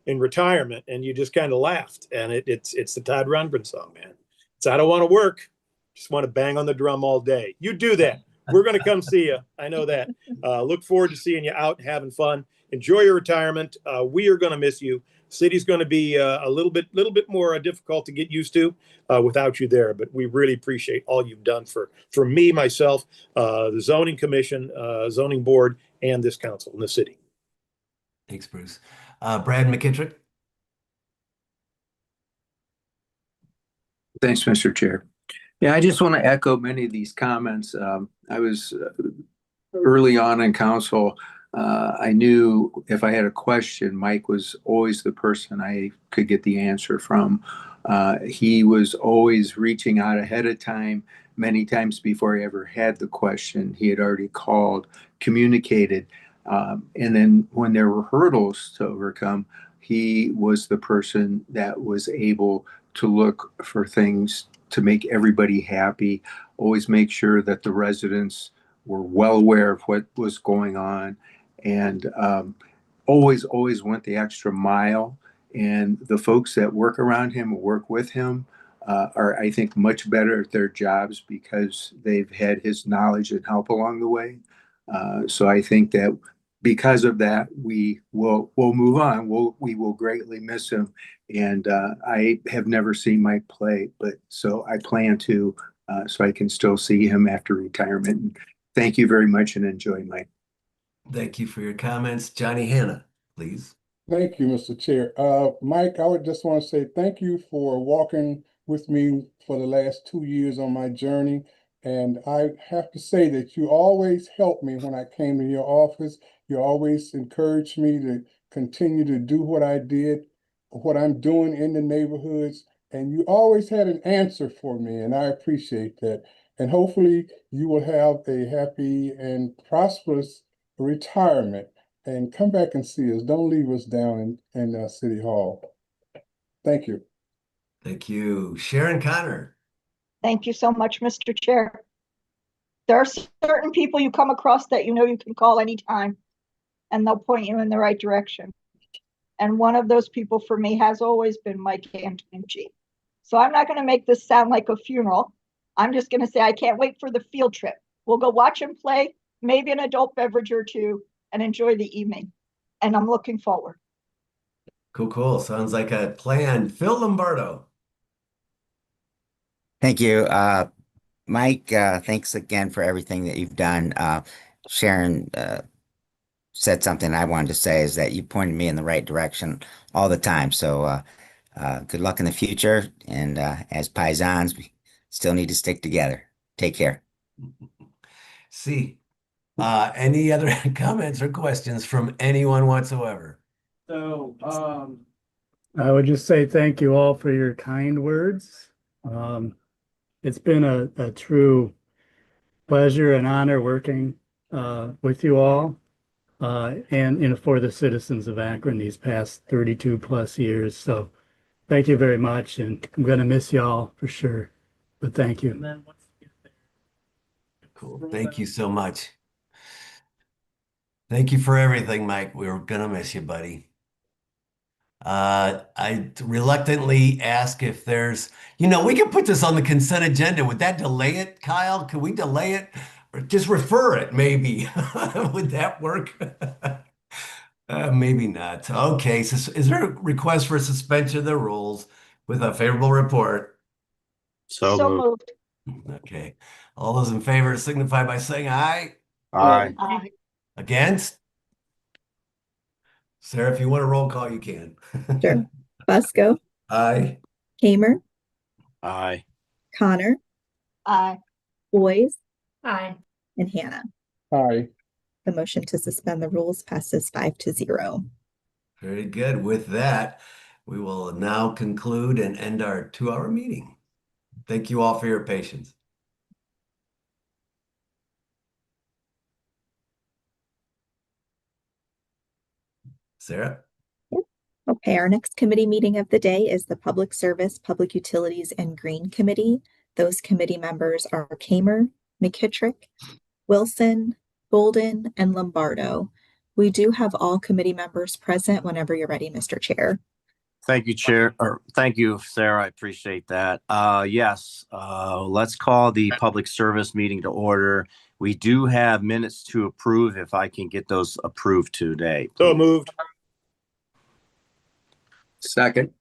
Speaker 4: in retirement, and you just kind of laughed, and it's the Todd Rundgren song, man. It's I don't want to work, just want to bang on the drum all day. You do that. We're going to come see you. I know that. Look forward to seeing you out and having fun. Enjoy your retirement. We are going to miss you. City's going to be a little bit more difficult to get used to without you there. But we really appreciate all you've done for me, myself, the zoning commission, zoning board, and this council in the city.
Speaker 2: Thanks, Bruce. Brad McKittrick?
Speaker 17: Thanks, Mr. Chair. Yeah, I just want to echo many of these comments. I was early on in council. I knew if I had a question, Mike was always the person I could get the answer from. He was always reaching out ahead of time. Many times before I ever had the question, he had already called, communicated. And then when there were hurdles to overcome, he was the person that was able to look for things to make everybody happy, always make sure that the residents were well aware of what was going on, and always went the extra mile. And the folks that work around him, work with him, are, I think, much better at their jobs because they've had his knowledge and help along the way. So I think that because of that, we'll move on. We will greatly miss him. And I have never seen Mike play, but so I plan to, so I can still see him after retirement. And thank you very much and enjoy, Mike.
Speaker 2: Thank you for your comments. Johnny Hanna, please.
Speaker 13: Thank you, Mr. Chair. Mike, I would just want to say thank you for walking with me for the last 2 years on my journey. And I have to say that you always helped me when I came to your office. You always encouraged me to continue to do what I did, what I'm doing in the neighborhoods. And you always had an answer for me, and I appreciate that. And hopefully you will have a happy and prosperous retirement and come back and see us. Don't leave us down in City Hall. Thank you.
Speaker 2: Thank you. Sharon Connor.
Speaker 3: Thank you so much, Mr. Chair. There are certain people you come across that you know you can call anytime, and they'll point you in the right direction. And one of those people for me has always been Mike Antonucci. So I'm not going to make this sound like a funeral. I'm just going to say I can't wait for the field trip. We'll go watch him play, maybe an adult beverage or two, and enjoy the evening. And I'm looking forward.
Speaker 2: Cool, cool. Sounds like a plan. Phil Lombardo.
Speaker 24: Thank you. Mike, thanks again for everything that you've done. Sharon said something I wanted to say is that you pointed me in the right direction all the time. So good luck in the future. And as paisans, we still need to stick together. Take care.
Speaker 2: See, any other comments or questions from anyone whatsoever?
Speaker 9: So, I would just say thank you all for your kind words. It's been a true pleasure and honor working with you all and for the citizens of Akron these past 32 plus years. So thank you very much, and I'm going to miss y'all for sure. But thank you.
Speaker 2: Cool. Thank you so much. Thank you for everything, Mike. We're gonna miss you, buddy. I reluctantly ask if there's, we could put this on the consent agenda. Would that delay it, Kyle? Could we delay it or just refer it maybe? Would that work? Maybe not. Okay, so is there a request for suspension of the rules with a favorable report?
Speaker 3: So moved.
Speaker 2: Okay. All those in favor signify by saying aye.
Speaker 7: Aye.
Speaker 3: Aye.
Speaker 2: Against? Sarah, if you want a roll call, you can.
Speaker 1: Sure. Fusco,
Speaker 2: Aye.
Speaker 1: Kamer,
Speaker 7: Aye.
Speaker 1: Connor,
Speaker 3: Aye.
Speaker 1: Boys,
Speaker 8: Aye.
Speaker 1: and Hannah.
Speaker 13: Aye.
Speaker 1: The motion to suspend the rules passes 5-0.
Speaker 2: Very good. With that, we will now conclude and end our 2-hour meeting. Thank you all for your patience. Sarah?
Speaker 1: Okay, our next committee meeting of the day is the Public Service, Public Utilities, and Green Committee. Those committee members are Kamer, McKittrick, Wilson, Golden, and Lombardo. We do have all committee members present whenever you're ready, Mr. Chair.
Speaker 7: Thank you, Chair, or thank you, Sarah. I appreciate that. Yes, let's call the public service meeting to order. We do have minutes to approve if I can get those approved today.
Speaker 4: So moved.
Speaker 17: Second.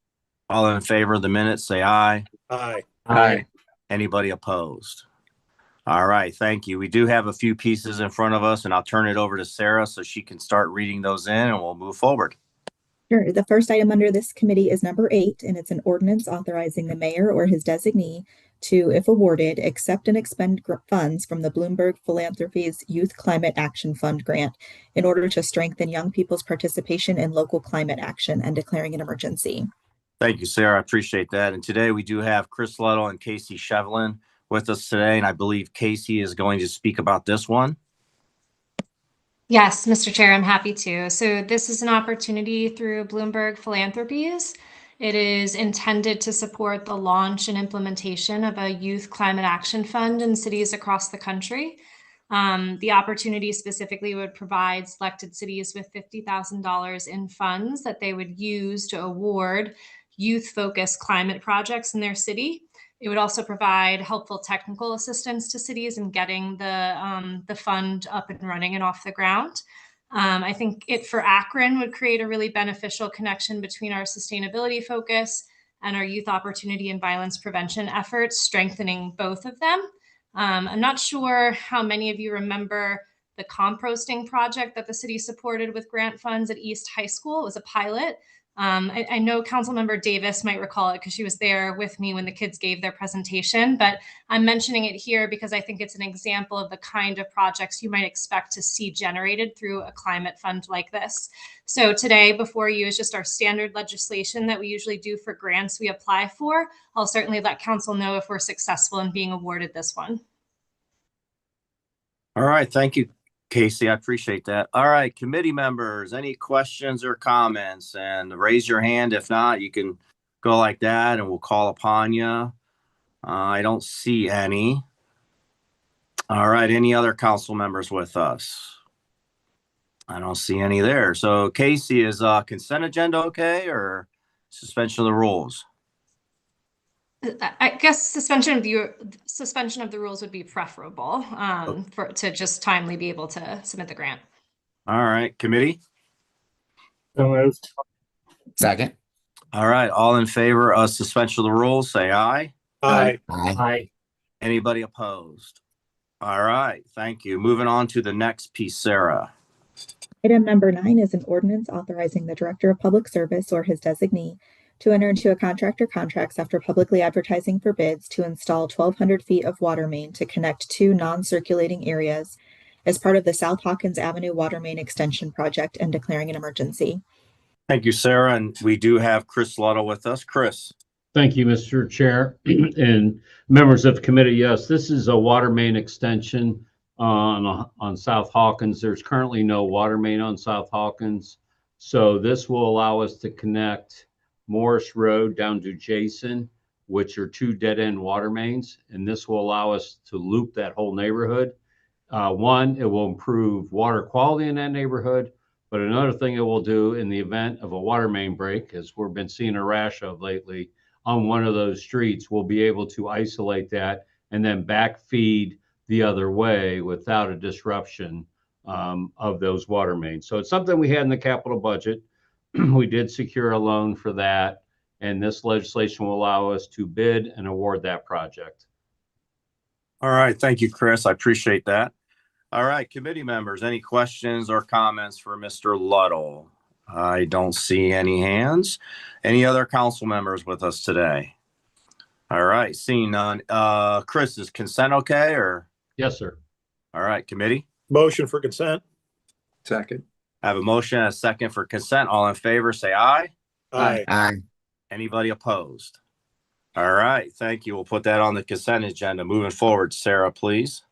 Speaker 7: All in favor of the minutes, say aye.
Speaker 4: Aye.
Speaker 17: Aye.
Speaker 7: Anybody opposed? All right, thank you. We do have a few pieces in front of us, and I'll turn it over to Sarah so she can start reading those in, and we'll move forward.
Speaker 1: Sure. The first item under this committee is number 8, and it's an ordinance authorizing the mayor or his designee to, if awarded, accept and expend funds from the Bloomberg Philanthropies Youth Climate Action Fund grant in order to strengthen young people's participation in local climate action and declaring an emergency.
Speaker 7: Thank you, Sarah. I appreciate that. And today we do have Chris Lettle and Casey Shevlin with us today, and I believe Casey is going to speak about this one.
Speaker 23: Yes, Mr. Chair, I'm happy to. So this is an opportunity through Bloomberg Philanthropies. It is intended to support the launch and implementation of a youth climate action fund in cities across the country. The opportunity specifically would provide selected cities with $50,000 in funds that they would use to award youth-focused climate projects in their city. It would also provide helpful technical assistance to cities in getting the fund up and running and off the ground. I think it for Akron would create a really beneficial connection between our sustainability focus and our youth opportunity and violence prevention efforts, strengthening both of them. I'm not sure how many of you remember the composting project that the city supported with grant funds at East High School. It was a pilot. I know Councilmember Davis might recall it because she was there with me when the kids gave their presentation, but I'm mentioning it here because I think it's an example of the kind of projects you might expect to see generated through a climate fund like this. So today before you is just our standard legislation that we usually do for grants we apply for. I'll certainly let council know if we're successful in being awarded this one.
Speaker 7: All right, thank you, Casey. I appreciate that. All right, committee members, any questions or comments? And raise your hand. If not, you can go like that and we'll call upon you. I don't see any. All right, any other council members with us? I don't see any there. So Casey, is consent agenda okay or suspension of the rules?
Speaker 23: I guess suspension of the rules would be preferable to just timely be able to submit the grant.
Speaker 7: All right, committee?
Speaker 4: So moved.
Speaker 24: Second.
Speaker 7: All right, all in favor of suspension of the rules, say aye.
Speaker 4: Aye.
Speaker 24: Aye.
Speaker 7: Anybody opposed? All right, thank you. Moving on to the next piece, Sarah.
Speaker 1: Item number 9 is an ordinance authorizing the Director of Public Service or his designee to enter into a contract or contracts after publicly advertising for bids to install 1,200 feet of water main to connect 2 non-circulating areas as part of the South Hawkins Avenue Water Main Extension Project and declaring an emergency.
Speaker 7: Thank you, Sarah. And we do have Chris Luttle with us. Chris.
Speaker 10: Thank you, Mr. Chair and members of the committee. Yes, this is a water main extension on South Hawkins. There's currently no water main on South Hawkins. So this will allow us to connect Morris Road down to Jason, which are 2 dead-end water mains. And this will allow us to loop that whole neighborhood. One, it will improve water quality in that neighborhood. But another thing it will do in the event of a water main break, as we've been seeing a rash of lately, on one of those streets, we'll be able to isolate that and then backfeed the other way without a disruption of those water mains. So it's something we had in the capital budget. We did secure a loan for that, and this legislation will allow us to bid and award that project.
Speaker 7: All right, thank you, Chris. I appreciate that. All right, committee members, any questions or comments for Mr. Luttle? I don't see any hands. Any other council members with us today? All right, seeing none. Chris, is consent okay or?
Speaker 10: Yes, sir.
Speaker 7: All right, committee?
Speaker 4: Motion for consent.
Speaker 17: Second.
Speaker 7: I have a motion and a second for consent. All in favor, say aye.
Speaker 4: Aye.
Speaker 24: Aye.
Speaker 7: Anybody opposed? All right, thank you. We'll put that on the consent agenda. Moving forward, Sarah, please.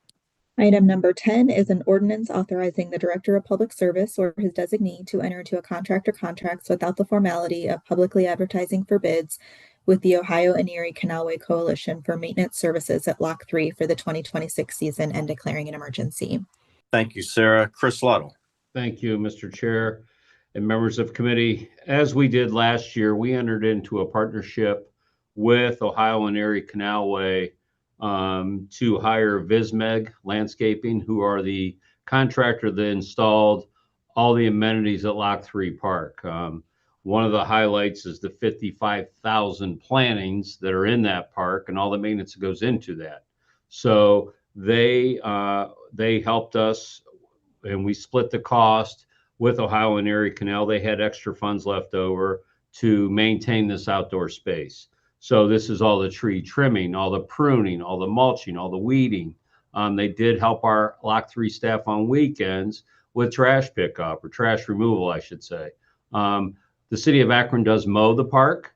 Speaker 1: Item number 10 is an ordinance authorizing the Director of Public Service or his designee to enter into a contract or contracts without the formality of publicly advertising for bids with the Ohio and Erie Canalway Coalition for maintenance services at Lock 3 for the 2026 season and declaring an emergency.
Speaker 7: Thank you, Sarah. Chris Luttle.
Speaker 10: Thank you, Mr. Chair and members of committee. As we did last year, we entered into a partnership with Ohio and Erie Canalway to hire Vismeg Landscaping, who are the contractor that installed all the amenities at Lock 3 Park. One of the highlights is the 55,000 plantings that are in that park and all the maintenance that goes into that. So they helped us, and we split the cost with Ohio and Erie Canal. They had extra funds left over to maintain this outdoor space. So this is all the tree trimming, all the pruning, all the mulching, all the weeding. They did help our Lock 3 staff on weekends with trash pickup or trash removal, I should say. The city of Akron does mow the park,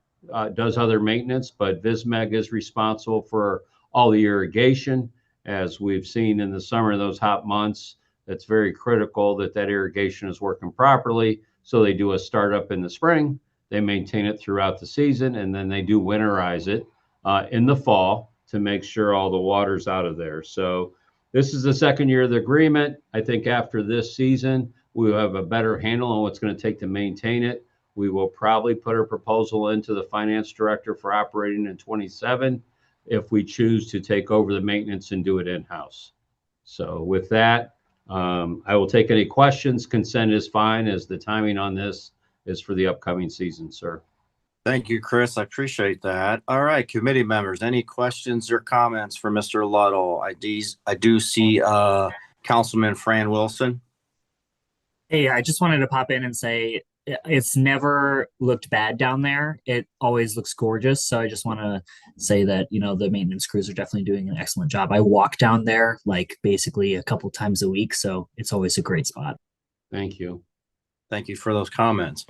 Speaker 10: does other maintenance, but Vismeg is responsible for all the irrigation. As we've seen in the summer, those hot months, it's very critical that that irrigation is working properly. So they do a startup in the spring. They maintain it throughout the season, and then they do winterize it in the fall to make sure all the water's out of there. So this is the second year of the agreement. I think after this season, we will have a better handle on what's going to take to maintain it. We will probably put a proposal into the finance director for operating in 27. if we choose to take over the maintenance and do it in-house. So with that, I will take any questions. Consent is fine, as the timing on this is for the upcoming season, sir.
Speaker 7: Thank you, Chris. I appreciate that. All right, committee members, any questions or comments for Mr. Luddle? I do see Councilman Fran Wilson.
Speaker 11: Hey, I just wanted to pop in and say it's never looked bad down there. It always looks gorgeous. So I just want to say that, you know, the maintenance crews are definitely doing an excellent job. I walk down there like basically a couple times a week. So it's always a great spot.
Speaker 10: Thank you.
Speaker 7: Thank you for those comments.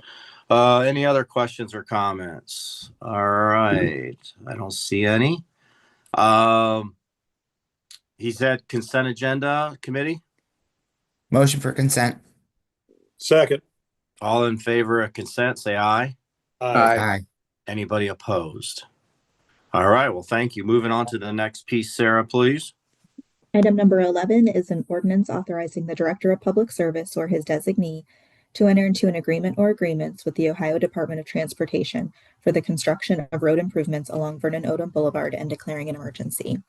Speaker 7: Any other questions or comments? All right. I don't see any. He's at consent agenda committee.
Speaker 24: Motion for consent.
Speaker 4: Second.
Speaker 7: All in favor of consent, say aye.
Speaker 24: Aye. Aye.
Speaker 7: Anybody opposed? All right. Well, thank you. Moving on to the next piece, Sarah, please.
Speaker 1: Item number 11 is an ordinance authorizing the Director of Public Service or his designee to enter into an agreement or agreements with the Ohio Department of Transportation for the construction of road improvements along Vernon Odom Boulevard and declaring an emergency.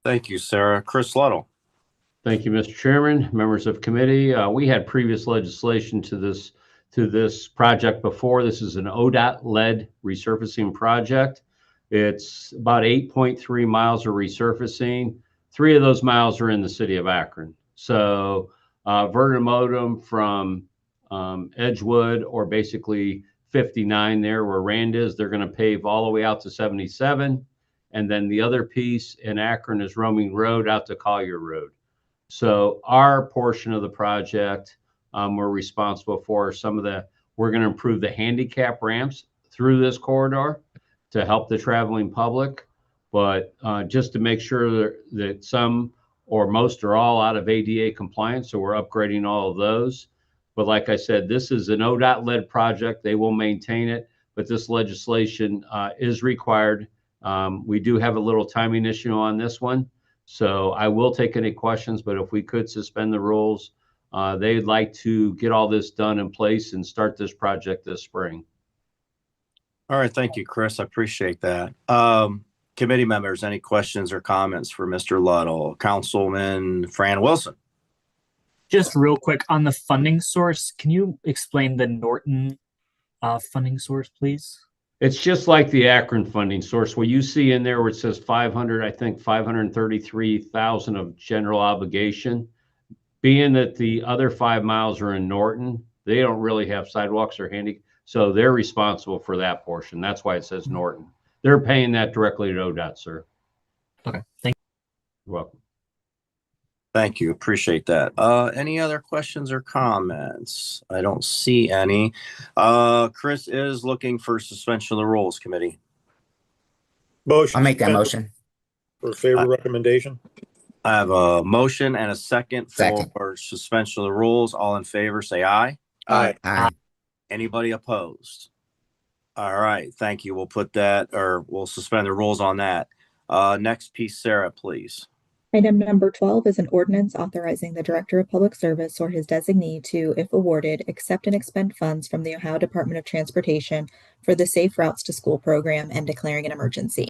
Speaker 7: Thank you, Sarah. Chris Luddle.
Speaker 10: Thank you, Mr. Chairman, members of committee. We had previous legislation to this project before. This is an ODOT-led resurfacing project. It's about 8.3 miles of resurfacing. 3 of those miles are in the city of Akron. So Vernon Odom from Edgewood, or basically 59 there where Rand is, they're going to pave all the way out to 77. And then the other piece in Akron is Roaming Road out to Collier Road. So our portion of the project, we're responsible for we're going to improve the handicap ramps through this corridor to help the traveling public. But just to make sure that some or most are all out of ADA compliance, so we're upgrading all of those. But like I said, this is an ODOT-led project. They will maintain it, but this legislation is required. We do have a little timing issue on this one. So I will take any questions, but if we could suspend the rules, they'd like to get all this done in place and start this project this spring.
Speaker 7: All right. Thank you, Chris. I appreciate that. Committee members, any questions or comments for Mr. Luddle? Councilman Fran Wilson.
Speaker 11: Just real quick on the funding source, can you explain the Norton funding source, please?
Speaker 10: It's just like the Akron funding source. What you see in there where it says 533,000 of general obligation, being that the other 5 miles are in Norton, they don't really have sidewalks or handy, so they're responsible for that portion. That's why it says Norton. They're paying that directly to ODOT, sir.
Speaker 11: Okay, thank you.
Speaker 10: You're welcome.
Speaker 7: Thank you. Appreciate that. Any other questions or comments? I don't see any. Chris is looking for suspension of the rules committee.
Speaker 24: Motion. I'll make that motion.
Speaker 4: For favor recommendation.
Speaker 7: I have a motion and a second for suspension of the rules. All in favor, say aye.
Speaker 24: Aye. Aye.
Speaker 7: Anybody opposed? All right. Thank you. We'll put that, or we'll suspend the rules on that. Next piece, Sarah, please.
Speaker 1: Item number 12 is an ordinance authorizing the Director of Public Service or his designee to, if awarded, accept and expend funds from the Ohio Department of Transportation for the Safe Routes to School program and declaring an emergency.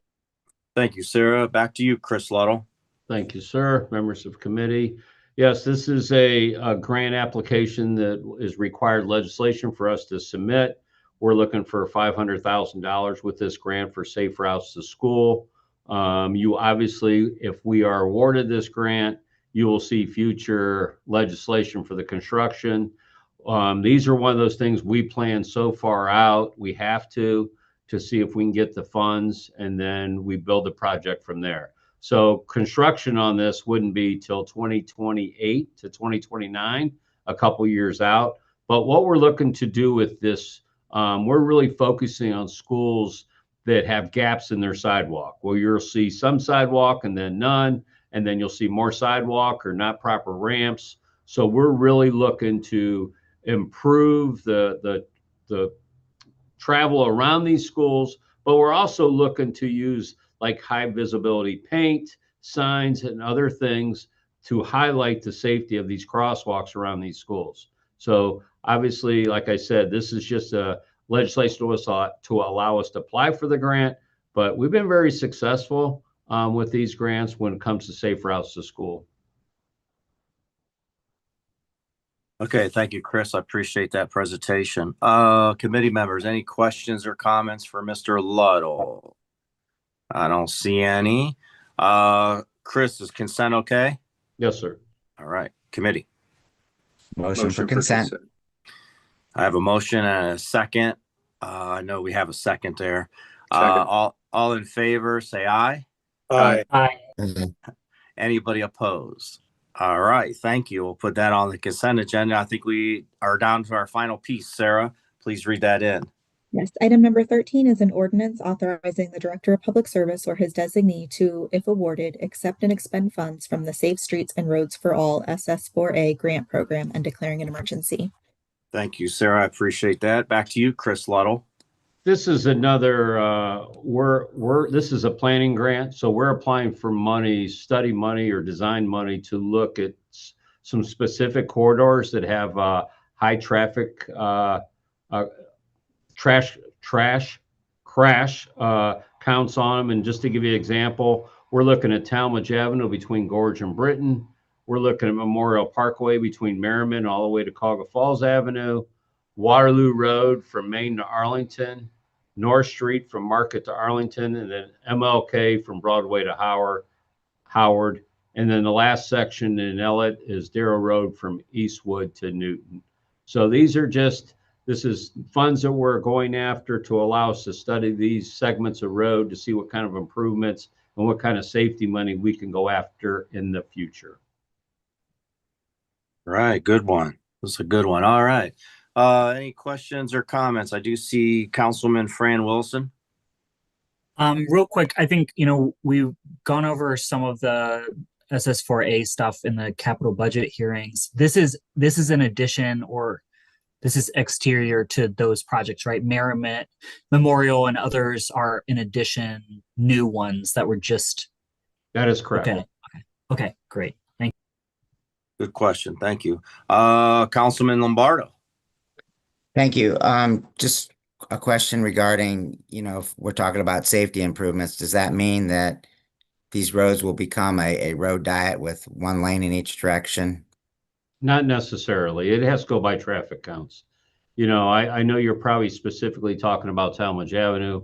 Speaker 7: Thank you, Sarah. Back to you, Chris Luddle.
Speaker 10: Thank you, sir. Members of committee. Yes, this is a grant application that is required legislation for us to submit. We're looking for $500,000 with this grant for Safe Routes to School. You obviously, if we are awarded this grant, you will see future legislation for the construction. These are one of those things we plan so far out. We have to see if we can get the funds, and then we build the project from there. So construction on this wouldn't be till 2028 to 2029, a couple years out. But what we're looking to do with this, we're really focusing on schools that have gaps in their sidewalk. Well, you'll see some sidewalk and then none, and then you'll see more sidewalk or not proper ramps. So we're really looking to improve the travel around these schools, but we're also looking to use like high visibility paint, signs, and other things to highlight the safety of these crosswalks around these schools. So obviously, like I said, this is just a legislation to allow us to apply for the grant, but we've been very successful. with these grants when it comes to safe routes to school.
Speaker 7: Okay, thank you, Chris. I appreciate that presentation. Committee members, any questions or comments for Mr. Luddle? I don't see any. Chris, is consent okay?
Speaker 10: Yes, sir.
Speaker 7: All right, committee.
Speaker 24: Motion for consent.
Speaker 7: I have a motion and a second. I know we have a second there.
Speaker 4: Second.
Speaker 7: All in favor, say aye.
Speaker 4: Aye.
Speaker 11: Aye.
Speaker 7: Anybody opposed? All right, thank you. We'll put that on the consent agenda. I think we are down to our final piece. Sarah, please read that in.
Speaker 1: Yes, item number 13 is an ordinance authorizing the Director of Public Service or his designee to, if awarded, accept and expend funds from the Safe Streets and Roads for All SS4A grant program and declaring an emergency.
Speaker 7: Thank you, Sarah. I appreciate that. Back to you, Chris Luddle.
Speaker 10: This is another, this is a planning grant. So we're applying for money, study money or design money to look at some specific corridors that have high traffic, crash counts on them. And just to give you an example, we're looking at Talmadge Avenue between Gorge and Britton. We're looking at Memorial Parkway between Merriman all the way to Cauga Falls Avenue, Waterloo Road from Maine to Arlington, North Street from Market to Arlington, and then MLK from Broadway to Howard. And then the last section in Ellet is Darrow Road from Eastwood to Newton. So these are just, this is funds that we're going after to allow us to study these segments of road to see what kind of improvements and what kind of safety money we can go after in the future.
Speaker 7: Right, good one. This is a good one. All right. Any questions or comments? I do see Councilman Fran Wilson.
Speaker 11: Real quick, I think, we've gone over some of the SS4A stuff in the capital budget hearings. This is an addition, or this is exterior to those projects, right? Merrimack, Memorial, and others are in addition, new ones that were just.
Speaker 10: That is correct.
Speaker 11: Okay, great. Thank you.
Speaker 7: Good question. Thank you. Councilman Lombardo.
Speaker 24: Thank you. Just a question regarding, if we're talking about safety improvements, does that mean that these roads will become a road diet with one lane in each direction?
Speaker 10: Not necessarily. It has to go by traffic counts. I know you're probably specifically talking about Talmadge Avenue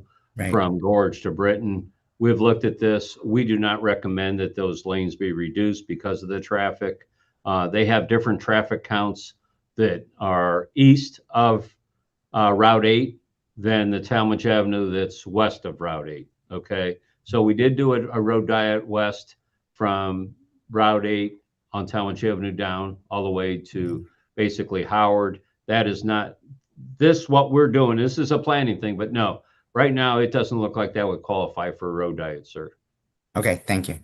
Speaker 10: from Gorge to Britton. We've looked at this. We do not recommend that those lanes be reduced because of the traffic. They have different traffic counts that are east of Route 8 than the Talmadge Avenue that's west of Route 8. Okay. So we did do a road diet west from Route 8 on Talmadge Avenue down all the way to basically Howard. That is not what we're doing. This is a planning thing, but no, right now it doesn't look like that would qualify for a road diet, sir.
Speaker 24: Okay, thank you.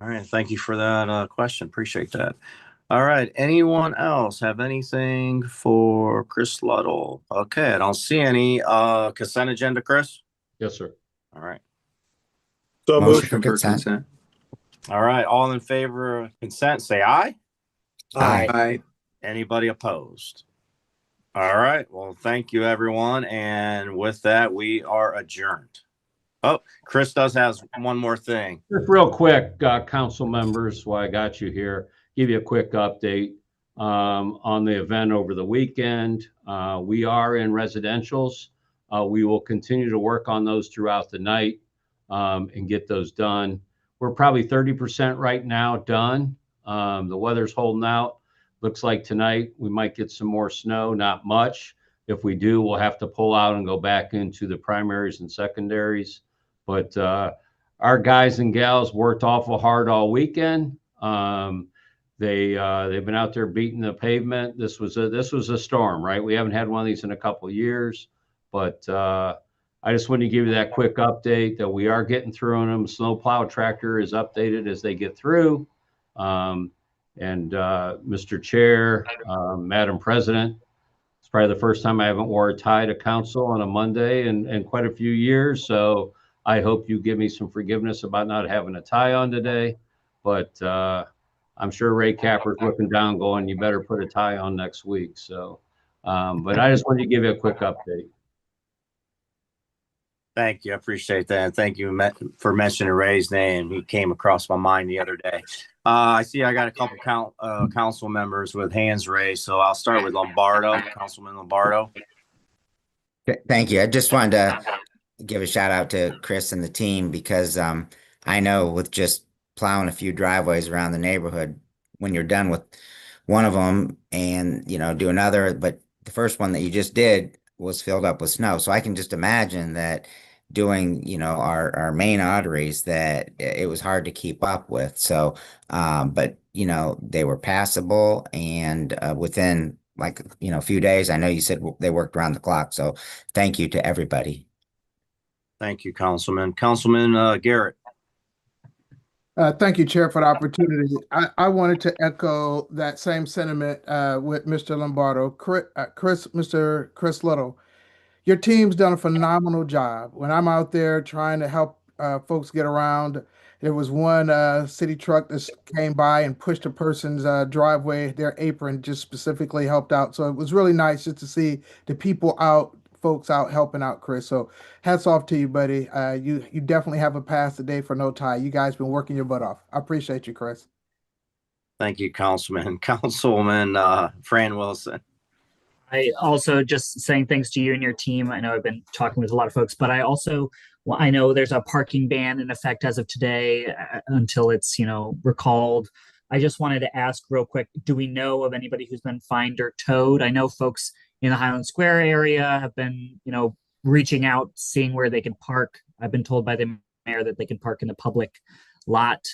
Speaker 7: All right, thank you for that question. Appreciate that. All right, anyone else have anything for Chris Luddle? Okay, I don't see any. Consent agenda, Chris?
Speaker 10: Yes, sir.
Speaker 7: All right.
Speaker 24: So motion for consent.
Speaker 7: All right, all in favor of consent, say aye.
Speaker 24: Aye.
Speaker 7: Anybody opposed? All right, well, thank you, everyone. And with that, we are adjourned. Oh, Chris does have one more thing.
Speaker 10: Just real quick, council members, while I got you here, give you a quick update on the event over the weekend. We are in residentials. We will continue to work on those throughout the night and get those done. We're probably 30% right now done. The weather's holding out. Looks like tonight we might get some more snow, not much. If we do, we'll have to pull out and go back into the primaries and secondaries. But our guys and gals worked awful hard all weekend. They've been out there beating the pavement. This was a storm, right? We haven't had one of these in a couple of years, but I just wanted to give you that quick update that we are getting through on them. Snowplow tractor is updated as they get through. Mr. Chair, Madam President, it's probably the first time I haven't wore a tie to council on a Monday in quite a few years. So I hope you give me some forgiveness about not having a tie on today. But I'm sure Ray Capper's looking down going, you better put a tie on next week. So, but I just wanted to give you a quick update.
Speaker 7: Thank you. I appreciate that. And thank you for mentioning Ray's name. He came across my mind the other day. I see I got a couple council members with hands raised, so I'll start with Lombardo, Councilman Lombardo.
Speaker 24: Thank you. I just wanted to give a shout out to Chris and the team because I know with just plowing a few driveways around the neighborhood, when you're done with one of them and do another, but the first one that you just did was filled up with snow. So I can just imagine that doing our main arteries that it was hard to keep up with. So but they were passable and within like a few days, I know you said they worked around the clock. So thank you to everybody.
Speaker 7: Thank you, Councilman. Councilman Garrett.
Speaker 13: Thank you, Chair, for the opportunity. I wanted to echo that same sentiment with Mr. Lombardo. Mr. Chris Little, your team's done a phenomenal job. When I'm out there trying to help folks get around, there was one city truck that came by and pushed a person's driveway. Their apron just specifically helped out. So it was really nice just to see the folks out helping out, Chris. So hats off to you, buddy. You definitely have a pass today for no tie. You guys been working your butt off. I appreciate you, Chris.
Speaker 7: Thank you, Councilman. Councilman Fran Wilson.
Speaker 11: I also just saying thanks to you and your team. I know I've been talking with a lot of folks, but I know there's a parking ban in effect as of today until it's, recalled. I just wanted to ask real quick, do we know of anybody who's been fined or towed? I know folks in the Highland Square area have been, reaching out, seeing where they can park. I've been told by the mayor that they can park in the public lot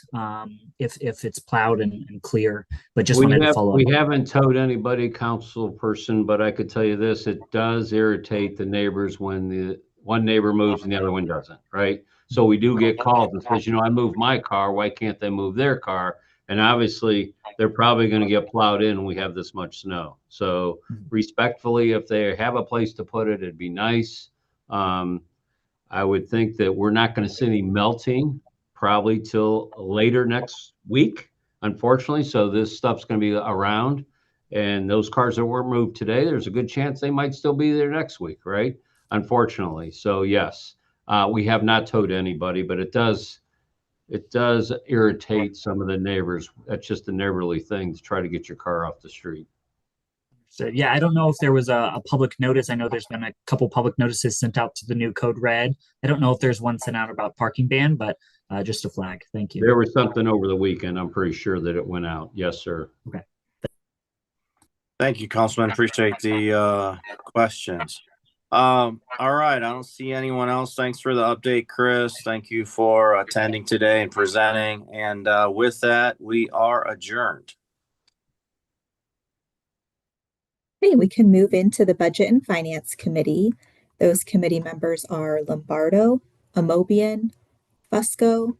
Speaker 11: if it's plowed and clear, but just wanted to follow up.
Speaker 10: We haven't towed anybody, council person, but I could tell you this, it does irritate the neighbors when the one neighbor moves and the other one doesn't, right? So we do get calls that says, I moved my car, why can't they move their car? And obviously they're probably going to get plowed in when we have this much snow. So respectfully, if they have a place to put it, it'd be nice. I would think that we're not going to see any melting probably till later next week, unfortunately. So this stuff's going to be around, and those cars that were moved today, there's a good chance they might still be there next week, right? Unfortunately. So yes, we have not towed anybody, but it does irritate some of the neighbors. That's just a neighborly thing to try to get your car off the street.
Speaker 11: So yeah, I don't know if there was a public notice. I know there's been a couple public notices sent out to the new code red. I don't know if there's one sent out about parking ban, but just a flag. Thank you.
Speaker 10: There was something over the weekend. I'm pretty sure that it went out. Yes, sir.
Speaker 11: Okay.
Speaker 7: Thank you, Councilman. Appreciate the questions. All right. I don't see anyone else. Thanks for the update, Chris. Thank you for attending today and presenting. And with that, we are adjourned.
Speaker 1: Okay, we can move into the Budget and Finance Committee. Those committee members are Lombardo, Amobian, Fusco,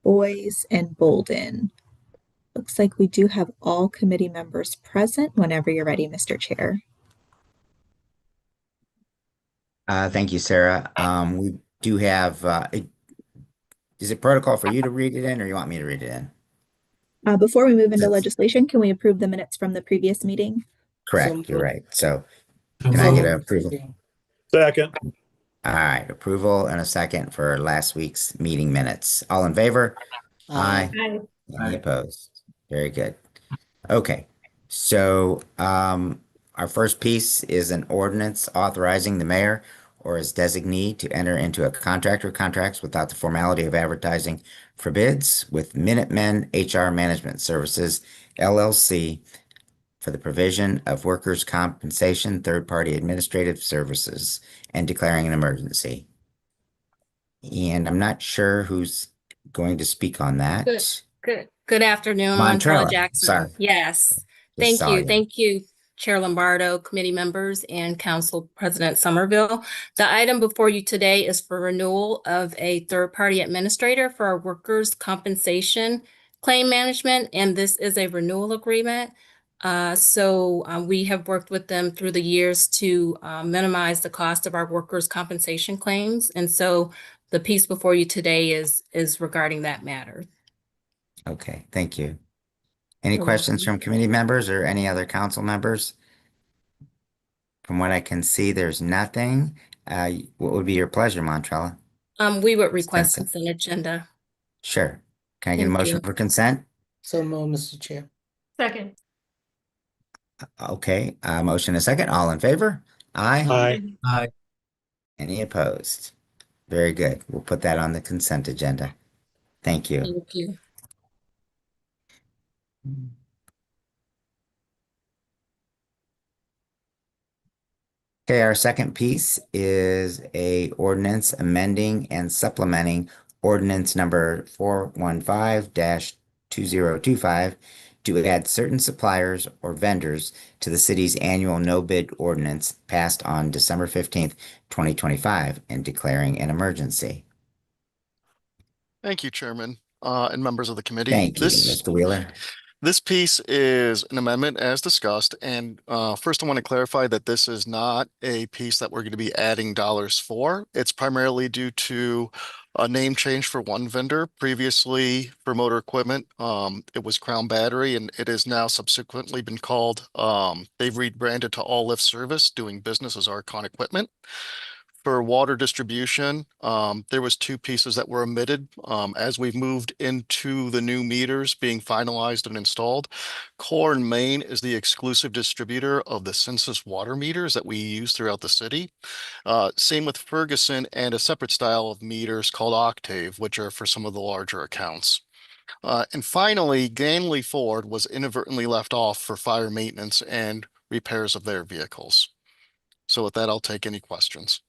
Speaker 1: Boyes, and Bolden. Looks like we do have all committee members present whenever you're ready, Mr. Chair.
Speaker 24: Thank you, Sarah. We do have, is it protocol for you to read it in or you want me to read it in?
Speaker 1: Before we move into legislation, can we approve the minutes from the previous meeting?
Speaker 24: Correct, you're right. So can I get an approval?
Speaker 4: Second.
Speaker 24: All right, approval and a second for last week's meeting minutes. All in favor? Aye. Any opposed? Very good. Okay, so our first piece is an ordinance authorizing the mayor or his designee to enter into a contract or contracts without the formality of advertising for bids with Minutemen HR Management Services, LLC, for the provision of workers' compensation third-party administrative services and declaring an emergency. And I'm not sure who's going to speak on that.
Speaker 6: Good afternoon, Montrella Jackson.
Speaker 24: Sorry.
Speaker 6: Yes.
Speaker 24: Just
Speaker 6: Thank you.
Speaker 24: you.
Speaker 6: Thank you, Chair Lombardo, committee members, and Council President Somerville. The item before you today is for renewal of a third-party administrator for our workers' compensation claim management, and this is a renewal agreement. We have worked with them through the years to minimize the cost of our workers' compensation claims. And so the piece before you today is regarding that matter.
Speaker 24: Okay, thank you. Any
Speaker 6: You're
Speaker 24: questions
Speaker 6: welcome.
Speaker 24: from committee members or any other council members? From what I can see, there's nothing. What would be your pleasure, Montrella?
Speaker 6: We would request consent agenda.
Speaker 24: Sure. Can I get a
Speaker 6: Thank
Speaker 24: motion
Speaker 6: you.
Speaker 24: for consent?
Speaker 22: So moved, Mr. Chair.
Speaker 8: Second.
Speaker 24: Okay, motion and a second. All in favor? Aye.
Speaker 4: Aye.
Speaker 10: Aye.
Speaker 24: Any opposed? Very good. We'll put that on the consent agenda. Thank you.
Speaker 6: Thank you.
Speaker 24: Okay, our second piece is a ordinance amending and supplementing ordinance number 415-2025 to add certain suppliers or vendors to the city's annual no bid ordinance passed on December 15th, 2025, and declaring an emergency.
Speaker 12: Thank you, Chairman, and members of the committee.
Speaker 24: Thank you, Mr. Wheeler.
Speaker 12: This piece is an amendment as discussed, and first I want to clarify that this is not a piece that we're going to be adding dollars for. It's primarily due to a name change for one vendor. Previously, for motor equipment, it was Crown Battery, and it has now subsequently been called, they've rebranded to All Lift Service, doing business as Akron Equipment. For water distribution, there was two pieces that were omitted as we've moved into the new meters being finalized and installed. Core and Main is the exclusive distributor of the census water meters that we use throughout the city. Same with Ferguson and a separate style of meters called Octave, which are for some of the larger accounts. And finally, Ganley Ford was inadvertently left off for fire maintenance and repairs of their vehicles. So with that, I'll take any questions.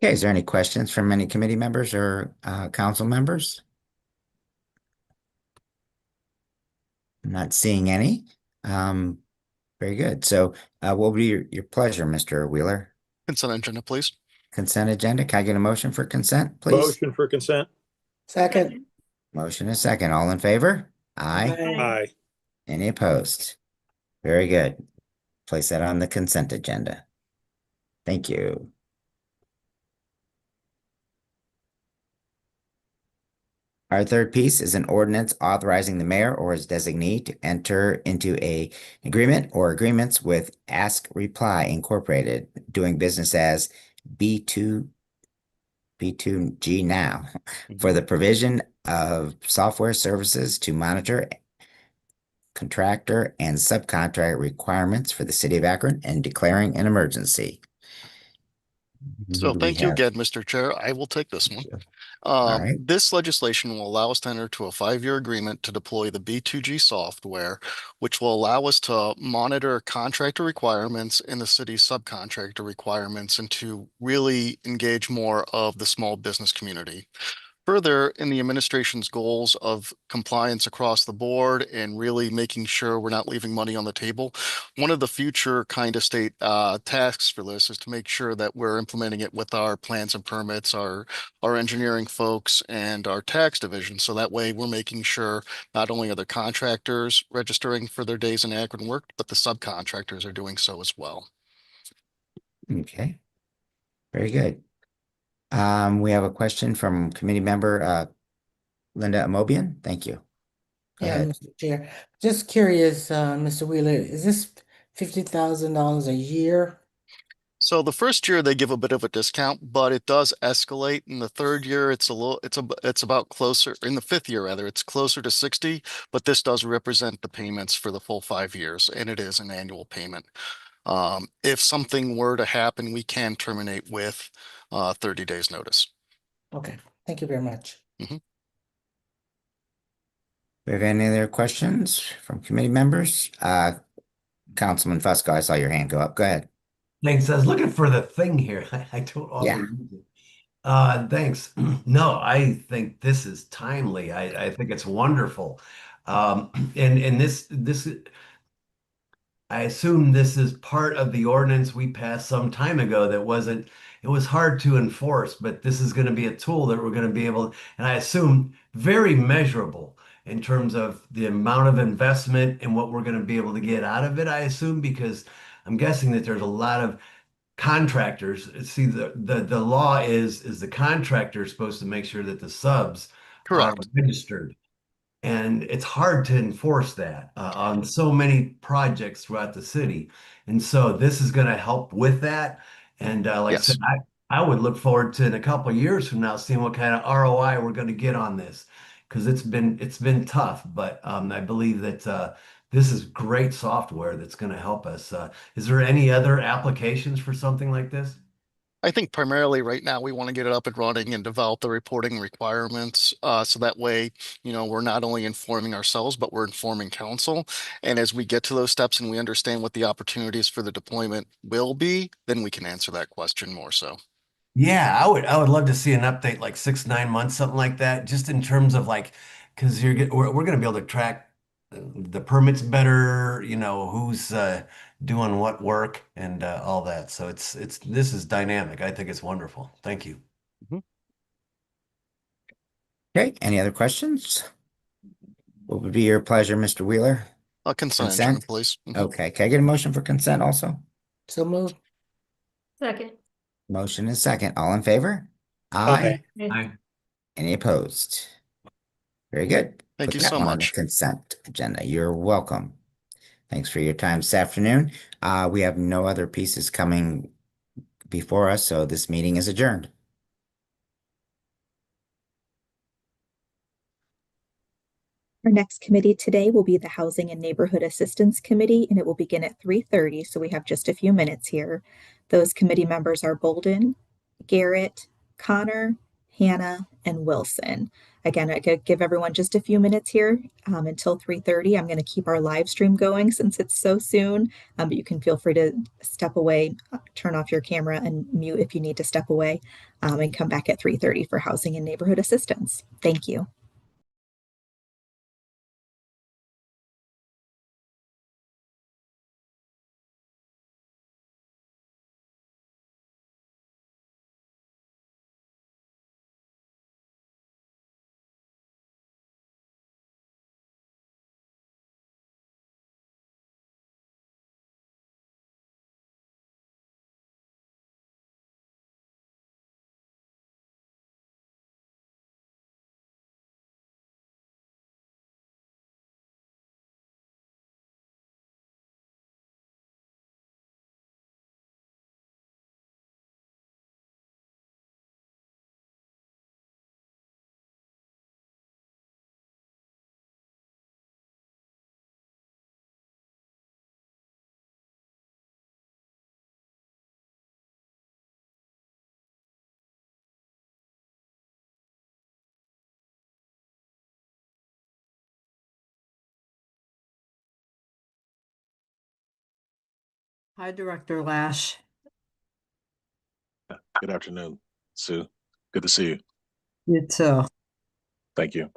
Speaker 24: Okay, is there any questions from any committee members or council members? I'm not seeing any. Very good. So what would be your pleasure, Mr. Wheeler?
Speaker 12: Consent agenda, please.
Speaker 24: Consent agenda. Can I get a motion for consent, please?
Speaker 4: Motion for consent.
Speaker 22: Second.
Speaker 24: Motion is second. All in favor? Aye.
Speaker 4: Aye.
Speaker 24: Any opposed? Very good. Place that on the consent agenda. Thank you. Our third piece is an ordinance authorizing the mayor or his designee to enter into a agreement or agreements with Ask Reply Incorporated, doing business as B2G Now, for the provision of software services to monitor contractor and subcontract requirements for the city of Akron and declaring an emergency.
Speaker 12: So thank you again, Mr. Chair. I will take this one.
Speaker 24: right.
Speaker 12: This legislation will allow us to enter to a 5-year agreement to deploy the B2G software, which will allow us to monitor contractor requirements and the city's subcontractor requirements and to really engage more of the small business community. Further, in the administration's goals of compliance across the board and really making sure we're not leaving money on the table, one of the future kind of state tasks for this is to make sure that we're implementing it with our plans and permits, our engineering folks, and our tax division. So that way we're making sure not only are the contractors registering for their days in Akron work, but the subcontractors are doing so as well.
Speaker 24: Okay. Very good. We have a question from committee member Linda Amobian. Thank you. Go
Speaker 22: Yeah,
Speaker 24: ahead.
Speaker 22: Mr. Chair. Just curious, Mr. Wheeler, is this $50,000 a year?
Speaker 12: So the first year they give a bit of a discount, but it does escalate. In the third year, it's about closer. In the fifth year, rather, it's closer to 60. But this does represent the payments for the full 5 years, and it is an annual payment. If something were to happen, we can terminate with 30 days notice.
Speaker 22: Okay, thank you very much.
Speaker 24: We have any other questions from committee members? Councilman Fusco, I saw your hand go up. Go ahead.
Speaker 2: Thanks. I was looking for the thing here. I don't often use it. Thanks. No, I think this is timely. I think it's wonderful. And this I assume this is part of the ordinance we passed some time ago that wasn't, it was hard to enforce, but this is going to be a tool that we're going to be able, and I assume very measurable in terms of the amount of investment and what we're going to be able to get out of it, I assume, because I'm guessing that there's a lot of contractors. See, the law is the contractor is supposed to make sure that the subs are registered. And it's hard to enforce that on so many projects throughout the city. And so this is going to help with that. And like I
Speaker 12: Yes.
Speaker 2: said, I would look forward to in a couple of years from now seeing what kind of ROI we're going to get on this because it's been tough, but I believe that this is great software that's going to help us. Is there any other applications for something like this?
Speaker 12: I think primarily right now we want to get it up and running and develop the reporting requirements. So that way, we're not only informing ourselves, but we're informing council. And as we get to those steps and we understand what the opportunities for the deployment will be, then we can answer that question more so.
Speaker 2: Yeah, I would love to see an update like 6, 9 months, something like that, just in terms of like, because we're going to be able to track the permits better, who's doing what work and all that. So this is dynamic. I think it's wonderful. Thank you.
Speaker 24: Okay, any other questions? What would be your pleasure, Mr. Wheeler?
Speaker 12: Consent agenda,
Speaker 24: Consent?
Speaker 12: please.
Speaker 24: Okay, can I get a motion for consent also?
Speaker 22: So move.
Speaker 8: Second.
Speaker 24: Motion is second. All in favor?
Speaker 4: Aye.
Speaker 2: Aye.
Speaker 24: Any opposed? Very good.
Speaker 12: Thank
Speaker 24: Put
Speaker 12: you
Speaker 24: that
Speaker 12: so
Speaker 24: one on the
Speaker 12: much.
Speaker 24: consent agenda. You're welcome. Thanks for your time this afternoon. We have no other pieces coming before us, so this meeting is adjourned.
Speaker 1: Our next committee today will be the Housing and Neighborhood Assistance Committee, and it will begin at 3:30, so we have just a few minutes here. Those committee members are Bolden, Garrett, Connor, Hannah, and Wilson. Again, I could give everyone just a few minutes here until 3:30. I'm going to keep our live stream going since it's so soon, but you can feel free to step away, turn off your camera and mute if you need to step away, and come back at 3:30 for Housing and Neighborhood Assistance. Thank you.
Speaker 14: Hi, Director Lash.
Speaker 18: Good afternoon, Sue. Good to see you.
Speaker 14: You too.
Speaker 18: Thank you.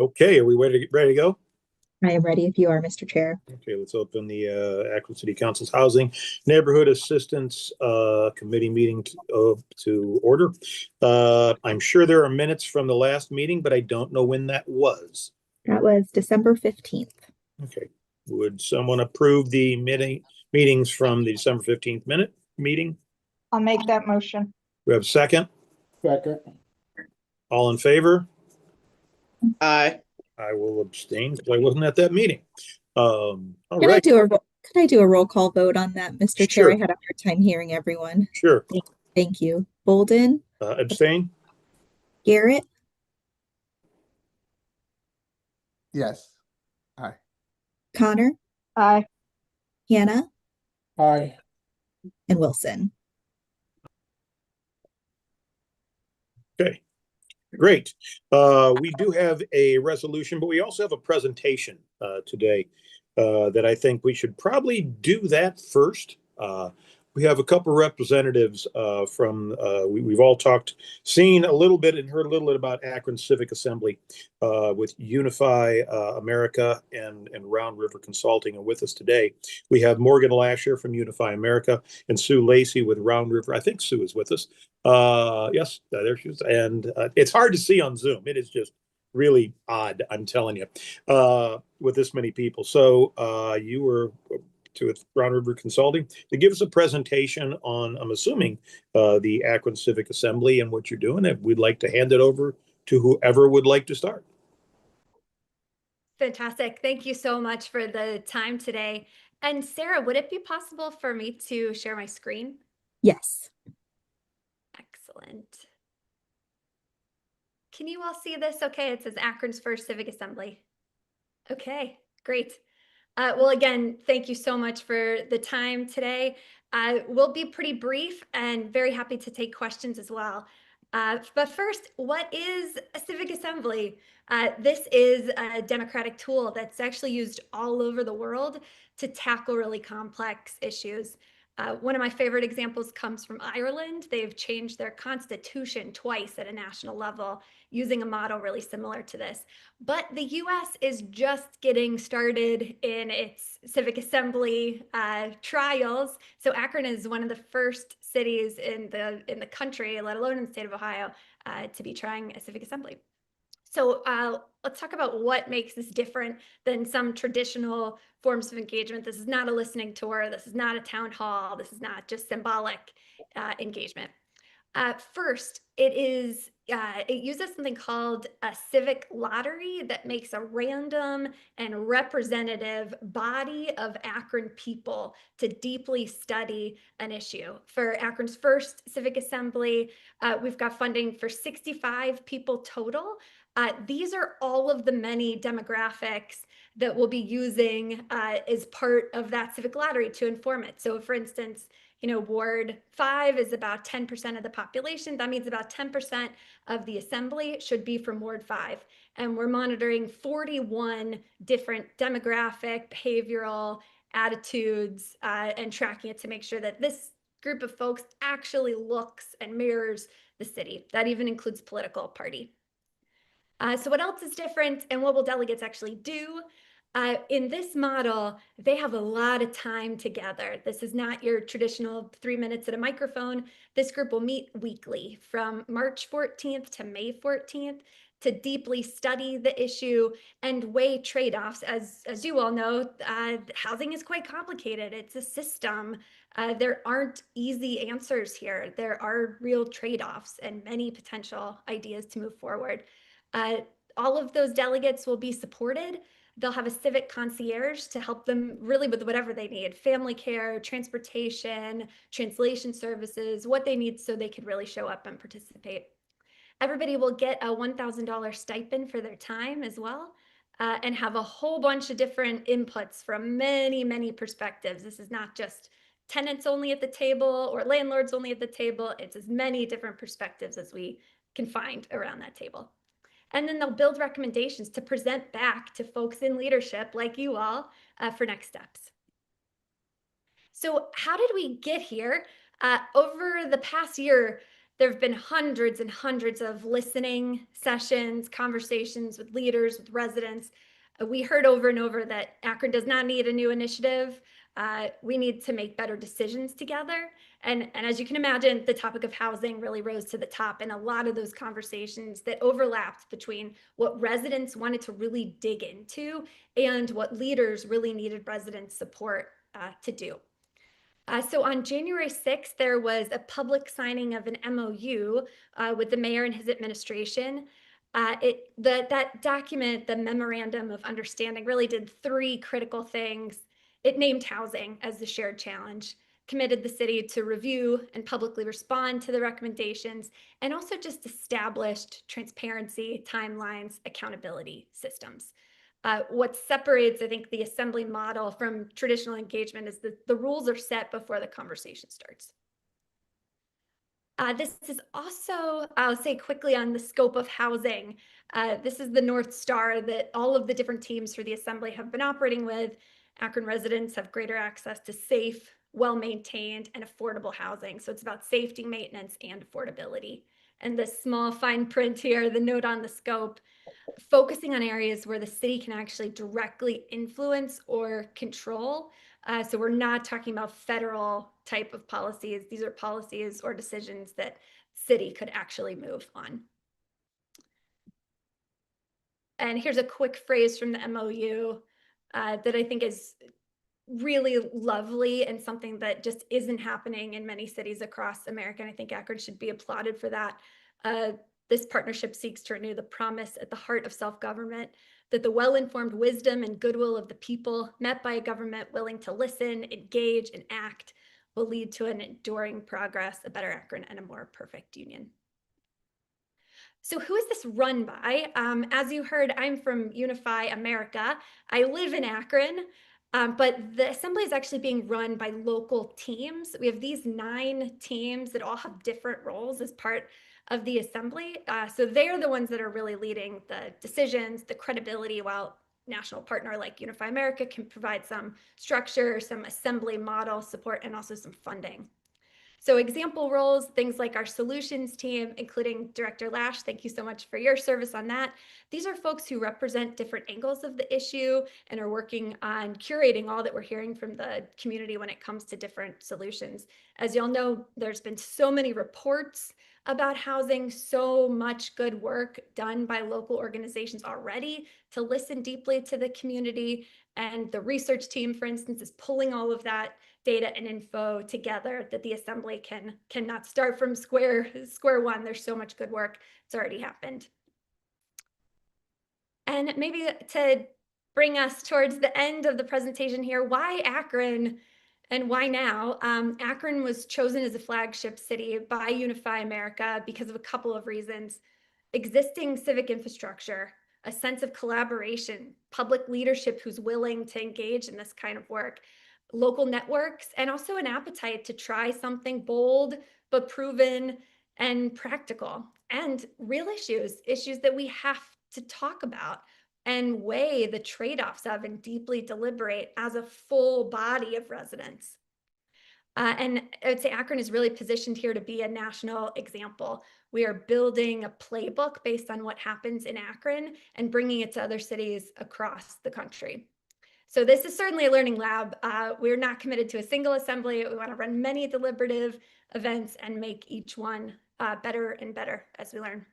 Speaker 4: Okay, are we ready to go?
Speaker 1: I am ready if you are, Mr. Chair.
Speaker 4: Okay, let's open the Akron City Council's Housing Neighborhood Assistance Committee meeting to order. I'm sure there are minutes from the last meeting, but I don't know when that was.
Speaker 1: That was December 15th.
Speaker 4: Okay, would someone approve the meetings from the December 15th meeting?
Speaker 3: I'll make that motion.
Speaker 4: We have a second?
Speaker 13: Second.
Speaker 4: All in favor?
Speaker 14: Aye.
Speaker 4: I will abstain because I wasn't at that meeting. All
Speaker 1: Can I
Speaker 4: right,
Speaker 1: do a roll call vote on that, Mr. Chair?
Speaker 4: Sure.
Speaker 1: I had a hard time hearing everyone.
Speaker 4: Sure.
Speaker 1: Thank you. Bolden,
Speaker 4: Abstain?
Speaker 1: Garrett,
Speaker 13: Yes. Aye.
Speaker 1: Connor,
Speaker 3: Aye.
Speaker 1: Hannah,
Speaker 13: Aye.
Speaker 1: and Wilson.
Speaker 4: Okay, great. We do have a resolution, but we also have a presentation today that I think we should probably do that first. We have a couple representatives from, we've all seen a little bit and heard a little bit about Akron Civic Assembly with Unify America and Round River Consulting. And with us today, we have Morgan Lasher from Unify America and Sue Lacey with Round River. I think Sue is with us. Yes, there she is. And it's hard to see on Zoom. It is just really odd, I'm telling you, with this many people. So you were to Round River Consulting to give us a presentation on, I'm assuming, the Akron Civic Assembly and what you're doing. And we'd like to hand it over to whoever would like to start.
Speaker 5: Fantastic. Thank you so much for the time today. And Sarah, would it be possible for me to share my screen?
Speaker 1: Yes.
Speaker 5: Excellent. Can you all see this? Okay, it says Akron's first Civic Assembly. Okay, great. Well, again, thank you so much for the time today. We'll be pretty brief and very happy to take questions as well. But first, what is a civic assembly? This is a democratic tool that's actually used all over the world to tackle really complex issues. One of my favorite examples comes from Ireland. They've changed their constitution twice at a national level using a model really similar to this. But the US is just getting started in its civic assembly trials. So Akron is one of the first cities in the country, let alone in the state of Ohio, to be trying a civic assembly. So let's talk about what makes this different than some traditional forms of engagement. This is not a listening tour. This is not a town hall. This is not just symbolic engagement. First, it uses something called a civic lottery that makes a random and representative body of Akron people to deeply study an issue. For Akron's first civic assembly, we've got funding for 65 people total. These are all of the many demographics that we'll be using as part of that civic lottery to inform it. So for instance, Ward 5 is about 10% of the population. That means about 10% of the assembly should be from Ward 5. And we're monitoring 41 different demographic, behavioral attitudes and tracking it to make sure that this group of folks actually looks and mirrors the city. That even includes political party. So what else is different and what will delegates actually do? In this model, they have a lot of time together. This is not your traditional 3 minutes at a microphone. This group will meet weekly from March 14th to May 14th to deeply study the issue and weigh trade-offs. As you all know, housing is quite complicated. It's a system. There aren't easy answers here. There are real trade-offs and many potential ideas to move forward. All of those delegates will be supported. They'll have a civic concierge to help them really with whatever they need, family care, transportation, translation services, what they need so they could really show up and participate. Everybody will get a $1,000 stipend for their time as well, and have a whole bunch of different inputs from many, many perspectives. This is not just tenants only at the table or landlords only at the table. It's as many different perspectives as we can find around that table. And then they'll build recommendations to present back to folks in leadership like you all for next steps. So how did we get here? Over the past year, there have been hundreds and hundreds of listening sessions, conversations with leaders, with residents. We heard over and over that Akron does not need a new initiative. We need to make better decisions together. And as you can imagine, the topic of housing really rose to the top in a lot of those conversations that overlapped between what residents wanted to really dig into and what leaders really needed resident support to do. So on January 6th, there was a public signing of an MOU with the mayor and his administration. That document, the Memorandum of Understanding, really did three critical things. It named housing as the shared challenge, committed the city to review and publicly respond to the recommendations, and also just established transparency, timelines, accountability systems. What separates, I think, the assembly model from traditional engagement is that the rules are set before the conversation starts. This is also, I'll say quickly on the scope of housing. This is the North Star that all of the different teams for the assembly have been operating with. Akron residents have greater access to safe, well-maintained, and affordable housing. So it's about safety, maintenance, and affordability. And the small fine print here, the note on the scope, focusing on areas where the city can actually directly influence or control. So we're not talking about federal type of policies. These are policies or decisions that city could actually move on. And here's a quick phrase from the MOU that I think is really lovely and something that just isn't happening in many cities across America. And I think Akron should be applauded for that. This partnership seeks to renew the promise at the heart of self-government that the well-informed wisdom and goodwill of the people, met by a government willing to listen, engage, and act, will lead to an enduring progress, a better Akron, and a more perfect union. So who is this run by? As you heard, I'm from Unify America. I live in Akron, but the assembly is actually being run by local teams. We have these 9 teams that all have different roles as part of the assembly. So they're the ones that are really leading the decisions, the credibility, while national partner like Unify America can provide some structure, some assembly model support, and also some funding. So example roles, things like our solutions team, including Director Lash, thank you so much for your service on that. These are folks who represent different angles of the issue and are working on curating all that we're hearing from the community when it comes to different solutions. As y'all know, there's been so many reports about housing, so much good work done by local organizations already to listen deeply to the community. And the research team, for instance, is pulling all of that data and info together that the assembly cannot start from square one. There's so much good work. It's already happened. And maybe to bring us towards the end of the presentation here, why Akron and why now? Akron was chosen as a flagship city by Unify America because of a couple of reasons. Existing civic infrastructure, a sense of collaboration, public leadership who's willing to engage in this kind of work, local networks, and also an appetite to try something bold, but proven and practical, and real issues that we have to talk about and weigh the trade-offs of and deeply deliberate as a full body of residents. And I would say Akron is really positioned here to be a national example. We are building a playbook based on what happens in Akron and bringing it to other cities across the country. So this is certainly a learning lab. We're not committed to a single assembly. We want to run many deliberative events and make each one better and better as we learn.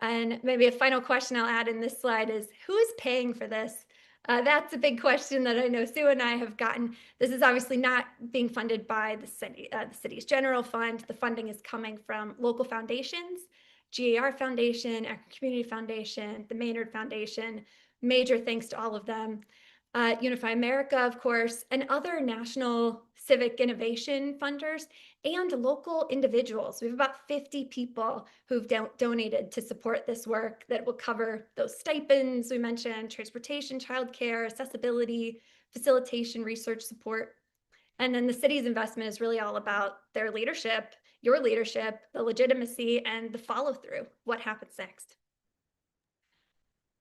Speaker 5: And maybe a final question I'll add in this slide is, who is paying for this? That's a big question that I know Sue and I have gotten. This is obviously not being funded by the city's general fund. The funding is coming from local foundations, GAR Foundation, Akron Community Foundation, the Maynard Foundation. Major thanks to all of them. Unify America, of course, and other national civic innovation funders and local individuals. We have about 50 people who've donated to support this work that will cover those stipends we mentioned, transportation, childcare, accessibility, facilitation, research support. And then the city's investment is really all about their leadership, your leadership, the legitimacy, and the follow through. What happens next?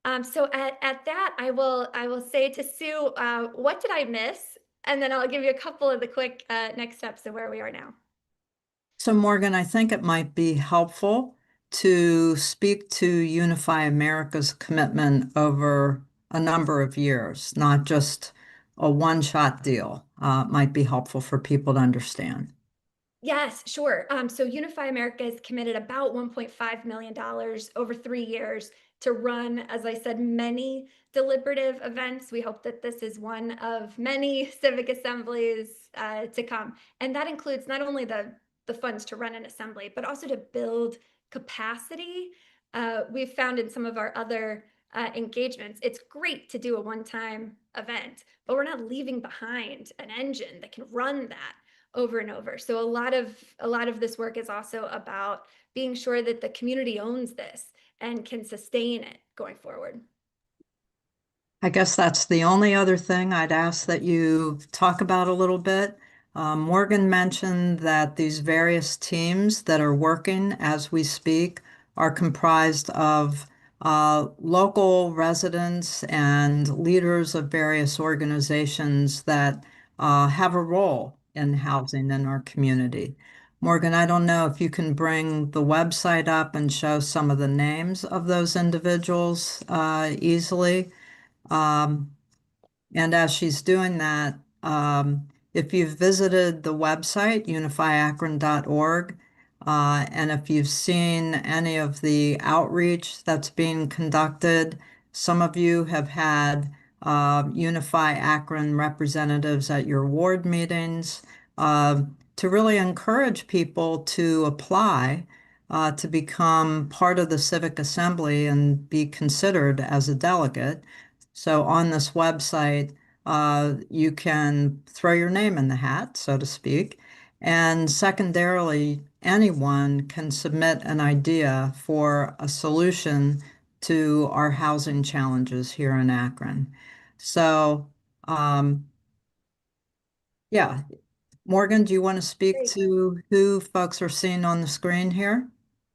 Speaker 5: So at that, I will say to Sue, what did I miss? And then I'll give you a couple of the quick next steps of where we are now.
Speaker 15: So Morgan, I think it might be helpful to speak to Unify America's commitment over a number of years, not just a one-shot deal. Might be helpful for people to understand.
Speaker 5: Yes, sure. So Unify America has committed about $1.5 million over 3 years to run, as I said, many deliberative events. We hope that this is one of many civic assemblies to come. And that includes not only the funds to run an assembly, but also to build capacity. We've found in some of our other engagements, it's great to do a one-time event, but we're not leaving behind an engine that can run that over and over. So a lot of this work is also about being sure that the community owns this and can sustain it going forward.
Speaker 15: I guess that's the only other thing I'd ask that you talk about a little bit. Morgan mentioned that these various teams that are working as we speak are comprised of local residents and leaders of various organizations that have a role in housing in our community. Morgan, I don't know if you can bring the website up and show some of the names of those individuals easily. Um, and as she's doing that, if you've visited the website, unifyakron.org, and if you've seen any of the outreach that's being conducted, some of you have had Unify Akron representatives at your ward meetings to really encourage people to apply to become part of the Civic Assembly and be considered as a delegate. So on this website, you can throw your name in the hat, so to speak. And secondarily, anyone can submit an idea for a solution to our housing challenges here in Akron. So, yeah. Morgan, do you want to speak
Speaker 5: Great.
Speaker 15: to who folks are seeing on the screen here?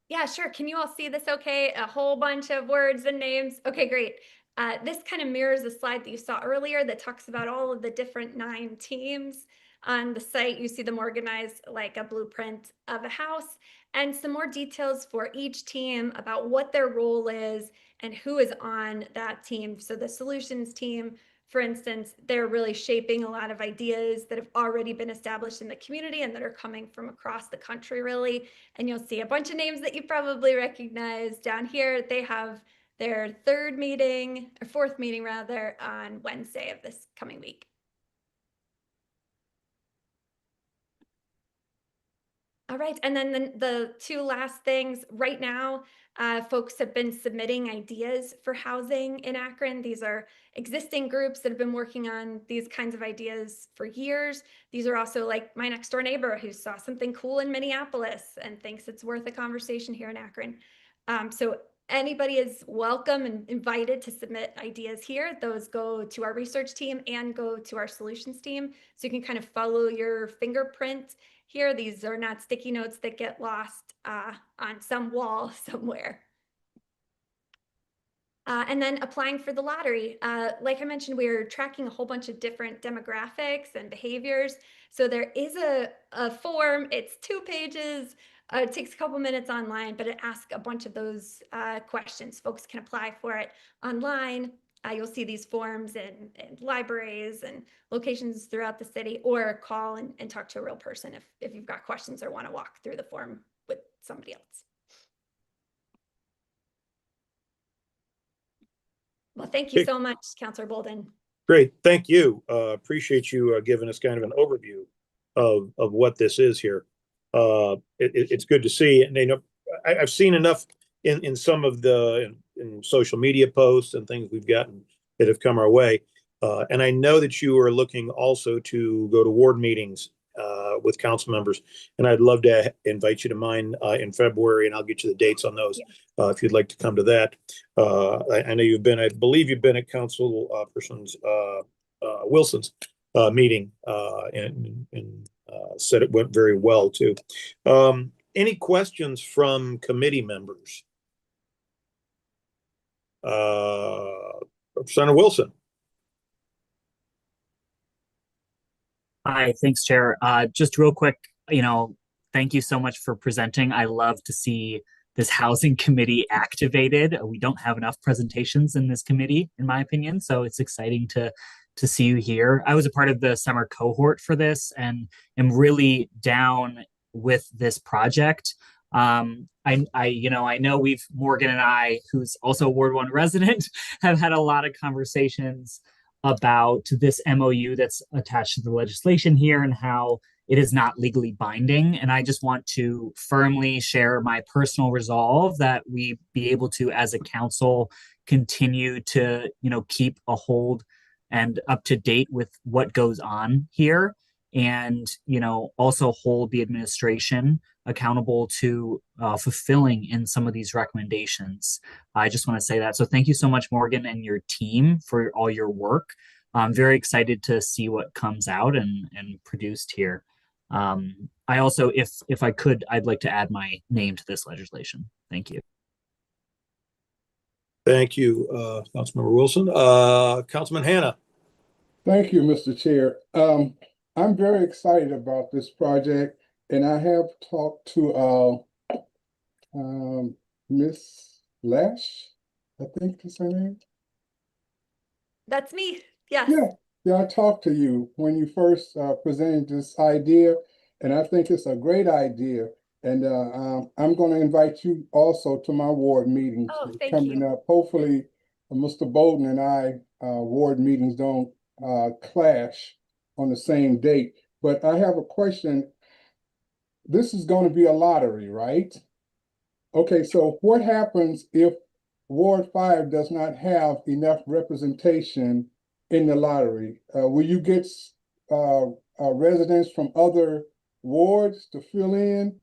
Speaker 5: Yeah, sure. Can you all see this okay? A whole bunch of words and names. Okay, great. This kind of mirrors the slide that you saw earlier that talks about all of the different 9 teams. On the site, you see them organized like a blueprint of a house and some more details for each team about what their role is and who is on that team. So the solutions team, for instance, they're really shaping a lot of ideas that have already been established in the community and that are coming from across the country, really. And you'll see a bunch of names that you probably recognize down here. They have their 3rd meeting, or 4th meeting rather, on Wednesday of this coming week. All right, and then the 2 last things. Right now, folks have been submitting ideas for housing in Akron. These are existing groups that have been working on these kinds of ideas for years. These are also like my next door neighbor who saw something cool in Minneapolis and thinks it's worth a conversation here in Akron. So anybody is welcome and invited to submit ideas here. Those go to our research team and go to our solutions team. So you can kind of follow your fingerprint here. These are not sticky notes that get lost on some wall somewhere. And then applying for the lottery. Like I mentioned, we're tracking a whole bunch of different demographics and behaviors. So there is a form. It's 2 pages. It takes a couple minutes online, but it asks a bunch of those questions. Folks can apply for it online. You'll see these forms in libraries and locations throughout the city, or call and talk to a real person if you've got questions or want to walk through the form with somebody else. Well, thank you so much, Councilor Bolden.
Speaker 4: Great, thank you. Appreciate you giving us kind of an overview of what this is here. It's good to see, and I've seen enough in some of the in social media posts and things we've gotten that have come our way, and I know that you are looking also to go to ward meetings with council members, and I'd love to invite you to mine in February, and I'll get you the dates on those if you'd like to come to that. I know you've been, I believe you've been at Council Person's Wilson's meeting and said it went very well too. Any questions from committee members? Representative Wilson.
Speaker 11: Hi, thanks, Chair. Just real quick, thank you so much for presenting. I love to see this housing committee activated. We don't have enough presentations in this committee, in my opinion, so it's exciting to see you here. I was a part of the summer cohort for this and am really down with this project. I know Morgan and I, who's also a Ward 1 resident, have had a lot of conversations about this MOU that's attached to the legislation here and how it is not legally binding. And I just want to firmly share my personal resolve that we be able to, as a council, continue to, keep a hold and up to date with what goes on here, and also hold the administration accountable to fulfilling in some of these recommendations. I just want to say that. So thank you so much, Morgan, and your team for all your work. I'm very excited to see what comes out and produced here. I also, if I could, I'd like to add my name to this legislation. Thank you.
Speaker 4: Thank you, Councilmember Wilson. Councilman Hanna.
Speaker 13: Thank you, Mr. Chair. I'm very excited about this project, and I have talked to Miss Lash, I think is her name.
Speaker 5: That's me. Yes.
Speaker 13: Yeah, I talked to you when you first presented this idea, and I think it's a great idea. And I'm going to invite you also to my ward meetings coming up. Hopefully, Mr. Bolden and I ward meetings don't clash on the same date. But I have a question. This is going to be a lottery, right? Okay, so what happens if Ward 5 does not have enough representation in the lottery? Will you get residents from other wards to fill in?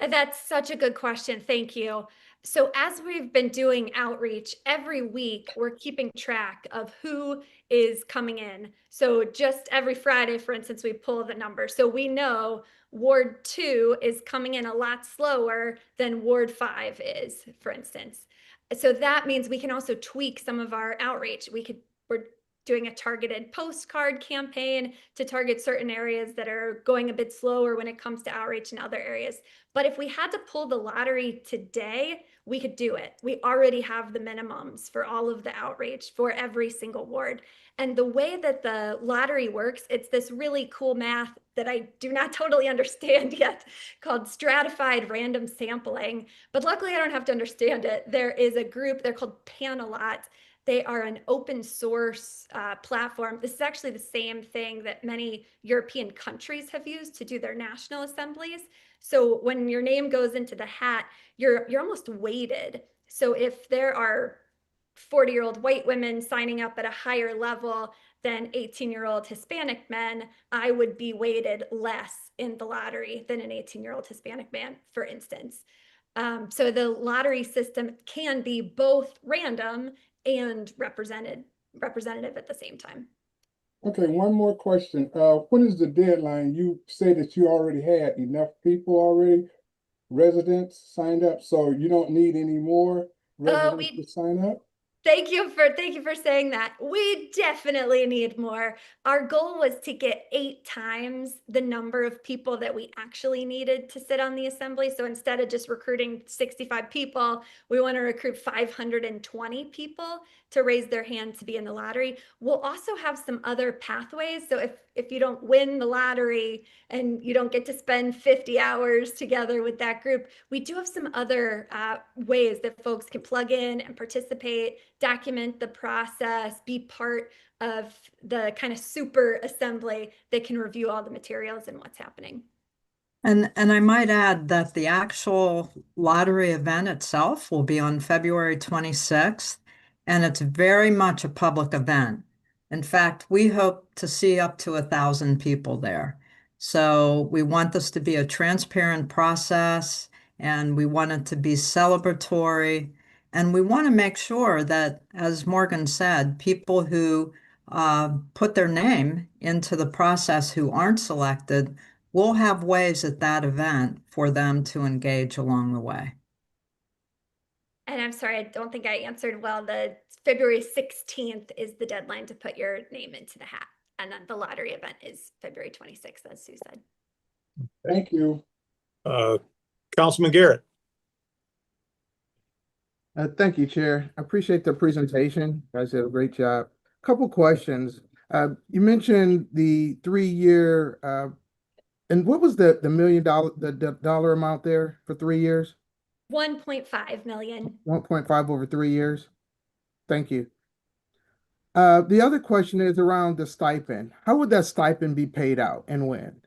Speaker 5: That's such a good question. Thank you. So as we've been doing outreach every week, we're keeping track of who is coming in. So just every Friday, for instance, we pull the number. So we know Ward 2 is coming in a lot slower than Ward 5 is, for instance. So that means we can also tweak some of our outreach. We're doing a targeted postcard campaign to target certain areas that are going a bit slower when it comes to outreach in other areas. But if we had to pull the lottery today, we could do it. We already have the minimums for all of the outreach for every single ward. And the way that the lottery works, it's this really cool math that I do not totally understand yet, called stratified random sampling. But luckily, I don't have to understand it. There is a group, they're called Panelot. They are an open source platform. This is actually the same thing that many European countries have used to do their national assemblies. So when your name goes into the hat, you're almost weighted. So if there are 40-year-old white women signing up at a higher level than 18-year-old Hispanic men, I would be weighted less in the lottery than an 18-year-old Hispanic man, for instance. So the lottery system can be both random and representative at the same time.
Speaker 13: Okay, one more question. When is the deadline? You say that you already had enough people already, residents signed up, so you don't need any more residents to sign up?
Speaker 5: Thank you for saying that. We definitely need more. Our goal was to get 8 times the number of people that we actually needed to sit on the assembly. So instead of just recruiting 65 people, we want to recruit 520 people to raise their hand to be in the lottery. We'll also have some other pathways. So if you don't win the lottery and you don't get to spend 50 hours together with that group, we do have some other ways that folks can plug in and participate, document the process, be part of the kind of super assembly that can review all the materials and what's happening.
Speaker 15: And I might add that the actual lottery event itself will be on February 26th, and it's very much a public event. In fact, we hope to see up to 1,000 people there. So we want this to be a transparent process, and we want it to be celebratory. And we want to make sure that, as Morgan said, people who put their name into the process who aren't selected, we'll have ways at that event for them to engage along the way.
Speaker 5: And I'm sorry, I don't think I answered well. The February 16th is the deadline to put your name into the hat. And then the lottery event is February 26th, as Sue said.
Speaker 13: Thank you.
Speaker 4: Councilman Garrett.
Speaker 16: Thank you, Chair. I appreciate the presentation. You guys did a great job. Couple questions. You mentioned the 3-year, and what was the $1 million, the dollar amount there for 3 years?
Speaker 5: 1.5 million.
Speaker 16: 1.5 over 3 years. Thank you. The other question is around the stipend. How would that stipend be paid out and when?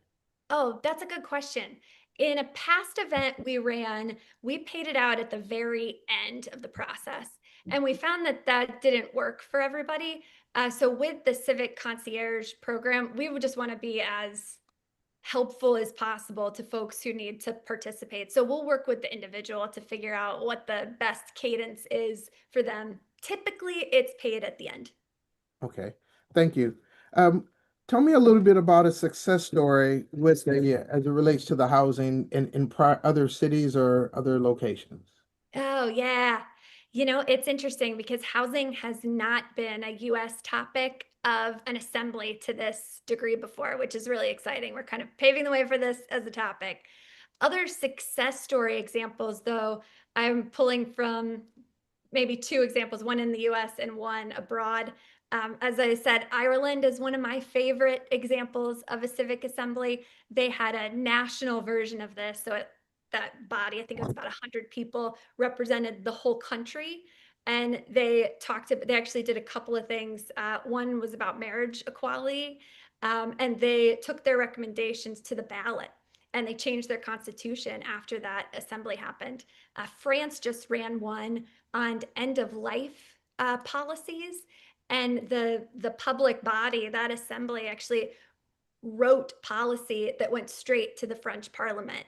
Speaker 5: Oh, that's a good question. In a past event we ran, we paid it out at the very end of the process. And we found that that didn't work for everybody. So with the Civic Concierge program, we would just want to be as helpful as possible to folks who need to participate. So we'll work with the individual to figure out what the best cadence is for them. Typically, it's paid at the end.
Speaker 16: Okay, thank you. Tell me a little bit about a success story with as it relates to the housing in other cities or other locations.
Speaker 5: Oh, yeah. You know, it's interesting because housing has not been a US topic of an assembly to this degree before, which is really exciting. We're kind of paving the way for this as a topic. Other success story examples, though, I'm pulling from maybe 2 examples, one in the US and one abroad. As I said, Ireland is one of my favorite examples of a civic assembly. They had a national version of this. So that body, I think it was about 100 people, represented the whole country. And they actually did a couple of things. One was about marriage equality. And they took their recommendations to the ballot and they changed their constitution after that assembly happened. France just ran one on end of life policies. And the public body, that assembly, actually wrote policy that went straight to the French Parliament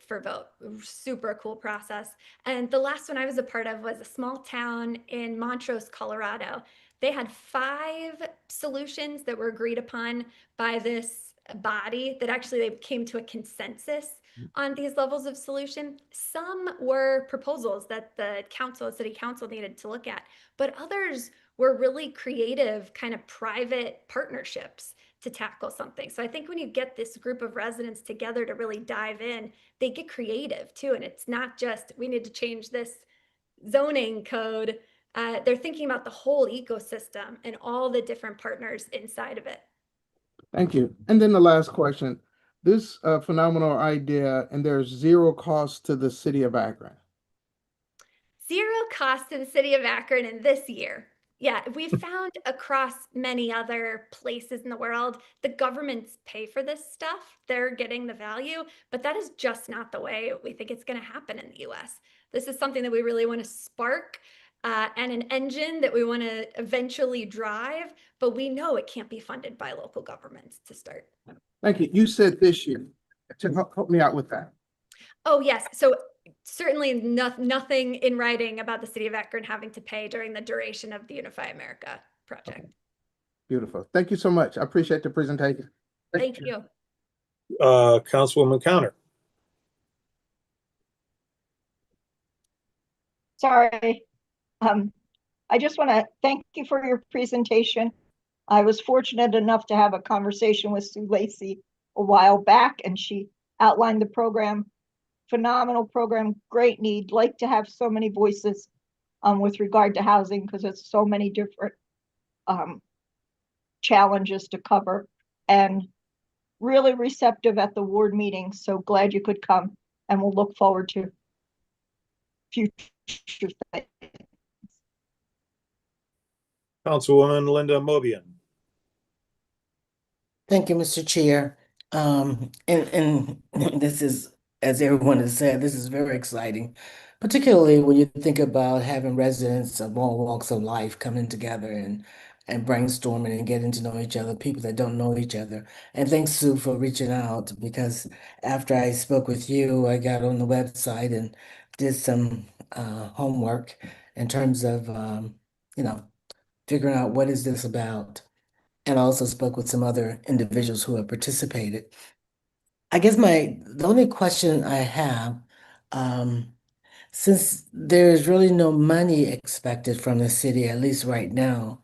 Speaker 5: for vote. Super cool process. And the last one I was a part of was a small town in Montrose, Colorado. They had 5 solutions that were agreed upon by this body that actually they came to a consensus on these levels of solution. Some were proposals that the city council needed to look at, but others were really creative kind of private partnerships to tackle something. So I think when you get this group of residents together to really dive in, they get creative too. And it's not just, we need to change this zoning code. They're thinking about the whole ecosystem and all the different partners inside of it.
Speaker 16: Thank you. And then the last question. This phenomenal idea, and there's 0 cost to the city of Akron.
Speaker 5: 0 cost to the city of Akron in this year. Yeah, we found across many other places in the world, the governments pay for this stuff. They're getting the value, but that is just not the way we think it's going to happen in the US. This is something that we really want to spark and an engine that we want to eventually drive, but we know it can't be funded by local governments to start.
Speaker 16: Thank you. You said this year. To help me out with that.
Speaker 5: Oh, yes. So certainly nothing in writing about the city of Akron having to pay during the duration of the Unify America project.
Speaker 16: Okay. Beautiful. Thank you so much. I appreciate the presentation.
Speaker 5: Thank you.
Speaker 4: Councilwoman Connor.
Speaker 3: Sorry. I just want to thank you for your presentation. I was fortunate enough to have a conversation with Sue Lacey a while back, and she outlined the program. Phenomenal program, great need. Like to have so many voices with regard to housing because it's so many different challenges to cover, and really receptive at the ward meeting. So glad you could come, and we'll look forward to future things.
Speaker 4: Councilwoman Linda Mobian.
Speaker 22: Thank you, Mr. Chair. And this is, as everyone has said, this is very exciting, particularly when you think about having residents of all walks of life coming together and brainstorming and getting to know each other, people that don't know each other. And thanks, Sue, for reaching out, because after I spoke with you, I got on the website and did some homework in terms of, figuring out what is this about. And I also spoke with some other individuals who have participated. I guess the only question I have, since there's really no money expected from the city, at least right now,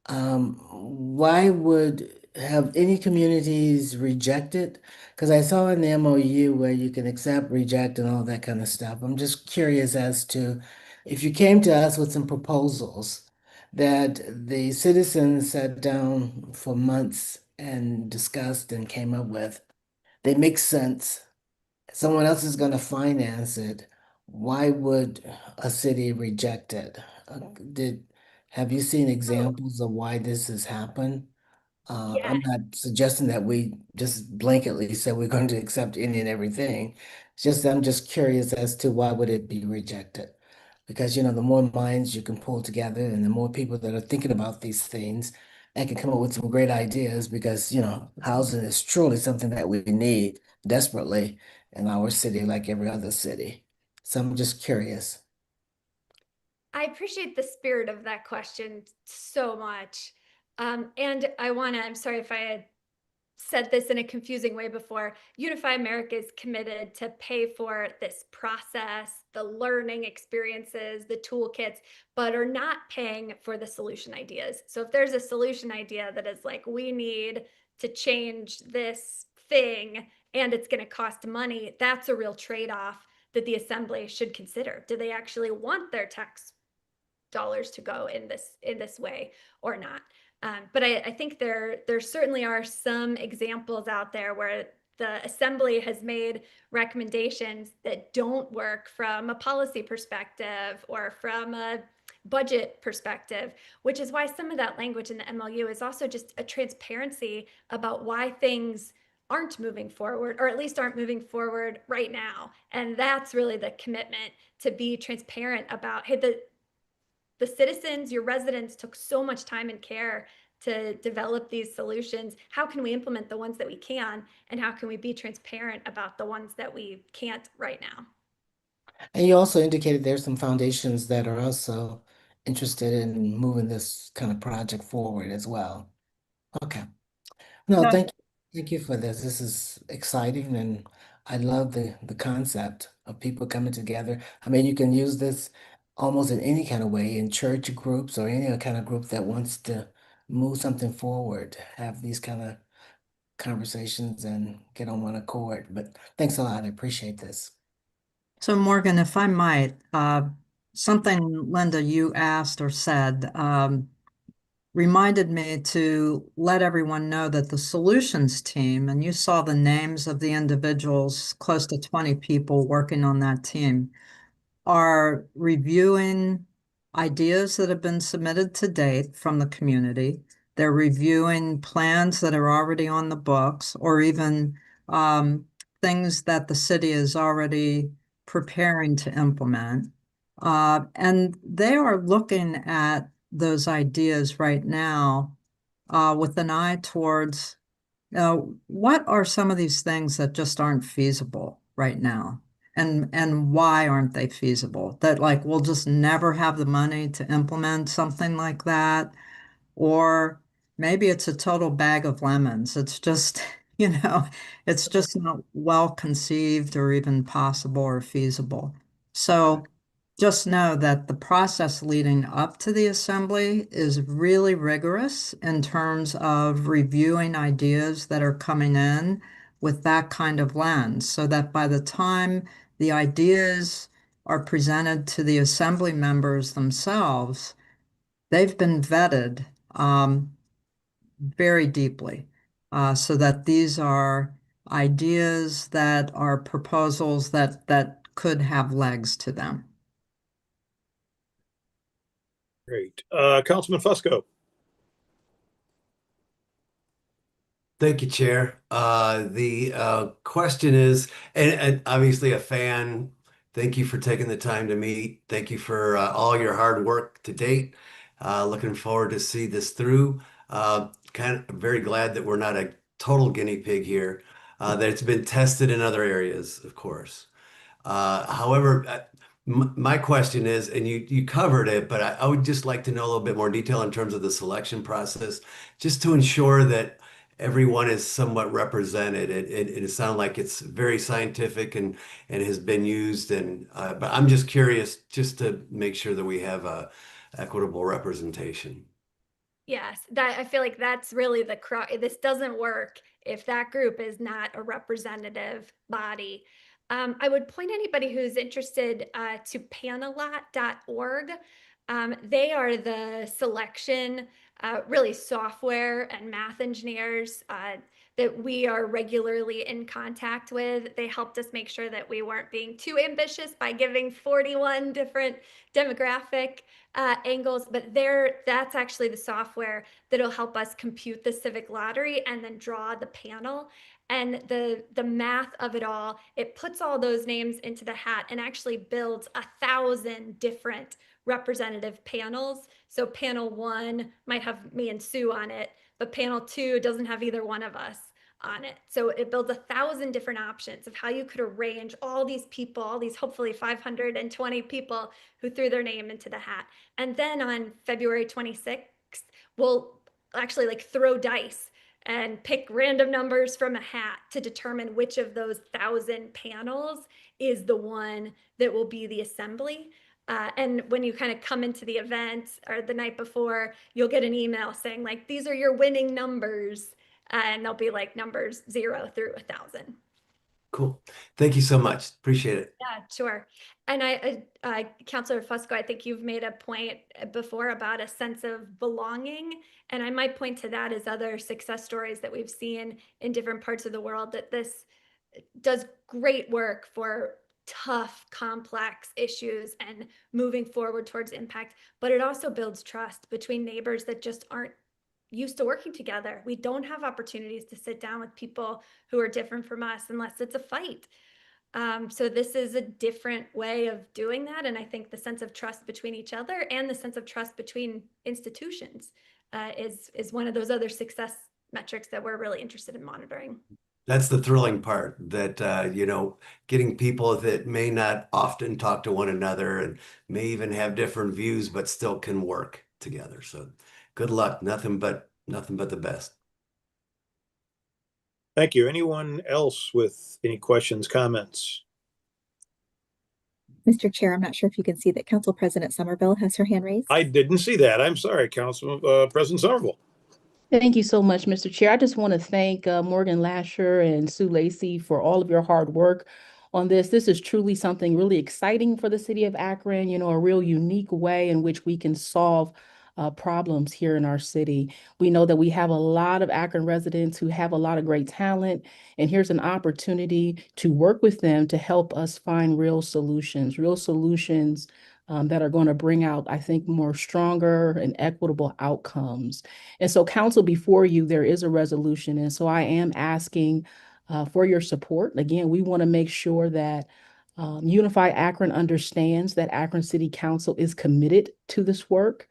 Speaker 22: why would have any communities rejected? Because I saw in the MOU where you can accept, reject, and all that kind of stuff. I'm just curious as to if you came to us with some proposals that the citizens sat down for months and discussed and came up with, they make sense. Someone else is going to finance it. Why would a city reject it? Did have you seen examples of why this has happened?
Speaker 5: Yeah.
Speaker 22: I'm not suggesting that we just blanketly say we're going to accept any and everything. It's just I'm just curious as to why would it be rejected? Because the more minds you can pull together and the more people that are thinking about these things and can come up with some great ideas because housing is truly something that we need desperately in our city like every other city. So I'm just curious.
Speaker 5: I appreciate the spirit of that question so much. And I'm sorry if I had said this in a confusing way before. Unify America is committed to pay for this process, the learning experiences, the toolkits, but are not paying for the solution ideas. So if there's a solution idea that is like, we need to change this thing and it's going to cost money, that's a real trade-off that the assembly should consider. Do they actually want their tax dollars to go in this way or not? But I think there certainly are some examples out there where the assembly has made recommendations that don't work from a policy perspective or from a budget perspective, which is why some of that language in the MLU is also just a transparency about why things aren't moving forward, or at least aren't moving forward right now. And that's really the commitment, to be transparent about, hey, the citizens, your residents took so much time and care to develop these solutions. How can we implement the ones that we can? And how can we be transparent about the ones that we can't right now?
Speaker 22: And you also indicated there's some foundations that are also interested in moving this kind of project forward as well. Okay. No,
Speaker 15: No.
Speaker 22: thank you for this. This is exciting and I love the concept of people coming together. I mean, you can use this almost in any kind of way, in church groups or any other kind of group that wants to move something forward, have these kind of conversations and get on one accord. But thanks a lot. I appreciate this.
Speaker 15: So Morgan, if I might, something Linda you asked or said reminded me to let everyone know that the solutions team, and you saw the names of the individuals, close to 20 people working on that team, are reviewing ideas that have been submitted to date from the community. They're reviewing plans that are already on the books or even things that the city is already preparing to implement. And they are looking at those ideas right now with an eye towards what are some of these things that just aren't feasible right now? And why aren't they feasible? That like we'll just never have the money to implement something like that. Or maybe it's a total bag of lemons. It's just, it's just not well conceived or even possible or feasible. So just know that the process leading up to the assembly is really rigorous in terms of reviewing ideas that are coming in with that kind of lens, so that by the time the ideas are presented to the assembly members themselves, they've been vetted very deeply, so that these are ideas that are proposals that could have legs to them.
Speaker 4: Great. Councilman Fusco.
Speaker 2: Thank you, Chair. The question is, and obviously a fan, thank you for taking the time to meet. Thank you for all your hard work to date. Looking forward to see this through. Kind of very glad that we're not a total guinea pig here, that it's been tested in other areas, of course. However, my question is, and you covered it, but I would just like to know a little bit more detail in terms of the selection process, just to ensure that everyone is somewhat represented. It sounds like it's very scientific and has been used. And but I'm just curious, just to make sure that we have a equitable representation.
Speaker 5: Yes, that I feel like that's really the crux. This doesn't work if that group is not a representative body. I would point anybody who's interested to panelot.org. They are the selection, really software and math engineers that we are regularly in contact with. They helped us make sure that we weren't being too ambitious by giving 41 different demographic angles, but that's actually the software that'll help us compute the civic lottery and then draw the panel. And the math of it all, it puts all those names into the hat and actually builds 1,000 different representative panels. So panel 1 might have me and Sue on it, but panel 2 doesn't have either one of us on it. So it builds 1,000 different options of how you could arrange all these people, all these hopefully 520 people who threw their name into the hat. And then on February 26th, we'll actually like throw dice and pick random numbers from a hat to determine which of those 1,000 panels is the one that will be the assembly. And when you kind of come into the event or the night before, you'll get an email saying like, these are your winning numbers. And they'll be like numbers 0 through 1,000.
Speaker 2: Cool. Thank you so much. Appreciate it.
Speaker 5: Yeah, sure. And Councilor Fusco, I think you've made a point before about a sense of belonging. And I might point to that as other success stories that we've seen in different parts of the world, that this does great work for tough, complex issues and moving forward towards impact. But it also builds trust between neighbors that just aren't used to working together. We don't have opportunities to sit down with people who are different from us unless it's a fight. So this is a different way of doing that. And I think the sense of trust between each other and the sense of trust between institutions is one of those other success metrics that we're really interested in monitoring.
Speaker 2: That's the thrilling part, that getting people that may not often talk to one another and may even have different views, but still can work together. So good luck. Nothing but the best.
Speaker 4: Thank you. Anyone else with any questions, comments?
Speaker 1: Mr. Chair, I'm not sure if you can see that Council President Somerville has her hand raised.
Speaker 4: I didn't see that. I'm sorry, Council President Somerville.
Speaker 9: Thank you so much, Mr. Chair. I just want to thank Morgan Lasher and Sue Lacey for all of your hard work on this. This is truly something really exciting for the city of Akron, a real unique way in which we can solve problems here in our city. We know that we have a lot of Akron residents who have a lot of great talent, and here's an opportunity to work with them to help us find real solutions that are going to bring out, I think, more stronger and equitable outcomes. And so, council, before you, there is a resolution. And so I am asking for your support. Again, we want to make sure that Unify Akron understands that Akron City Council is committed to this work.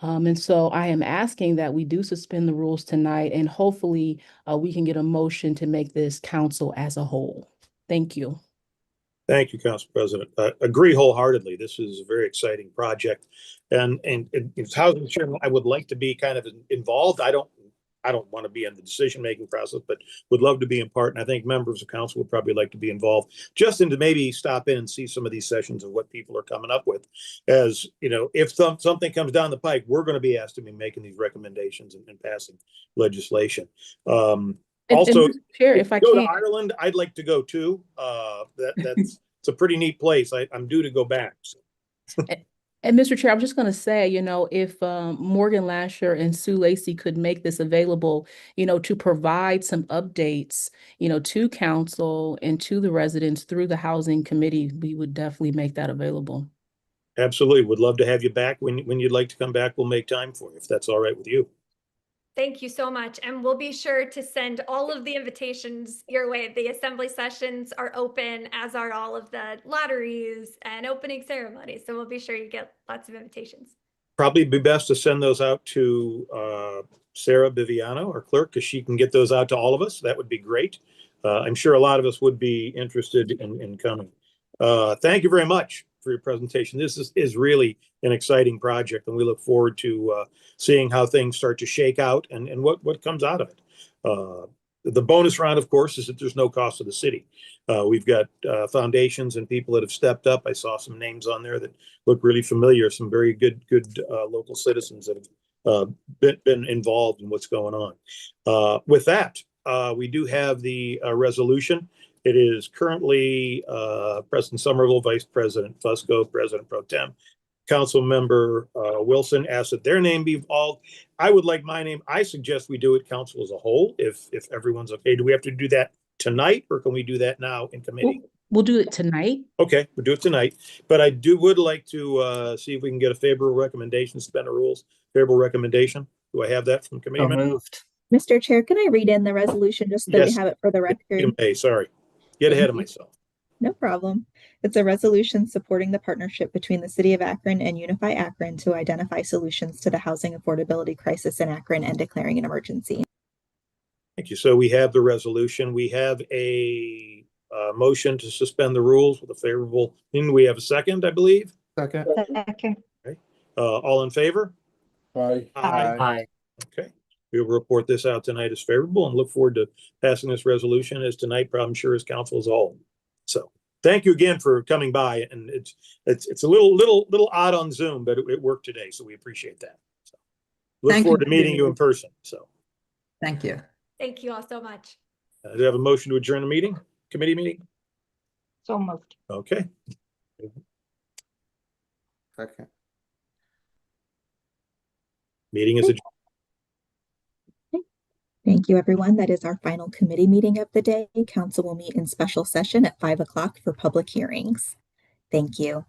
Speaker 9: And so I am asking that we do suspend the rules tonight, and hopefully we can get a motion to make this council as a whole. Thank you.
Speaker 4: Thank you, Council President. Agree wholeheartedly. This is a very exciting project, and as housing chairman, I would like to be kind of involved. I don't want to be in the decision-making process, but would love to be in part. And I think members of council would probably like to be involved, just in to maybe stop in and see some of these sessions and what people are coming up with. As if something comes down the pike, we're going to be asked to be making these recommendations and passing legislation. Also,
Speaker 9: Chair, if I
Speaker 4: go
Speaker 9: can
Speaker 4: to Ireland, I'd like to go too. That's it's a pretty neat place. I'm due to go back. So.
Speaker 9: And Mr. Chair, I'm just going to say, if Morgan Lasher and Sue Lacey could make this available, to provide some updates, to council and to the residents through the housing committee, we would definitely make that available.
Speaker 4: Absolutely. Would love to have you back. When you'd like to come back, we'll make time for you, if that's all right with you.
Speaker 5: Thank you so much. And we'll be sure to send all of the invitations your way. The assembly sessions are open, as are all of the lotteries and opening ceremonies. So we'll be sure you get lots of invitations.
Speaker 4: Probably be best to send those out to Sarah Biviano, our clerk, because she can get those out to all of us. That would be great. I'm sure a lot of us would be interested in coming. Thank you very much for your presentation. This is really an exciting project, and we look forward to seeing how things start to shake out and what comes out of it. The bonus round, of course, is that there's no cost to the city. We've got foundations and people that have stepped up. I saw some names on there that look really familiar. Some very good local citizens that have been involved in what's going on. With that, we do have the resolution. It is currently President Somerville, Vice President Fusco, President Pro Tem. Council Member Wilson asked that their name be involved. I would like my name. I suggest we do it council as a whole, if everyone's okay. Do we have to do that tonight, or can we do that now in committee?
Speaker 9: We'll do it tonight.
Speaker 4: Okay, we'll do it tonight. But I would like to see if we can get a favorable recommendation, suspend the rules, favorable recommendation. Do I have that from committee?
Speaker 11: So moved.
Speaker 1: Mr. Chair, can I read in the resolution just so we
Speaker 4: Yes.
Speaker 1: have it for the record?
Speaker 4: Hey, sorry. Get ahead of myself.
Speaker 1: No problem. It's a resolution supporting the partnership between the City of Akron and Unify Akron to identify solutions to the housing affordability crisis in Akron and declaring an emergency.
Speaker 4: Thank you. So we have the resolution. We have a motion to suspend the rules with a favorable. We have a second, I believe.
Speaker 16: Second.
Speaker 3: Second.
Speaker 4: Okay. All in favor?
Speaker 13: Aye.
Speaker 11: Aye.
Speaker 4: Okay. We will report this out tonight as favorable and look forward to passing this resolution as tonight, I'm sure, as council as a whole. So thank you again for coming by. And it's a little odd on Zoom, but it worked today. So we appreciate that. So look forward to meeting you in person. So
Speaker 15: Thank you.
Speaker 5: Thank you all so much.
Speaker 4: do you have a motion to adjourn the meeting, committee meeting?
Speaker 3: So moved.
Speaker 4: Okay.
Speaker 16: Second.
Speaker 4: Meeting is adjourned.
Speaker 1: Thank you, everyone. That is our final committee meeting of the day. Council will meet in special session at 5 o'clock for public hearings. Thank you.